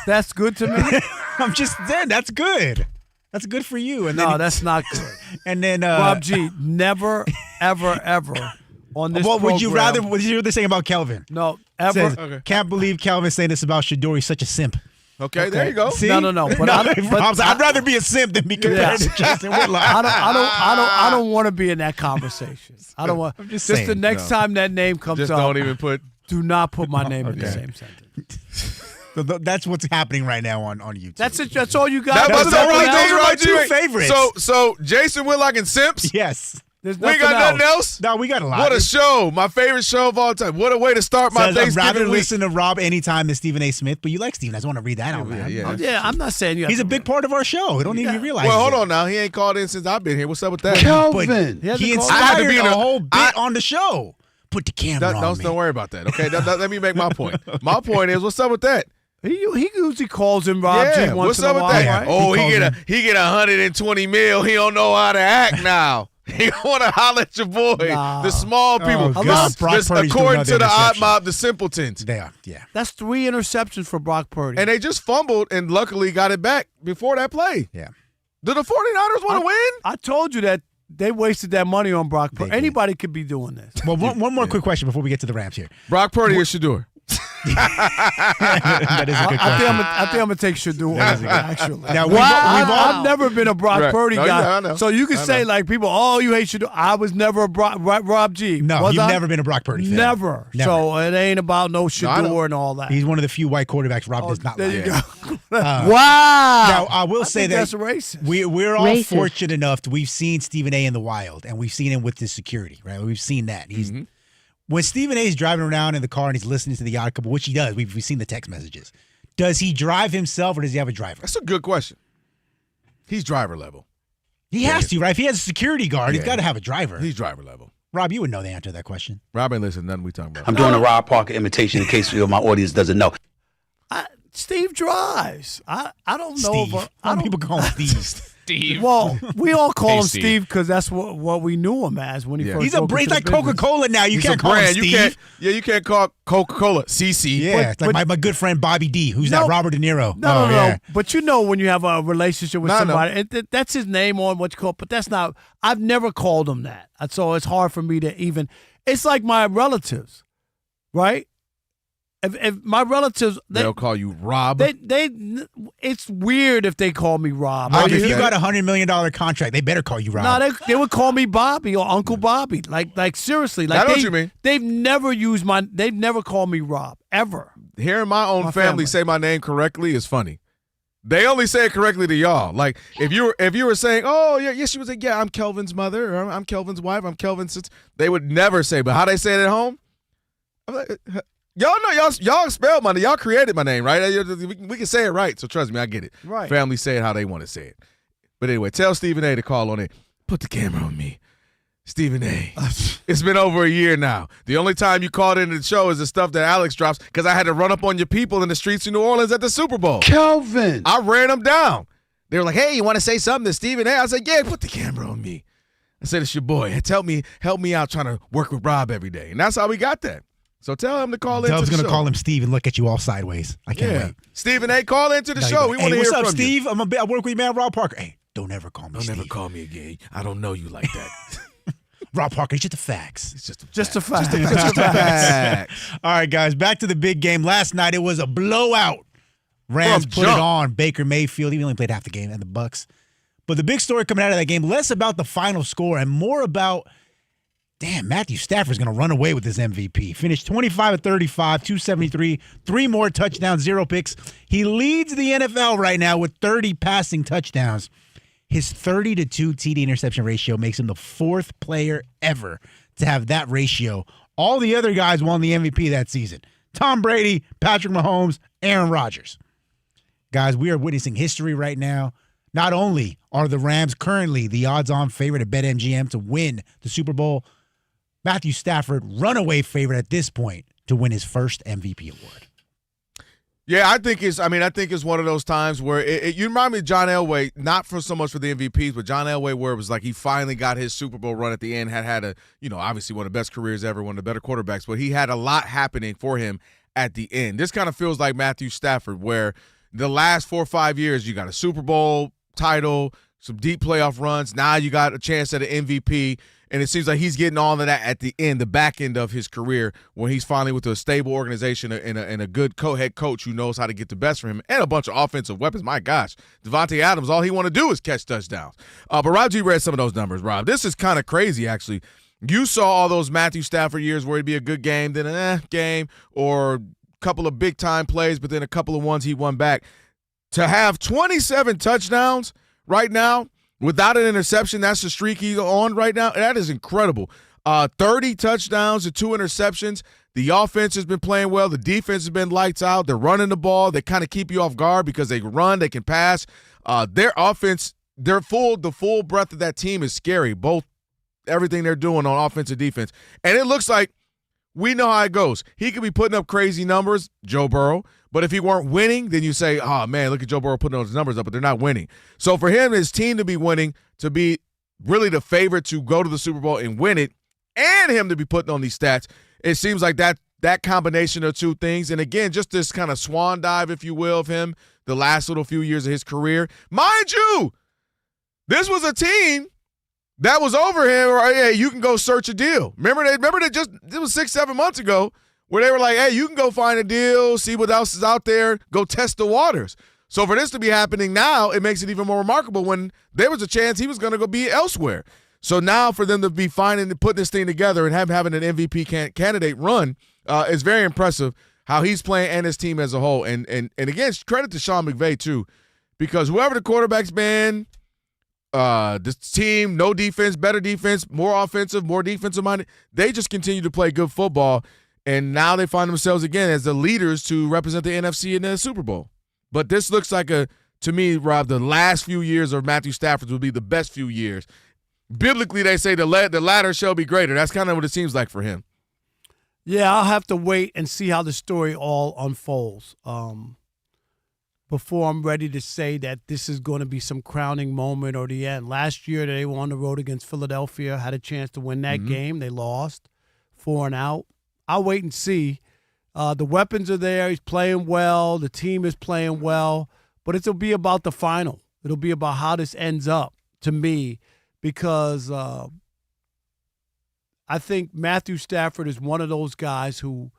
That's good to me? I'm just saying, that's good. That's good for you. And no, that's not good. And then Rob G, never, ever, ever on this program. Would you rather say about Kelvin? No, ever. Says, can't believe Kelvin saying this about Shedeur. He's such a simp. Okay, there you go. See? No. But I'd rather be a simp than be compared to Jason Whitlock. I don't want to be in that conversation. I don't want. I'm just the next time that name comes up, don't even put. Do not put my name in the same sentence. So that's what's happening right now on YouTube. That's it. That's all you got. Those are my two favorites. So Jason Whitlock and Simps. Yes. We got nothing else? No, we got a lot. What a show. My favorite show of all time. What a way to start my Thanksgiving I'd rather week. listen to Rob anytime than Stephen A. Smith, but you like Stephen. I just want to read that out loud. Yeah, I'm not saying you. He's a big part of our show. We don't even realize Well, hold on now. He ain't called in since I've been here. What's up with that? Kelvin. He inspired a whole bit on the show. Put the camera on me. Don't worry about that, okay? Let me make my point. My point is, what's up with that? He usually calls him Rob G once what's in up a while, with that? right? Oh, he get 120 mil. He don't know how to act now. He want to holler at your boy. The small people. According to the Odd Mob, the simpletons. They are, yeah. That's 3 interceptions for Brock Purdy. And they just fumbled and luckily got it back before that play. Yeah. Do the 49ers want to win? I told you that they wasted that money on Brock Purdy. Anybody could be doing this. Well, one more quick question before we get to the Rams here. Brock Purdy or Shedeur? That is a good question. I think I'm going to take Shedeur, actually. Now, I've never been a Brock Purdy guy. know. So you can say, like, people, oh, you hate Shedeur. I was never a Rob G. No, you've never been a Brock Purdy fan. Never. So it ain't about no Shedeur and all that. He's one of the few white quarterbacks Rob does not like. There you go. Wow. Now, I will say that that's racist. We're all fortunate enough we've seen Stephen A. in the wild, and we've seen him with his security, right? We've seen that. When Stephen A.'s driving around in the car and he's listening to the Odd Couple, which he does, we've seen the text messages. Does he drive himself or does he have a driver? That's a good question. He's driver level. He has to, right? If he has a security guard, he's Yeah. got to have a driver. He's driver level. Rob, you would know the answer to that question. Rob ain't listening to nothing we talking about. I'm doing a Rob Parker imitation in case my audience doesn't know. Steve drives. I don't know Steve. if Some people call him Steve. Steve. Well, we all call Hey, him Steve. Steve because that's what we knew him as when he first. He's broke he's into like the business. Coca-Cola now. You He's can't a call him brand. Steve. You can't call Coca-Cola CC. Yeah, it's like my good friend Bobby D, who's that Robert De Niro. No. Yeah. But you know when you have a relationship with No, somebody, that's his name on what you call. But that's not. I've never called him that. So it's hard for me to even. It's like my relatives, right? If my relatives, They'll call you Rob. It's weird if they call me Rob. Like if you got a $100 million contract, they better call you Rob. No, they would call me Bobby or Uncle Bobby. Like seriously. Like I know what you mean. They've never they've never called me Rob ever. Hearing my own family say my name correctly is funny. They only say it correctly to y'all. Like if you were saying, "Oh, yeah, she was like, yeah, I'm Kelvin's mother, or I'm Kelvin's wife, I'm Kelvin's sister," they would never say. But how they say it at home? I'm like, y'all know y'all spelled my name. Y'all created my name, right? We can say it right. So trust me, I get it. Right. Family say it how they want to say it. But anyway, tell Stephen A to call on it. Put the camera on me. Stephen A. It's been over a year now. The only time you called into the show is the stuff that Alex drops because I had to run up on your people in the streets of New Orleans at the Super Bowl. Kelvin. I ran them down. They were like, "Hey, you want to say something to Stephen A?" I said, "Yeah, put the camera on me." I said, "It's your boy. Help me out trying to work with Rob every day." And that's how we got that. So tell him to call into the show. Dub's going to call him Steve and look at you all sideways. I can't wait. Stephen A, call into the show. We want to hear what's from up, you. Steve? I work with your man, Rob Parker. Hey, don't ever call me Steve. Don't ever call me again. I don't know you like that. Rob Parker, it's just the facts. It's just a fact. Just the facts. All right, guys, back to the big game. Last night it was a blowout. Rams From put jump. it on. Baker Mayfield, he only played half the game, and the Bucks. But the big story coming out of that game, less about the final score and more about, Matthew Stafford's going to run away with this MVP. Finished 25 of 35, 273, 3 more touchdowns, 0 picks. He leads the NFL right now with 30 passing touchdowns. His 30-2 TD interception ratio makes him the 4th player ever to have that ratio. All the other guys won the MVP that season. Tom Brady, Patrick Mahomes, Aaron Rodgers. Guys, we are witnessing history right now. Not only are the Rams currently the odds-on favorite at BetMGM to win the Super Bowl, Matthew Stafford, runaway favorite at this point to win his first MVP award. Yeah, I think it's one of those times where you remind me of John Elway, not for so much for the MVPs, but John Elway, where it was like he finally got his Super Bowl run at the end, had a, obviously one of the best careers ever, one of the better quarterbacks, but he had a lot happening for him at the end. This kind of feels like Matthew Stafford, where the last 4 or 5 years, you got a Super Bowl title, some deep playoff runs. Now you got a chance at an MVP. And it seems like he's getting all of that at the end, the back end of his career, when he's finally with a stable organization and a good head coach who knows how to get the best from him, and a bunch of offensive weapons. My gosh, Devontae Adams, all he want to do is catch touchdowns. But Rob G read some of those numbers, Rob. This is kind of crazy, actually. You saw all those Matthew Stafford years where it'd be a good game, then a game, or a couple of big-time plays, but then a couple of ones he won back. To have 27 touchdowns right now, without an interception, that's the streak he's on right now. That is incredible. 30 touchdowns and 2 interceptions. The offense has been playing well. The defense has been lights out. They're running the ball. They kind of keep you off guard because they run, they can pass. Their offense, the full breadth of that team is scary, both everything they're doing on offense and defense. And it looks like we know how it goes. He could be putting up crazy numbers, Joe Burrow, but if he weren't winning, then you say, oh, man, look at Joe Burrow putting those numbers up, but they're not winning. So for him and his team to be winning, to be really the favorite to go to the Super Bowl and win it, and him to be putting on these stats, it seems like that combination of two things. And, again, just this kind of swan dive, if you will, of him the last little few years of his career. Mind you, this was a team that was over him, or, hey, you can go search a deal. Remember that just it was 6-7 months ago where they were like, hey, you can go find a deal, see what else is out there, go test the waters. So for this to be happening now, it makes it even more remarkable when there was a chance he was going to go be elsewhere. So now for them to be finding and putting this thing together and having an MVP candidate run is very impressive how he's playing and his team as a whole. And again, credit to Sean McVay too, because whoever the quarterback's been, this team, no defense, better defense, more offensive, more defensive minded. They just continue to play good football, and now they find themselves again as the leaders to represent the NFC in the Super Bowl. But this looks like to me, Rob, the last few years of Matthew Stafford will be the best few years. Biblically, they say the latter shall be greater. That's kind of what it seems like for him. Yeah, I'll have to wait and see how the story all unfolds before I'm ready to say that this is going to be some crowning moment or the end. Last year, they were on the road against Philadelphia, had a chance to win that game. They lost 4-0. I'll wait and see. The weapons are there. He's playing well. The team is playing well. But it'll be about the final. It'll be about how this ends up, to me, because I think Matthew Stafford is one of those guys who,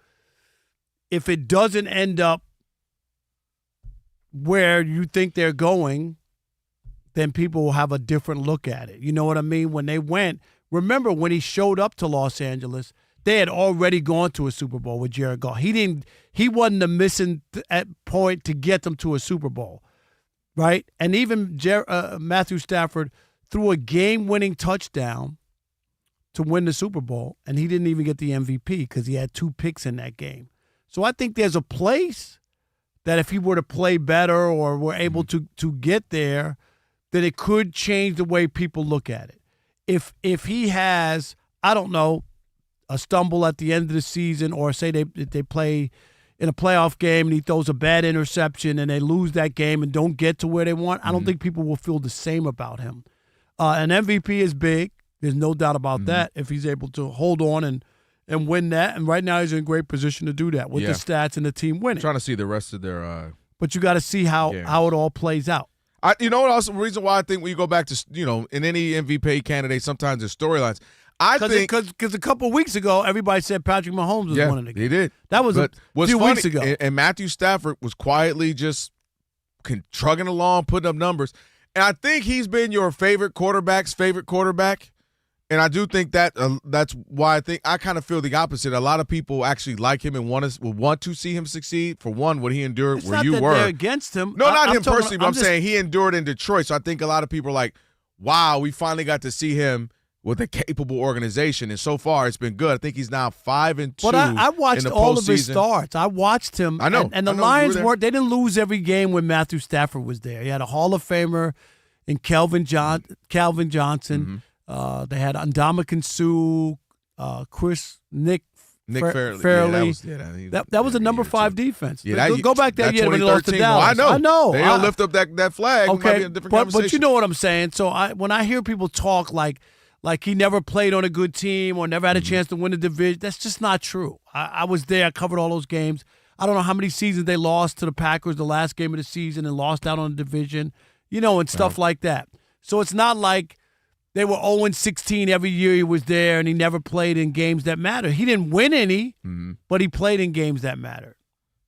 if it doesn't end up where you think they're going, then people will have a different look at it. You know what I mean? When they went, remember when he showed up to Los Angeles, they had already gone to a Super Bowl with Jared Goff. He wasn't the missing point to get them to a Super Bowl, right? And even Matthew Stafford threw a game-winning touchdown to win the Super Bowl, and he didn't even get the MVP because he had 2 picks in that game. So I think there's a place that if he were to play better or were able to get there, that it could change the way people look at it. If he has, I don't know, a stumble at the end of the season, or say they play in a playoff game and he throws a bad interception and they lose that game and don't get to where they want, I don't think people will feel the same about him. An MVP is big. There's no doubt about that if he's able to hold on and win that. And right now he's in great position to do that with the stats and the team winning. I'm trying to see the rest of their but you got to see how it all plays out. You know what else? The reason why I think when you go back to, in any MVP candidate, sometimes there's storylines. Because a couple of weeks ago, everybody said Patrick Mahomes was winning the game. He did. That was a few weeks ago. And Matthew Stafford was quietly just trugging along, putting up numbers. And I think he's been your favorite quarterback's favorite quarterback. And I do think that that's why I kind of feel the opposite. A lot of people actually like him and want to see him succeed. For one, what he endured where you were. They're against him. No, not him personally, but I'm saying he endured in Detroit. So I think a lot of people are like, wow, we finally got to see him with a capable organization. And so far, it's been good. I think he's now 5-2. But I watched all of his starts. I watched him. I know. And the Lions they didn't lose every game when Matthew Stafford was there. He had a Hall of Famer in Kelvin Johnson. They had Ndamukong Suh, Nick Fairley. That was a number 5 defense. Go back that year when they lost to Dallas. Well, I know. They don't lift up that flag. Okay, it might be a different conversation. But you know what I'm saying. So when I hear people talk like he never played on a good team or never had a chance to win a division, that's just not true. I was there. I covered all those games. I don't know how many seasons they lost to the Packers the last game of the season and lost out on the division, and stuff like that. So it's not like they were 0-16 every year he was there and he never played in games that matter. He didn't win any, but he played in games that mattered.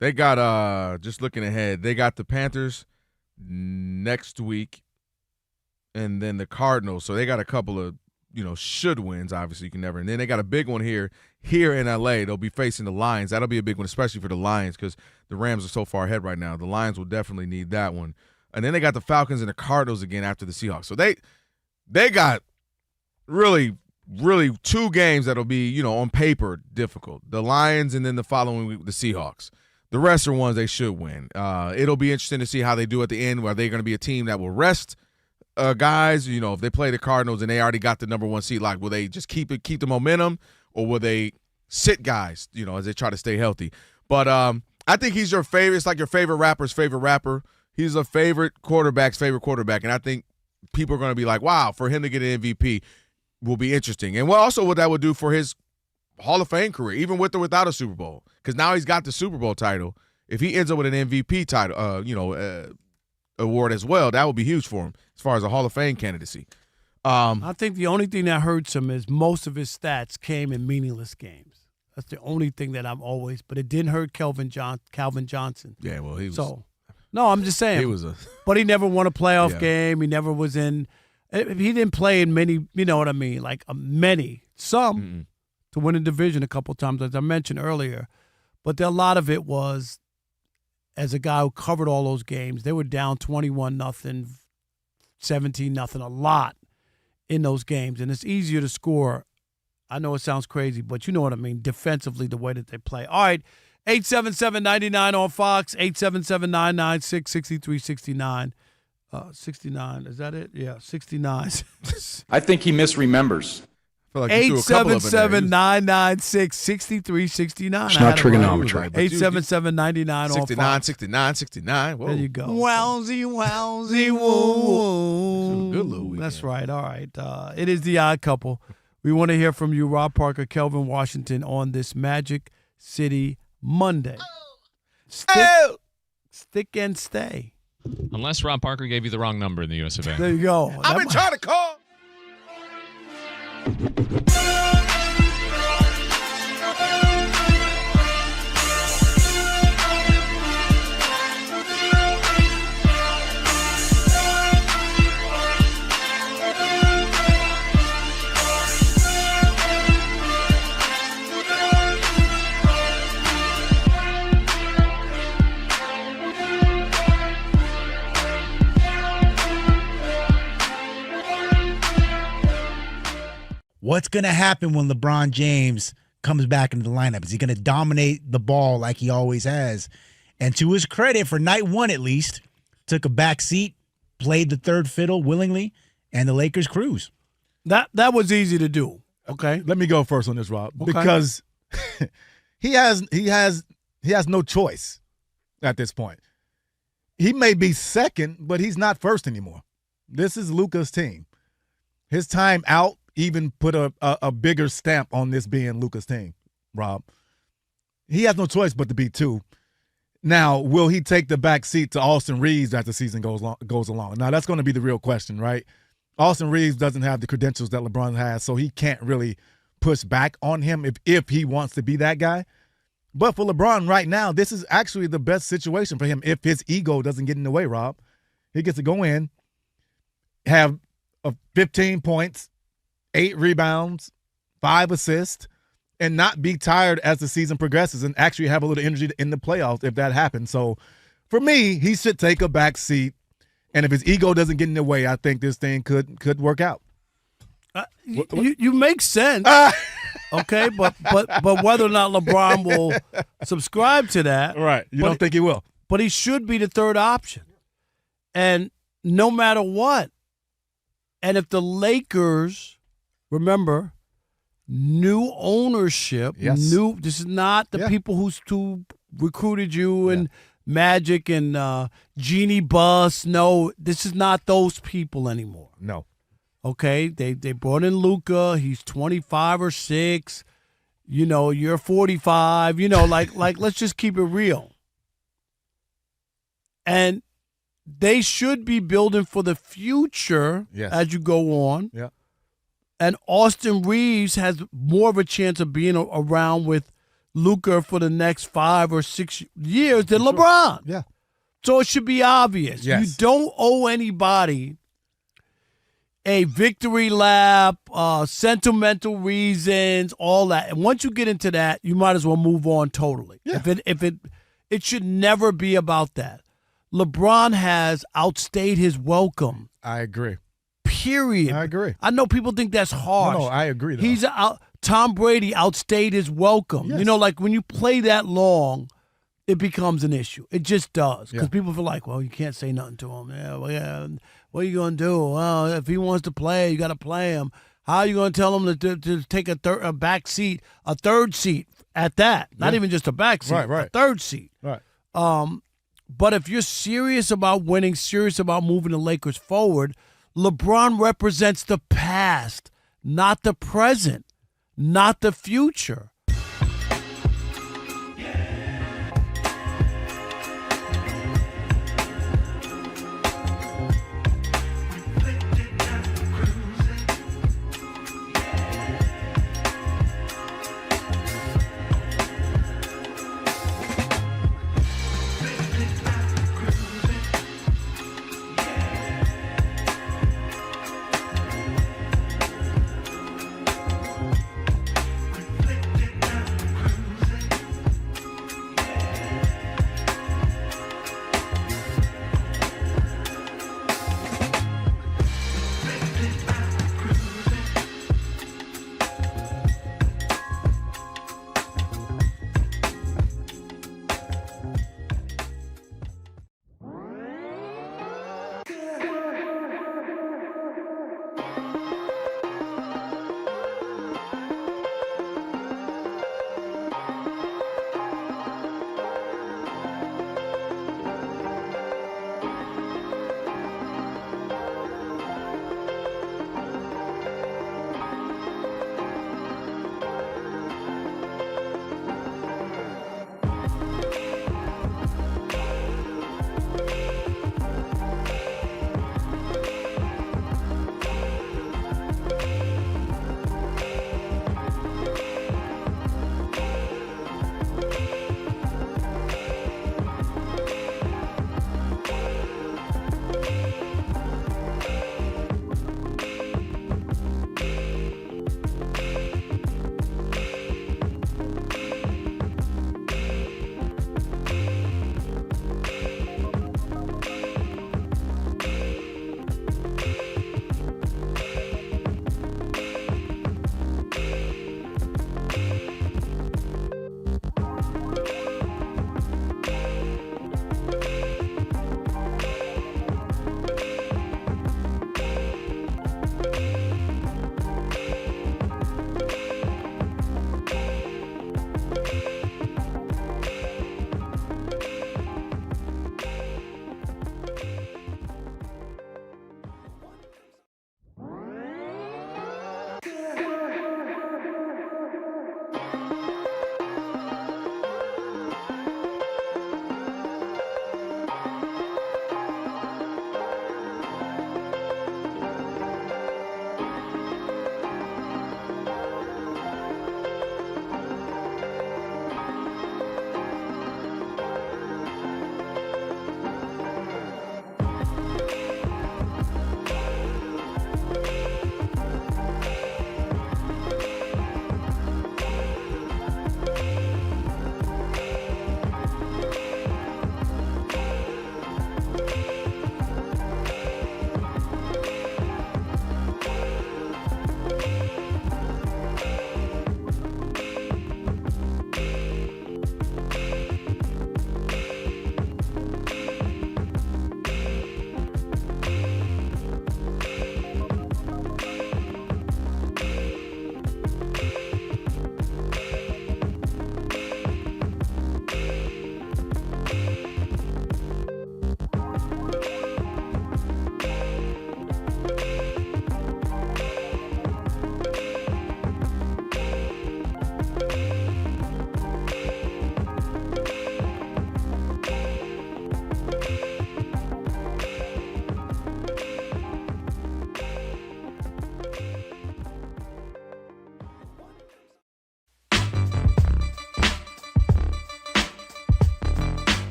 They got, just looking ahead, they got the Panthers next week and then the Cardinals. So they got a couple of, should wins. Obviously, you can never. And then they got a big one here in L.A. They'll be facing the Lions. That'll be a big one, especially for the Lions because the Rams are so far ahead right now. The Lions will definitely need that one. And then they got the Falcons and the Cardinals again after the Seahawks. So they got really, really 2 games that'll be, on paper difficult. The Lions and then the following week the Seahawks. The rest are ones they should win. It'll be interesting to see how they do at the end. Are they going to be a team that will rest guys? If they play the Cardinals and they already got the number 1 seed, like will they just keep the momentum, or will they sit guys? As they try to stay healthy. But I think he's your favorite. It's like your favorite rapper's favorite rapper. He's a favorite quarterback's favorite quarterback, and I think people are going to be like, wow, for him to get an MVP will be interesting. And what that would do for his Hall of Fame career, even with or without a Super Bowl, because now he's got the Super Bowl title. If he ends up with an MVP title, award as well, that would be huge for him as far as a Hall of Fame candidacy. I think the only thing that hurts him is most of his stats came in meaningless games. That's the only thing that but it didn't hurt Calvin Johnson. Yeah, well, he was. So, no, I'm just saying. He was but he never won a playoff game. He never was in. He didn't play in many. You know what I mean? Like some to win a division a couple times, as I mentioned earlier. But a lot of it was, as a guy who covered all those games, they were down 21-0, 17-0 a lot in those games. And it's easier to score. I know it sounds crazy, but you know what I mean, defensively, the way that they play. All right, 877-99 on Fox, 877-996-6369. 69, is that it? Yeah, 69. I think he misremembers. 877-996-6369. It's not trigonometry. Right. 877-99 on 69, Fox. 69, 69. Whoa. There you go. Wowsy, woo. Good little weekend. That's right. All right. It is the Odd Couple. We want to hear from you, Rob Parker, Kelvin Washington, on this Magic City Monday. Stick and stay. Unless Rob Parker gave you the wrong number in the US of A. There you go. I've been trying to call. What's going to happen when LeBron James comes back into the lineup? Is he going to dominate the ball like he always has? And to his credit, for night one at least, took a back seat, played the third fiddle willingly, and the Lakers cruise. That was easy to do. Okay. Let me go first on this, Rob, Okay. because he has no choice at this point. He may be second, but he's not first anymore. This is Luka's team. His time out even put a bigger stamp on this being Luka's team, Rob. He has no choice but to be two. Now, will he take the back seat to Austin Reeves as the season goes along? Now, that's going to be the real question, right? Austin Reeves doesn't have the credentials that LeBron has, so he can't really push back on him if he wants to be that guy. But for LeBron right now, this is actually the best situation for him if his ego doesn't get in the way, Rob. He gets to go in, have 15 points, 8 rebounds, 5 assists, and not be tired as the season progresses and actually have a little energy in the playoffs if that happens. So for me, he should take a back seat. And if his ego doesn't get in the way, I think this thing could work out. You make sense. Okay, but whether or not LeBron will subscribe to that. Right. You don't think he will. But he should be the third option. And no matter what. And if the Lakers, remember, new ownership, Yes. this is not the people who recruited you and Magic and Genie Bus. No, this is not those people anymore. No. Okay, they brought in Luka. He's 25 or 6. You know, you're 45. You know, like let's just keep it real. And they should be building for the future as you go on. Yeah. And Austin Reeves has more of a chance of being around with Luka for the next 5 or 6 years than LeBron. Yeah. So it should be obvious. Yes. You don't owe anybody a victory lap, sentimental reasons, all that. And once you get into that, you might as well move on totally. Yeah. It should never be about that. LeBron has outstayed his welcome. I agree. Period. I agree. I know people think that's harsh. No, I agree, though. He's Tom Brady outstayed his welcome. Yes. You know, like when you play that long, it becomes an issue. It just does. Because Yeah. people feel like, well, you can't say nothing to him. Yeah, well, yeah. What are you going to do? Well, if he wants to play, you got to play him. How are you going to tell him to take a back seat, a third seat at that? Not Yeah. even just a back seat, Right. a third seat. Right. But if you're serious about winning, serious about moving the Lakers forward, LeBron represents the past, not the present, not the future.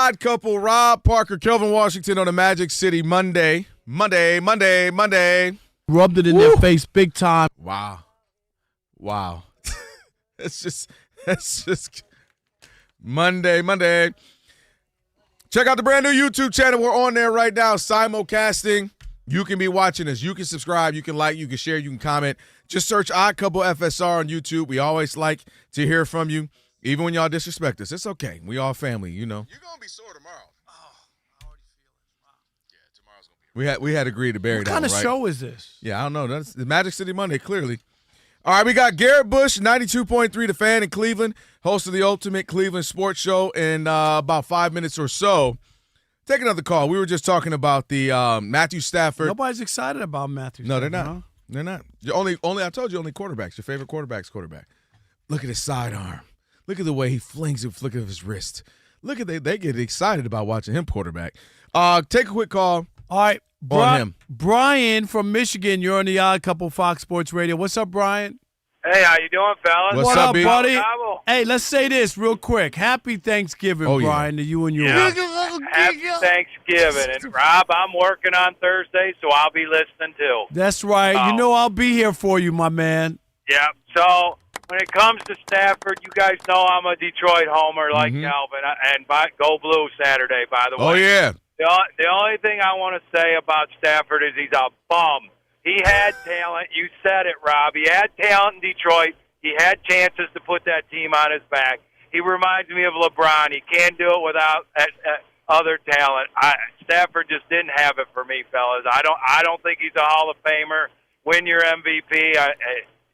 Odd Couple, Rob Parker, Kelvin Washington on a Magic City Monday. Monday. Rubbed it in their face big time. Wow. That's just Monday. Check out the brand new YouTube channel. We're on there right now, simulcasting. You can be watching us. You can subscribe. You can like. You can share. You can comment. Just search Odd Couple FSR on YouTube. We always like to hear from you, even when y'all disrespect us. It's okay. We all family, you know. You're going to be sore tomorrow. Oh, I already feel it. Wow. Yeah, tomorrow's going to be. We had agreed to bury what that kind one, of right? show is this? Yeah, I don't know. That's the Magic City Monday, clearly. All right, we got Garrett Bush, 92.3 The Fan in Cleveland, host of the Ultimate Cleveland Sports Show in about 5 minutes or so. Take another call. We were just talking about the Matthew Stafford. Nobody's excited about Matthew No, Stafford. they're not. Huh? They're not. Only I told you only quarterbacks. Your favorite quarterback's quarterback. Look at his sidearm. Look at the way he flings it. Look at his wrist. Look at they get excited about watching him quarterback. Take a quick call. All right. On him. Brian from Michigan, you're on the Odd Couple Fox Sports Radio. What's up, Brian? Hey, how you doing, fellas? What's up, B? buddy? Hey, let's say this real quick. Happy Thanksgiving, Oh, yeah. Brian, to you and yours. Happy Thanksgiving. And, Rob, I'm working on Thursday, so I'll be listening, too. That's right. You know I'll be here for you, my man. Yep. So, when it comes to Stafford, you guys know I'm a Detroit homer like Kelvin. And go Blue Saturday, by the way. Oh, yeah. The only thing I want to say about Stafford is he's a bum. He had talent. You said it, Rob. He had talent in Detroit. He had chances to put that team on his back. He reminds me of LeBron. He can't do it without other talent. Stafford just didn't have it for me, fellas. I don't think he's a Hall of Famer. Win your MVP.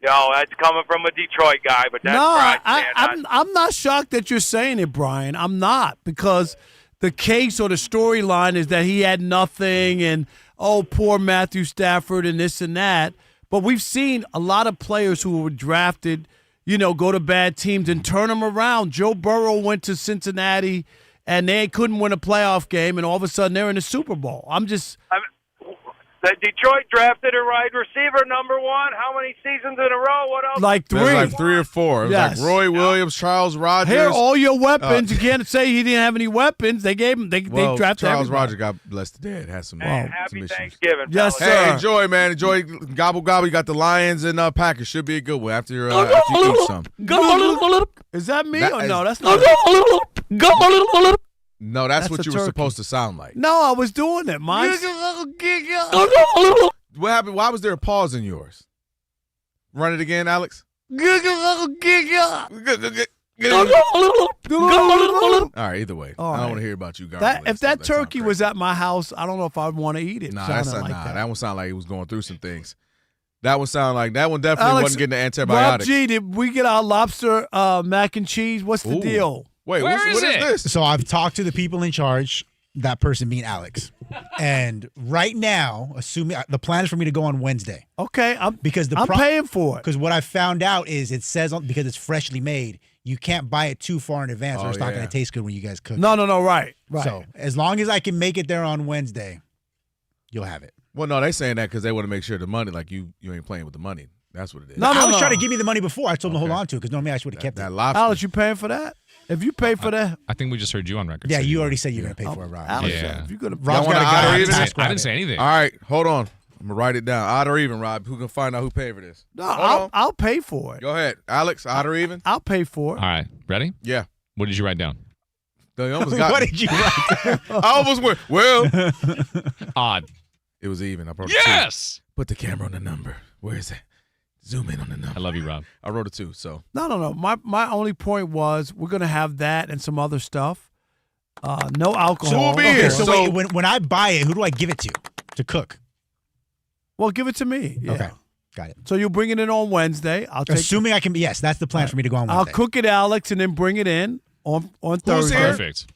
That's coming from a Detroit guy, but that's where I stand. I'm not shocked that you're saying it, Brian. I'm not, because the case or the storyline is that he had nothing and, oh, poor Matthew Stafford and this and that. But we've seen a lot of players who were drafted, go to bad teams and turn them around. Joe Burrow went to Cincinnati, and they couldn't win a playoff game, and all of a sudden they're in the Super Bowl. The Detroit drafted a wide receiver, number one. How many seasons in a row? What else? Like three. There's like 3 or 4. It was Yes. like Roy Williams, Charles Rogers. Here, all your weapons. You can't say he didn't have any weapons. They gave him. They drafted Charles everybody. Rogers, God bless the dead, has some, Happy some issues. Thanksgiving, Yes, fellas. sir. Hey, enjoy, man. Enjoy. Gobble, gobble. You got the Lions and Packers. Should be a good one after you eat some. Is that me That or is- no? That's not. No, that's what a you were turkey. supposed to sound like. No, I was doing it, Mike. What happened? Why was there a pause in yours? Run it again, Alex. All right, either way. All I don't right. want to hear about you gargling. If that turkey was at my house, I don't know if I'd want to eat it. Nah, sounding that's not, like nah, that. that one sounded like he was going through some things. That one definitely Alex, wasn't getting the Rob antibiotics. G, did we get our lobster mac and cheese? What's the Ooh. deal? Wait, Where what is is it? this? So I've talked to the people in charge, that person being Alex. And right now, assuming the plan is for me to go on Wednesday. Okay, I'm I'm paying for it. Because what I found out is it says because it's freshly made, you can't buy it too far in advance or it's not going to taste good when you guys cook. No, right. So as long as I can make it there on Wednesday, you'll have it. Well, no, they saying that because they want to make sure the money, like you ain't playing with the money. That's what it is. I was trying to give me the money before. I told them to hold on to it because normally I should have kept it. That lobster. Alex, you paying for that? If you pay for that, I think we just heard you on record. Yeah, say you already said you're going to pay for it, Rob. Alex, Yeah. if you're gonna, Rob's Y'all got a want guy. odd or on even? task I Friday. didn't say anything. All right, hold on. I'm going to write it down. Odd or even, Rob. Who can find out who paid for this? no, I'll pay for it. Go ahead. Alex, odd or even? I'll pay for it. All right, ready? Yeah. What did you write down? They almost got What me. did you write? I almost went, well. Odd. It was even. I wrote a 2. Yes. Put the camera on the number. Where is it? Zoom in on the number. I love you, Rob. I wrote a 2, so. No. My only point was we're gonna have that and some other stuff. No alcohol. So be Okay, it. so So- wait, when I buy it, who do I give it to cook? Well, give it to me. Yeah. Okay, got it. So you'll bring it in on Wednesday. I'll take. Assuming I can be, yes, that's the plan for me to go on I'll Wednesday. cook it, Alex, and then bring it in on Thursday. here? Perfect.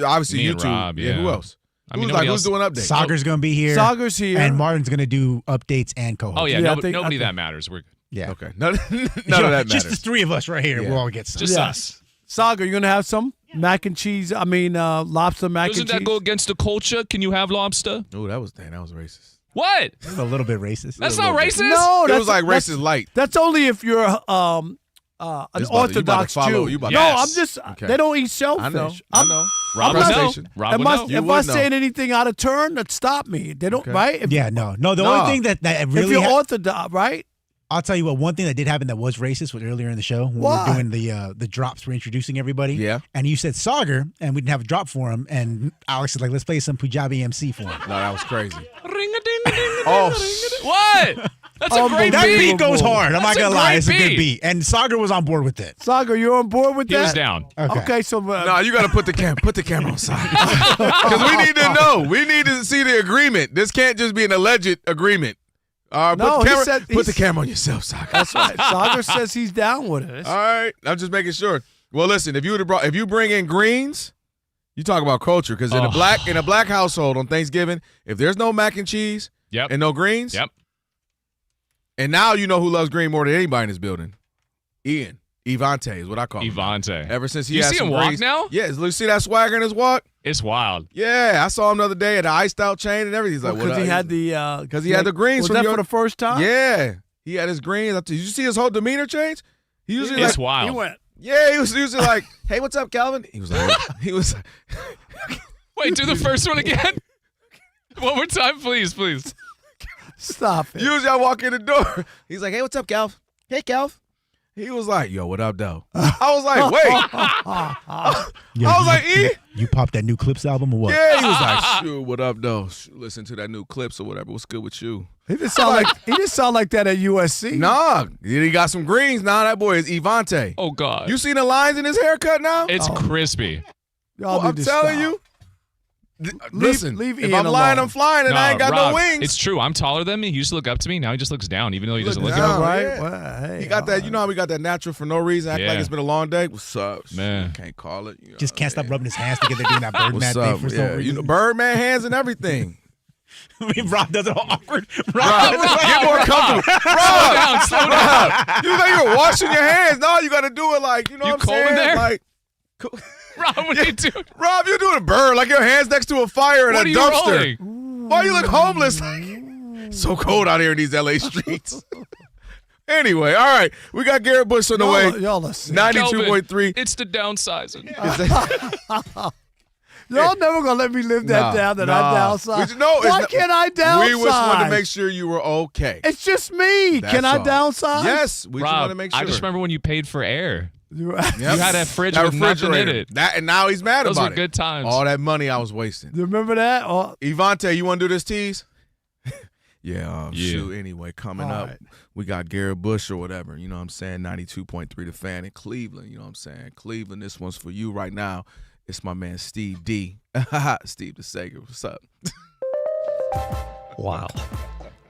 Obviously, Me you and two. Rob, Who yeah. else? I mean, who's nobody who's else- doing updates? Sagar's going to be here. Sagar's here. And Martin's going to do updates and co-host. Oh, yeah. Yeah, I nobody think- that matters. We're good. Yeah. Okay. None of that matters. Just the three of us right here. Yeah. We'll all get some. Just Yeah. us. Sagar, you gonna have some mac and cheese? I mean, lobster mac Doesn't and that cheese. go against the culture? Can you have lobster? Oh, that was racist. What? It's a little bit racist. That's not racist? No, It that's was like that's- racist light. That's only if you're an You about to Orthodox follow- Jew. you about to- No, Yes. I'm just. Okay. They don't eat shellfish. I know. Rob would know. Rob would know. If I saying anything out of turn, that stop me. They don't, right? If, No. The only thing that really if you're Orthodox, right? I'll tell you what. One thing that did happen that was racist was earlier in the show when we were doing the drops. We're introducing everybody. Yeah. And you said Sagar, and we didn't have a drop for him. And Alex is like, "Let's play some Punjabi MC for him." No, that was crazy. What? That's a great That beat. beat goes hard. I'm not That's a gonna lie, great it's a good beat. beat. And Sagar was on board with it. Sagar, you're on board with He that? was down. Okay, so No, you got to put the camera on side because we need to know. We need to see the agreement. This can't just be an alleged agreement. No, put the camera on yourself, Sagar. That's right. Sagar says he's down with it. All right, I'm just making sure. Well, listen, if you bring in greens, you talk about culture because in a black household on Thanksgiving, if there's no mac and cheese and no greens, and now you know who loves green more than anybody in this building, Evante is what I call him. Evante. Ever since he You had see some him walk greens, now? yeah, you see that swagger in his walk. It's wild. Yeah, I saw him the other day at an iced out chain and everything. He's like, Because he had the greens. Was from that your, for the first time? Yeah, he had his greens. Did you see his whole demeanor change? He usually It's like, wild. He went. Yeah, he was usually like, "Hey, what's up, Kelvin?" He was like, Wait, do the first one again. One more time, please. Stop it. Usually I walk in the door. He's like, "Hey, what's up, Kelv? Hey, Kelv." He was like, "Yo, what up, though?" I was like, "Wait." I was like, "E." You popped that new Clips album or what? Yeah, he was like, "Shoot, what up, though? Listen to that new Clips or whatever. What's good with you?" He didn't sound like that at USC. Nah, he got some greens. Nah, that boy is Evante. Oh God, You seen the lines in his haircut now? it's crispy. Y'all I'm need to telling stop. you. Listen, leave if Ian I'm lying, alone. I'm flying, and I ain't got Rob, no wings. It's true. I'm taller than me. He used to look up to me. Now he just looks down, even though he doesn't look down, up. Right? yeah. Well, hey, He got that. You know how we got that natural for no reason. Act like Yeah. it's been a long day. What's up, Man. Can't call it. You know Just what can't I stop mean? rubbing his hands together doing that Birdman What's thing up? for some Yeah, reason. you know, Birdman hands and everything. I mean, Rob does it all awkward. Rob, get more comfortable. Rob, slow down. You think you're washing your hands? No, you got to do it like you know You what I'm cold in saying. there? Like, Rob, what are you doing? Rob, you're doing a bird like your hands next to a fire in What a are you dumpster. rolling? Why you look homeless? So cold out here in these LA streets. Anyway, all right, we got Garrett Bush on the way. Y'all are sick. 92.3. It's the downsizing. Y'all never gonna let me live that down that I downsize. Why can't I downsize? We just wanted to make sure you were okay. It's just me. That's Can I all. downsize? Yes, we just want Rob, to make sure. I just remember when you paid for air. Yep. You had a fridge with nothing in it. That, and now he's mad Those about were it. good times. All that money I was wasting. You remember that? Evante, you want to do this tease? Yeah, Yeah. shoot. Anyway, coming All up, right. we got Garrett Bush or whatever. You know what I'm saying? 92.3 The Fan in Cleveland. You know what I'm saying? Cleveland, this one's for you right now. It's my man Steve D. Steve the Sager. What's up? Wow.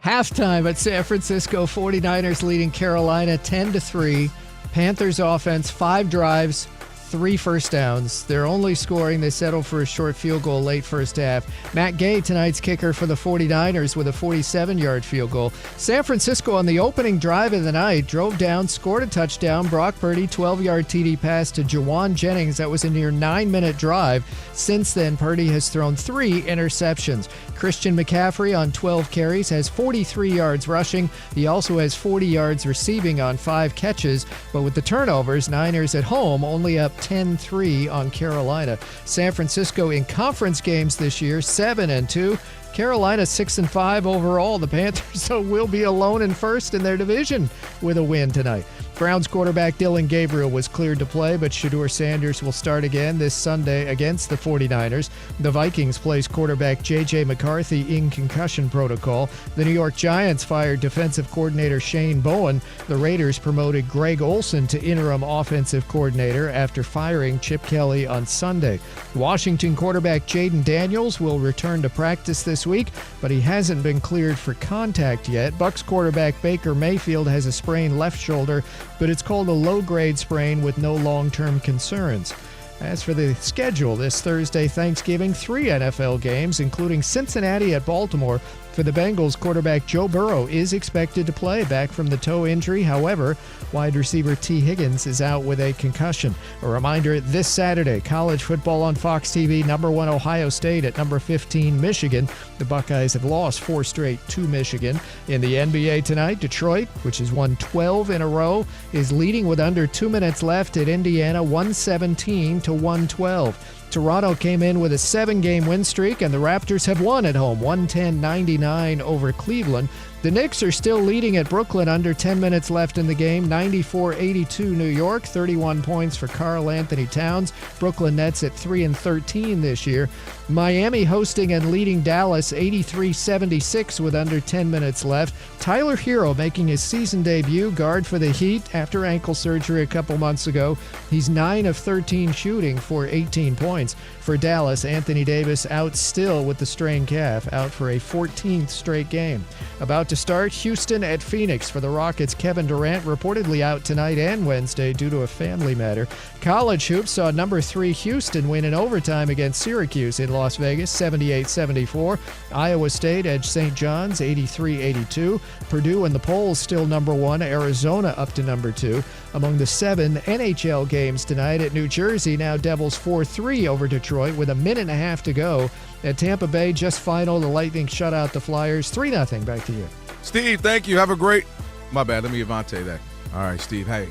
Halftime at San Francisco, 49ers leading Carolina 10-3. Panthers offense, 5 drives, 3 first downs. They're only scoring. They settle for a short field goal late first half. Matt Gay, tonight's kicker for the 49ers with a 47-yard field goal. San Francisco on the opening drive of the night drove down, scored a touchdown. Brock Purdy, 12-yard TD pass to Jawan Jennings. That was a near 9-minute drive. Since then, Purdy has thrown 3 interceptions. Christian McCaffrey on 12 carries has 43 yards rushing. He also has 40 yards receiving on 5 catches. But with the turnovers, Niners at home only up 10-3 on Carolina. San Francisco in conference games this year, 7-2. Carolina 6-5 overall. The Panthers will be alone in first in their division with a win tonight. Browns quarterback Dylan Gabriel was cleared to play, but Shedeur Sanders will start again this Sunday against the 49ers. The Vikings place quarterback J.J. McCarthy in concussion protocol. The New York Giants fired defensive coordinator Shane Bowen. The Raiders promoted Greg Olson to interim offensive coordinator after firing Chip Kelly on Sunday. Washington quarterback Jaden Daniels will return to practice this week, but he hasn't been cleared for contact yet. Bucks quarterback Baker Mayfield has a sprained left shoulder, but it's called a low-grade sprain with no long-term concerns. As for the schedule, this Thursday, Thanksgiving, 3 NFL games, including Cincinnati at Baltimore, For the Bengals, quarterback Joe Burrow is expected to play back from the toe injury. However, wide receiver T. Higgins is out with a concussion. A reminder, this Saturday, college football on Fox TV, number 1 Ohio State at number 15 Michigan. The Buckeyes have lost 4 straight to Michigan. In the NBA tonight, Detroit, which has won 12 in a row, is leading with under 2 minutes left at Indiana, 117-112. Toronto came in with a 7-game win streak, and the Raptors have won at home, 110-99 over Cleveland. The Knicks are still leading at Brooklyn, under 10 minutes left in the game, 94-82 New York, 31 points for Karl Anthony Towns. Brooklyn Nets at 3-13 this year. Miami hosting and leading Dallas 83-76 with under 10 minutes left. Tyler Hero making his season debut, guard for the Heat after ankle surgery a couple months ago. He's 9 of 13 shooting for 18 points. For Dallas, Anthony Davis out still with the strained calf, out for a 14th straight game. About to start, Houston at Phoenix. For the Rockets, Kevin Durant reportedly out tonight and Wednesday due to a family matter. College hoops saw number 3 Houston win in overtime against Syracuse in Las Vegas, 78-74. Iowa State edged St. John's, 83-82. Purdue in the polls still number 1. Arizona up to number 2. Among the 7 NHL games tonight at New Jersey, now Devils 4-3 over Detroit with a minute and a half to go. At Tampa Bay, just final, the Lightning shut out the Flyers 3-0. Back to you. Steve, thank you. Have a great – my bad. Let me Avante that. All right, Steve. Hey,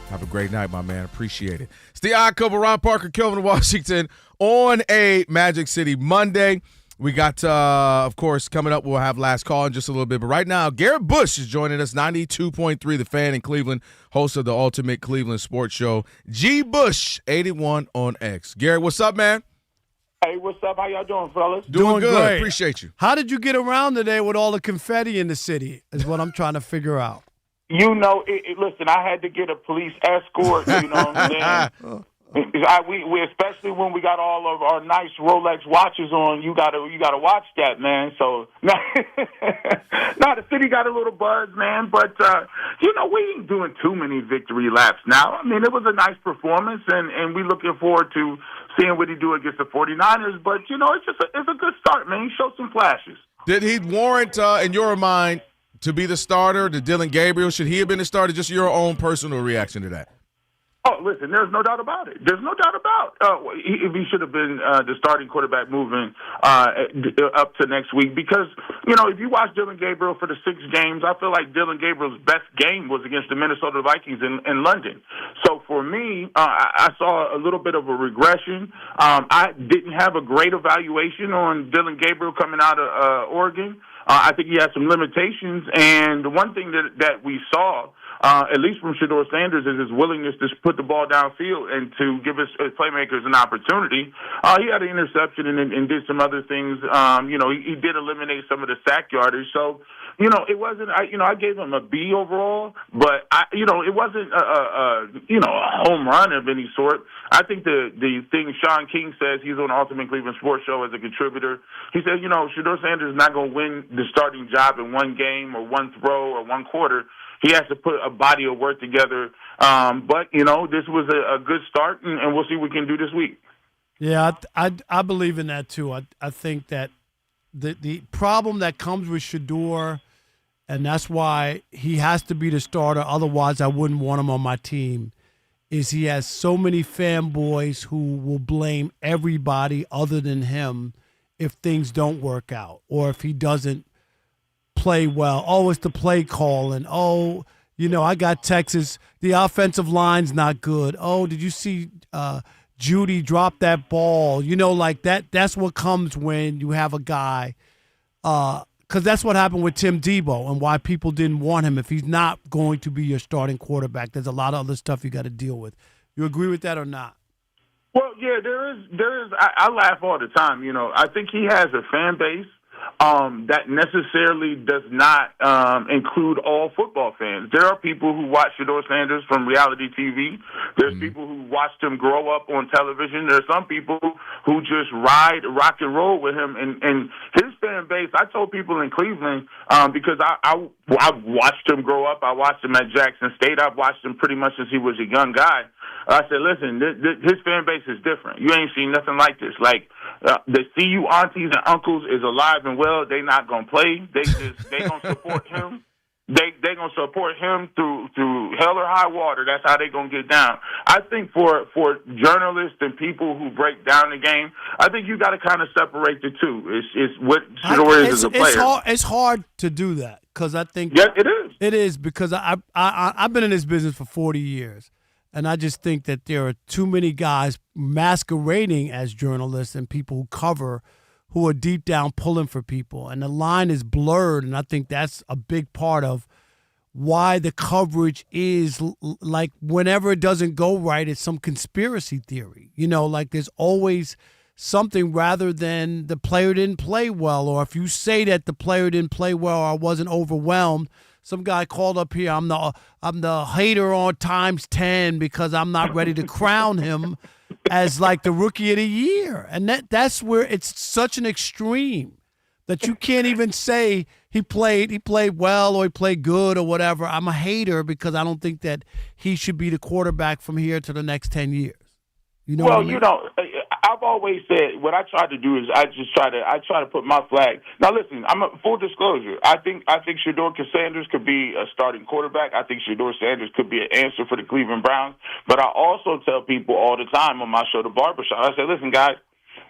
have a great night, my man. Appreciate it. It's the Odd Couple, Ron Parker, Kelvin Washington on a Magic City Monday. We got, of course, coming up, we'll have last call in just a little bit. But right now, Garrett Bush is joining us, 92.3 The Fan in Cleveland, host of the Ultimate Cleveland Sports Show. G. Bush, 81 on X. Garrett, what's up, man? Hey, what's up? How y'all doing, fellas? Doing good. Great. Appreciate you. How did you get around today with all the confetti in the city is what I'm trying to figure out. You know, listen, I had to get a police escort, you know what I'm saying? We especially when we got all of our nice Rolex watches on, you gotta watch that, man. So now the city got a little buzz, man, but you know, we ain't doing too many victory laps now. I mean, it was a nice performance, and we looking forward to seeing what he do against the 49ers. But you know, it's a good start, man. He showed some flashes. Did he warrant, in your mind, to be the starter? To Dylan Gabriel, should he have been the starter? Just your own personal reaction to that. Oh, listen, there's no doubt about it. There's no doubt about if he should have been the starting quarterback moving up to next week. Because, you know, if you watch Dylan Gabriel for the 6 games, I feel like Dylan Gabriel's best game was against the Minnesota Vikings in London. So for me, I saw a little bit of a regression. I didn't have a great evaluation on Dylan Gabriel coming out of Oregon. I think he had some limitations. And the one thing that we saw, at least from Shedeur Sanders, is his willingness to put the ball downfield and to give his playmakers an opportunity. He had an interception and did some other things. You know, he did eliminate some of the sack yardage. So, you know, it wasn't. I gave him a B overall, but it wasn't a home run of any sort. I think the thing Sean King says, he's on the Ultimate Cleveland Sports Show as a contributor. He says, you know, Shedeur Sanders is not going to win the starting job in one game or one throw or one quarter. He has to put a body of work together. But, you know, this was a good start, and we'll see what we can do this week. Yeah, I believe in that, too. I think that the problem that comes with Shedeur, and that's why he has to be the starter, otherwise I wouldn't want him on my team, is he has so many fanboys who will blame everybody other than him if things don't work out or if he doesn't play well. Oh, it's the play call, and oh, you know, I got Texas. The offensive line's not good. Oh, did you see Judy drop that ball? You know, like that. That's what comes when you have a guy. Because that's what happened with Tim Tebow and why people didn't want him. If he's not going to be your starting quarterback, there's a lot of other stuff you got to deal with. You agree with that or not? Well, yeah, there is. I laugh all the time. You know, I think he has a fan base that necessarily does not include all football fans. There are people who watch Shedeur Sanders from reality TV. There's people who watched him grow up on television. There's some people who just rock and roll with him. And his fan base, I told people in Cleveland, because I watched him grow up. I watched him at Jackson State. I've watched him pretty much since he was a young guy. I said, listen, his fan base is different. You ain't seen nothing like this. Like, The CU aunties and uncles is alive and well. They not gonna play. They gonna support him. They gonna support him through hell or high water. That's how they gonna get down. I think for journalists and people who break down the game, I think you got to kind of separate the two. It's what Shedeur is as a player. It's hard to do that because I think it is. It is because I've been in this business for 40 years, and I just think that there are too many guys masquerading as journalists and people who cover, who are deep down pulling for people, and the line is blurred, and I think that's a big part of why the coverage is like whenever it doesn't go right, it's some conspiracy theory. Like there's always something rather than the player didn't play well, or if you say that the player didn't play well or I wasn't overwhelmed. Some guy called up here, I'm the hater on times 10 because I'm not ready to crown him as like the rookie of the year. And that's where it's such an extreme that you can't even say he played well or he played good or whatever. I'm a hater because I don't think that he should be the quarterback from here to the next 10 years. You know what I mean? I've always said what I try to do is I try to put my flag. Now listen, full disclosure. I think Shedeur Sanders could be a starting quarterback. I think Shedeur Sanders could be an answer for the Cleveland Browns. But I also tell people all the time on my show, The Barbershop, I say, listen, guys,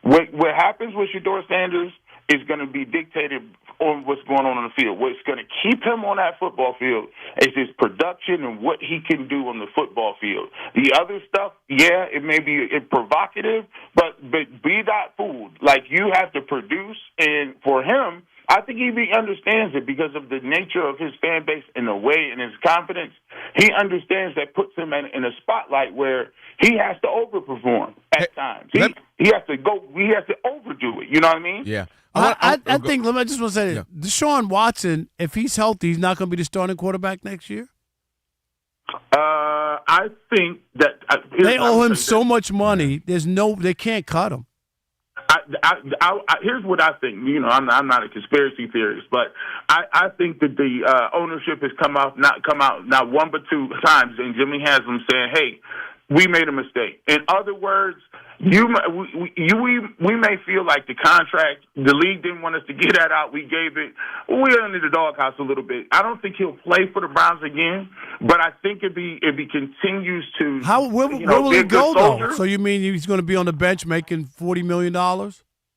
what happens with Shedeur Sanders is going to be dictated on what's going on the field. What's going to keep him on that football field is his production and what he can do on the football field. The other stuff, yeah, it may be provocative, but be not fooled. Like, you have to produce, and for him, I think he understands it because of the nature of his fan base and the way and his confidence. He understands that puts him in a spotlight where he has to overperform at times. He has to overdo it. You know what I mean? Yeah. I think, I just want to say this. Yeah. Deshaun Watson, if he's healthy, he's not going to be the starting quarterback next year? I think that they owe him so much money. They can't cut him. Here's what I think. I'm not a conspiracy theorist, but I think that the ownership has come out not one but two times, and Jimmy has them saying, "Hey, we made a mistake." In other words, we may feel like the contract, the league didn't want us to get that out. We gave it. We're under the doghouse a little bit. I don't think he'll play for the Browns again, but I think if he continues to, where will he go though? So you mean he's going to be on the bench making $40 million?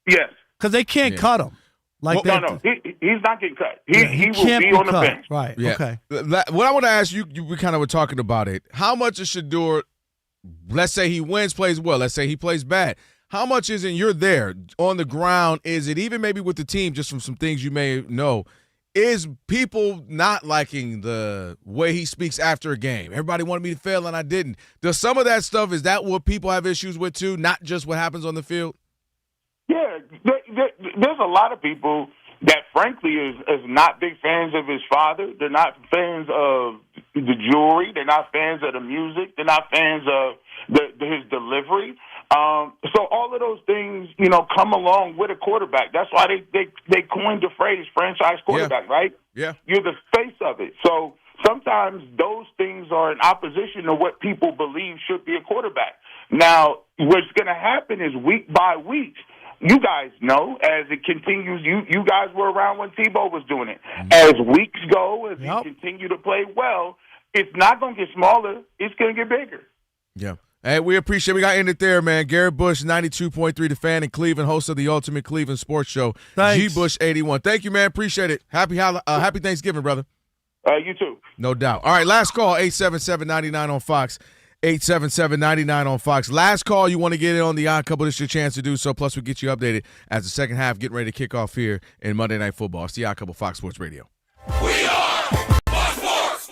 Yes, because they can't cut him. No, he's not getting cut. He will be on the bench. Right. Yeah. Okay. What I want to ask you, we kind of were talking about it. How much is Shedeur? Let's say he wins, plays well. Let's say he plays bad. How much is it you're there on the ground? Is it even maybe with the team, just from some things you may know, is people not liking the way he speaks after a game? Everybody wanted me to fail and I didn't. Does some of that stuff, is that what people have issues with too, not just what happens on the field? Yeah, there's a lot of people that frankly is not big fans of his father. They're not fans of the jewelry. They're not fans of the music. They're not fans of his delivery. So all of those things, come along with a quarterback. That's why they coined the phrase franchise quarterback, right? Yeah. You're the face of it. So sometimes those things are in opposition to what people believe should be a quarterback. Now, what's going to happen is week by week, you guys know, as it continues, you guys were around when Tebow was doing it. As weeks go, as he continue to play well, it's not going to get smaller. It's going to get bigger. Yeah. Hey, we appreciate it. We got to end it there, man. Garrett Bush, 92.3 The Fan in Cleveland, host of the Ultimate Cleveland Sports Show. Thanks. G Bush 81. Thank you, man. Appreciate it. Happy Thanksgiving, brother. You too. No doubt. All right, last call, 877-99 on Fox. 877-99 on Fox. Last call, you want to get in on the Odd Couple, this is your chance to do so. Plus, we'll get you updated as the second half getting ready to kick off here in Monday Night Football. It's the Odd Couple, Fox Sports Radio. We are Fox Sports.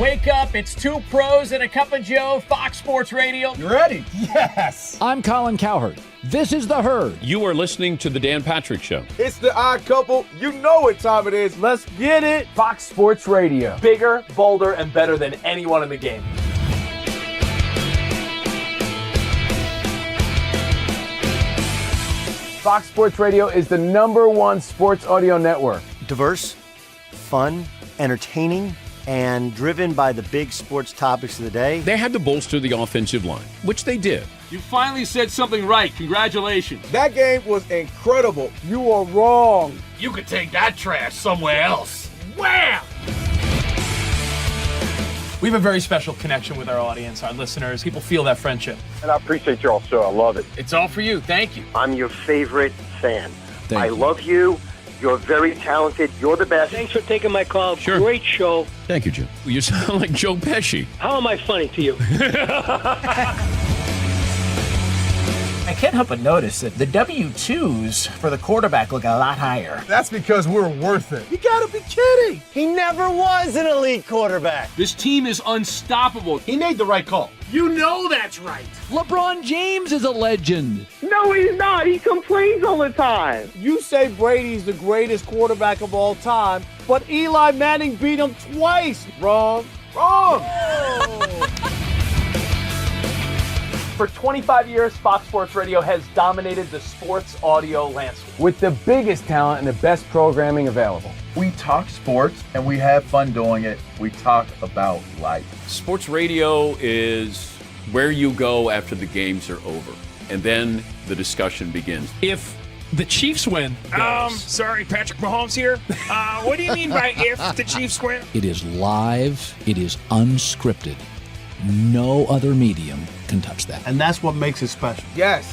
Wake up, it's two pros and a cup of Joe, Fox Sports Radio. You ready? Yes. I'm Colin Cowherd. This is The Herd. You are listening to The Dan Patrick Show. It's the odd couple. You know what time it is. Let's get it. Fox Sports Radio. Bigger, bolder, and better than anyone in the game. Fox Sports Radio is the #1 sports audio network. Diverse, fun, entertaining, and driven by the big sports topics of the day. They had to bolster the offensive line, which they did. You finally said something right. Congratulations. That game was incredible. You are wrong. You could take that trash somewhere else. Wham! We have a very special connection with our audience, our listeners. People feel that friendship. And I appreciate y'all, so I love it. It's all for you. Thank you. I'm your favorite fan. Thank you. Love you. You're very talented. You're the best. Thanks for taking my call. Sure. Great show. Thank you, Jim. You sound like Joe Pesci. How am I funny to you? I can't help but notice that the W-2s for the quarterback look a lot higher. That's because we're worth it. You gotta be kidding. He never was an elite quarterback. This team is unstoppable. He made the right call. You know that's right. LeBron James is a legend. No, he's not. He complains all the time. You say Brady's the greatest quarterback of all time, but Eli Manning beat him twice. Wrong. Wrong. For 25 years, Fox Sports Radio has dominated the sports audio landscape with the biggest talent and the best programming available. We talk sports and we have fun doing it. We talk about life. Sports radio is where you go after the games are over, and then the discussion begins. If the Chiefs win, Sorry, Patrick Mahomes here. What do you mean by if the Chiefs win? It is live. It is unscripted. No other medium can touch that. and that's what makes it special. Yes.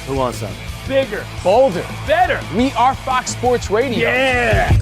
Who wants some? Bigger, bolder, better. We are Fox Sports Radio. Yeah.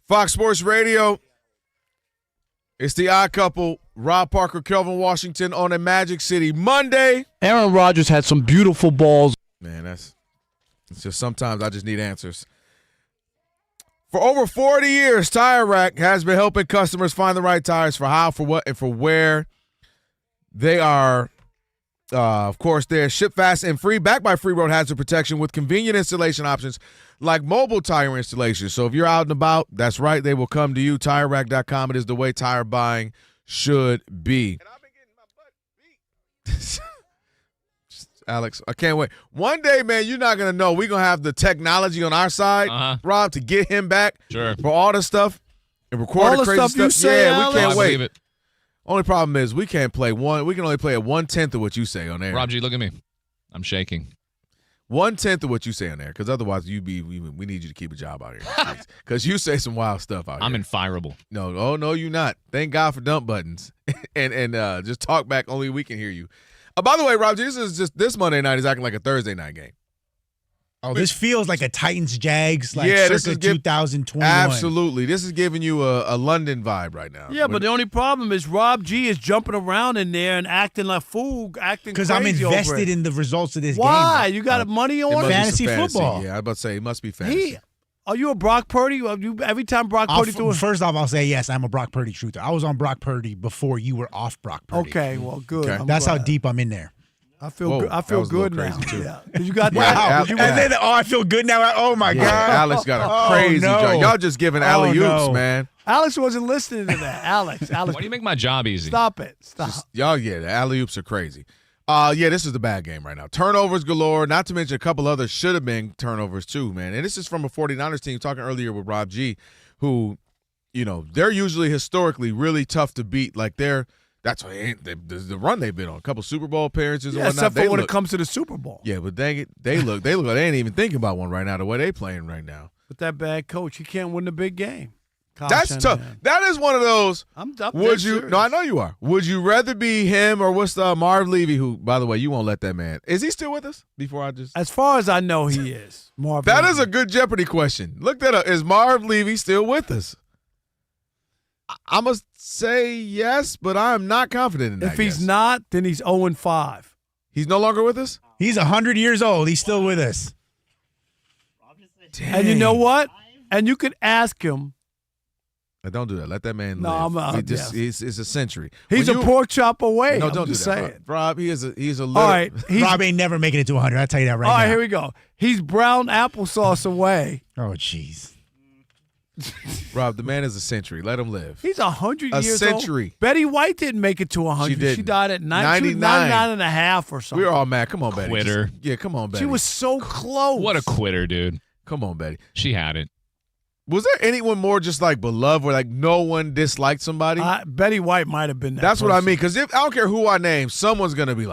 Fox Sports Radio. It's the Odd Couple, Rob Parker, Kelvin Washington on a Magic City Monday. Aaron Rodgers had some beautiful balls. Man, it's just sometimes I just need answers. For over 40 years, Tire Rack has been helping customers find the right tires for how, for what, and for where. They are, of course, they're ship fast and free, backed by free road hazard protection with convenient installation options like mobile tire installation. So if you're out and about, that's right, they will come to you. TireRack.com. It is the way tire buying should be. And I've been getting my butt beat. Alex, I can't wait. One day, man, you're not going to know. We're going to have the technology on our side, Rob, to get him back for all the stuff and record all the crazy stuff. You stuff. say, yeah, Alex? we can't wait. It. Only problem is we can't play one. We can only play at 1/10 of what you say on air. Rob G, look at me. I'm shaking. 1/10 of what you say on there, because otherwise we need you to keep a job out here. Because you say some wild stuff out here. I'm infireable. No, you're not. Thank God for dump buttons and just talk back. Only we can hear you. By the way, Rob, this Monday night is acting like a Thursday night game. Oh, this feels like a Titans-Jags, this is 2021. Absolutely. This is giving you a London vibe right now. Yeah, but the only problem is Rob G is jumping around in there and acting like fool, acting crazy. Because I'm over invested it. in the results of this game. Why? You got money It on must it? be some Fantasy football. Yeah, I was about to say, it must be fantasy. Are you a Brock Purdy? Every time Brock Purdy doing First off, I'll say yes, I'm a Brock Purdy truther. I was on Brock Purdy before you were off Brock Purdy. Okay, well, good. Okay. That's how deep I'm in there. I feel good. I feel good now. Too. Yeah. You got wow. that? And then, I feel good now. Oh, my God. Alex got a crazy job. Y'all just giving alley-oops, man. Alex wasn't listening to that. Alex. Why do you make my job easy? Stop it. Stop. The alley-oops are crazy. This is the bad game right now. Turnovers galore, not to mention a couple others should have been turnovers too, man. And this is from a 49ers team, talking earlier with Rob G, who, they're usually historically really tough to beat. Like that's why the run they've been on. A couple Super Bowl appearances and whatnot. Except for when it comes to the Super Bowl. Yeah, but dang it, they look like they ain't even thinking about one right now, the way they playing right now. With that bad coach, he can't win the big game. That's tough. That is one of those. I'm up. Would you? No, I know you are. Would you rather be him or what's the Marv Levy? Who, by the way, you won't let that man. Is he still with us? As far as I know, he is. Marv. That Levy. is a good Jeopardy question. Look that up. Is Marv Levy still with us? I must say yes, but I'm not confident in that. If he's not, then he's 0-5. He's no longer with us? He's 100 years old. He's still with us. Dang. And you know what? And you could ask him. Don't do that. Let that man No, live. I'm out. It's a century. He's a pork chop away. No, I'm don't just do that. saying. Rob, he's a little. All right. Rob ain't never making it to 100. I'll tell you that right now. All right, here we go. He's brown applesauce away. Oh, jeez. Rob, the man is a century. Let him live. He's 100 A years century. old. Betty White didn't make it to 100. She didn't. She died at 99 99 and a half or something. We were all mad. Come on, Betty. Quitter. Come on, Betty. She was so close. What a quitter, dude. Come on, Betty. She had it. Was there anyone more just like beloved where like no one disliked somebody? Betty White might have been that That's what I person. mean. Because I don't care who I name, someone's going to be like,